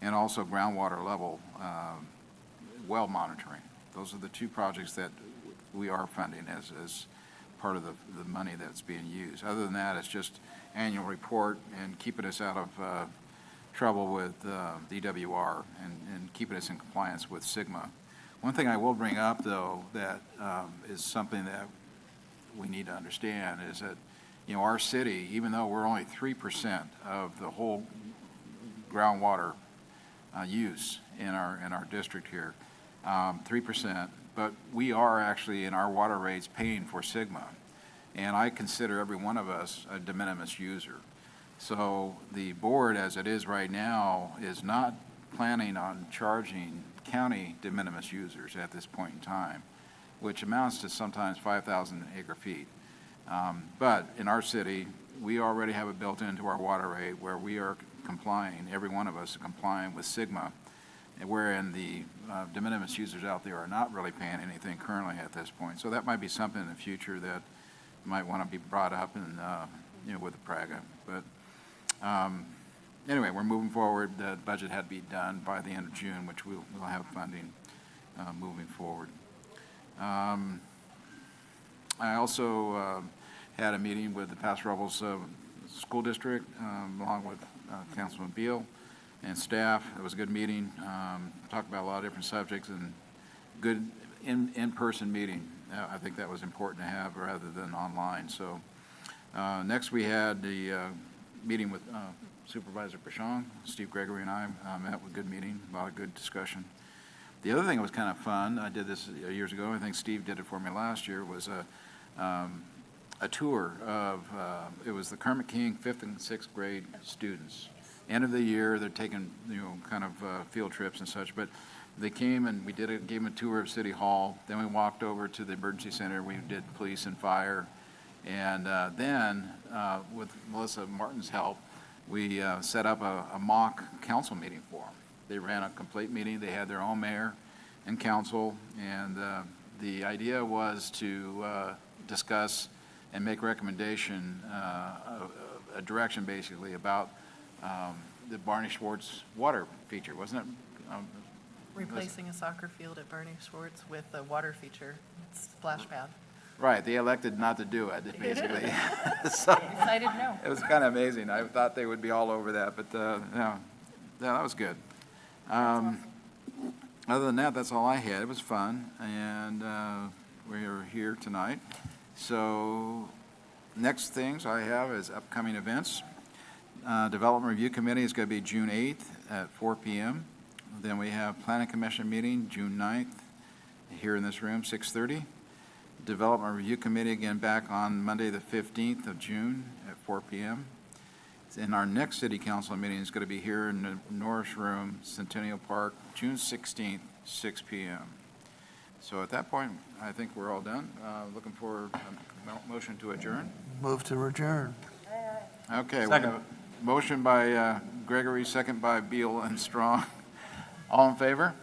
and also groundwater level well monitoring. Those are the 2 projects that we are funding as part of the money that's being used. Other than that, it's just annual report and keeping us out of trouble with DWR and keeping us in compliance with SGMA. One thing I will bring up, though, that is something that we need to understand is that, you know, our city, even though we're only 3% of the whole groundwater use in our district here, 3%, but we are actually in our water rates paying for SGMA, and I consider every one of us a de minimis user. So the board, as it is right now, is not planning on charging county de minimis users at this point in time, which amounts to sometimes 5,000 acre feet. But in our city, we already have it built into our water rate where we are complying, every one of us is complying with SGMA, wherein the de minimis users out there are not really paying anything currently at this point. So that might be something in the future that might want to be brought up and with the PRAGA. But anyway, we're moving forward. The budget had to be done by the end of June, which we'll have funding moving forward. I also had a meeting with the Paso Robles School District, along with Councilman Beal and staff. It was a good meeting. Talked about a lot of different subjects and good in-person meeting. I think that was important to have rather than online. So next we had the meeting with Supervisor Pashong. Steve Gregory and I met with a good meeting, a lot of good discussion. The other thing that was kind of fun, I did this years ago, I think Steve did it for me last year, was a tour of, it was the Kermit King 5th and 6th grade students. end of the year, they're taking, kind of field trips and such, but they came and we gave them a tour of City Hall, then we walked over to the emergency center, we did police and fire, and then, with Melissa Martin's help, we set up a mock council meeting for them. They ran a complete meeting, they had their own mayor and council, and the idea was to discuss and make recommendation, a direction basically about the Barney Schwartz water feature, wasn't it? Replacing a soccer field at Barney Schwartz with a water feature, splash pad. Right, they elected not to do it, basically. So, Decided no. it was kind of amazing. I thought they would be all over that, but no, that was good. Other than that, that's all I had. It was fun, and we're here tonight. So next things I have is upcoming events. Development Review Committee is going to be June 8th at 4 p.m. Then we have Planning Commission meeting June 9th here in this room, 6:30. Development Review Committee again back on Monday, the 15th of June at 4 p.m. And our next city council meeting is going to be here in the Norris Room, Centennial Park, June 16th, 6 p.m. So at that point, I think we're all done. Looking for a motion to adjourn. Move to adjourn. Okay, we have a motion by Gregory, second by Beal and Strong. All in favor?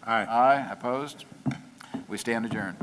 Aye. Aye, opposed? We stand adjourned.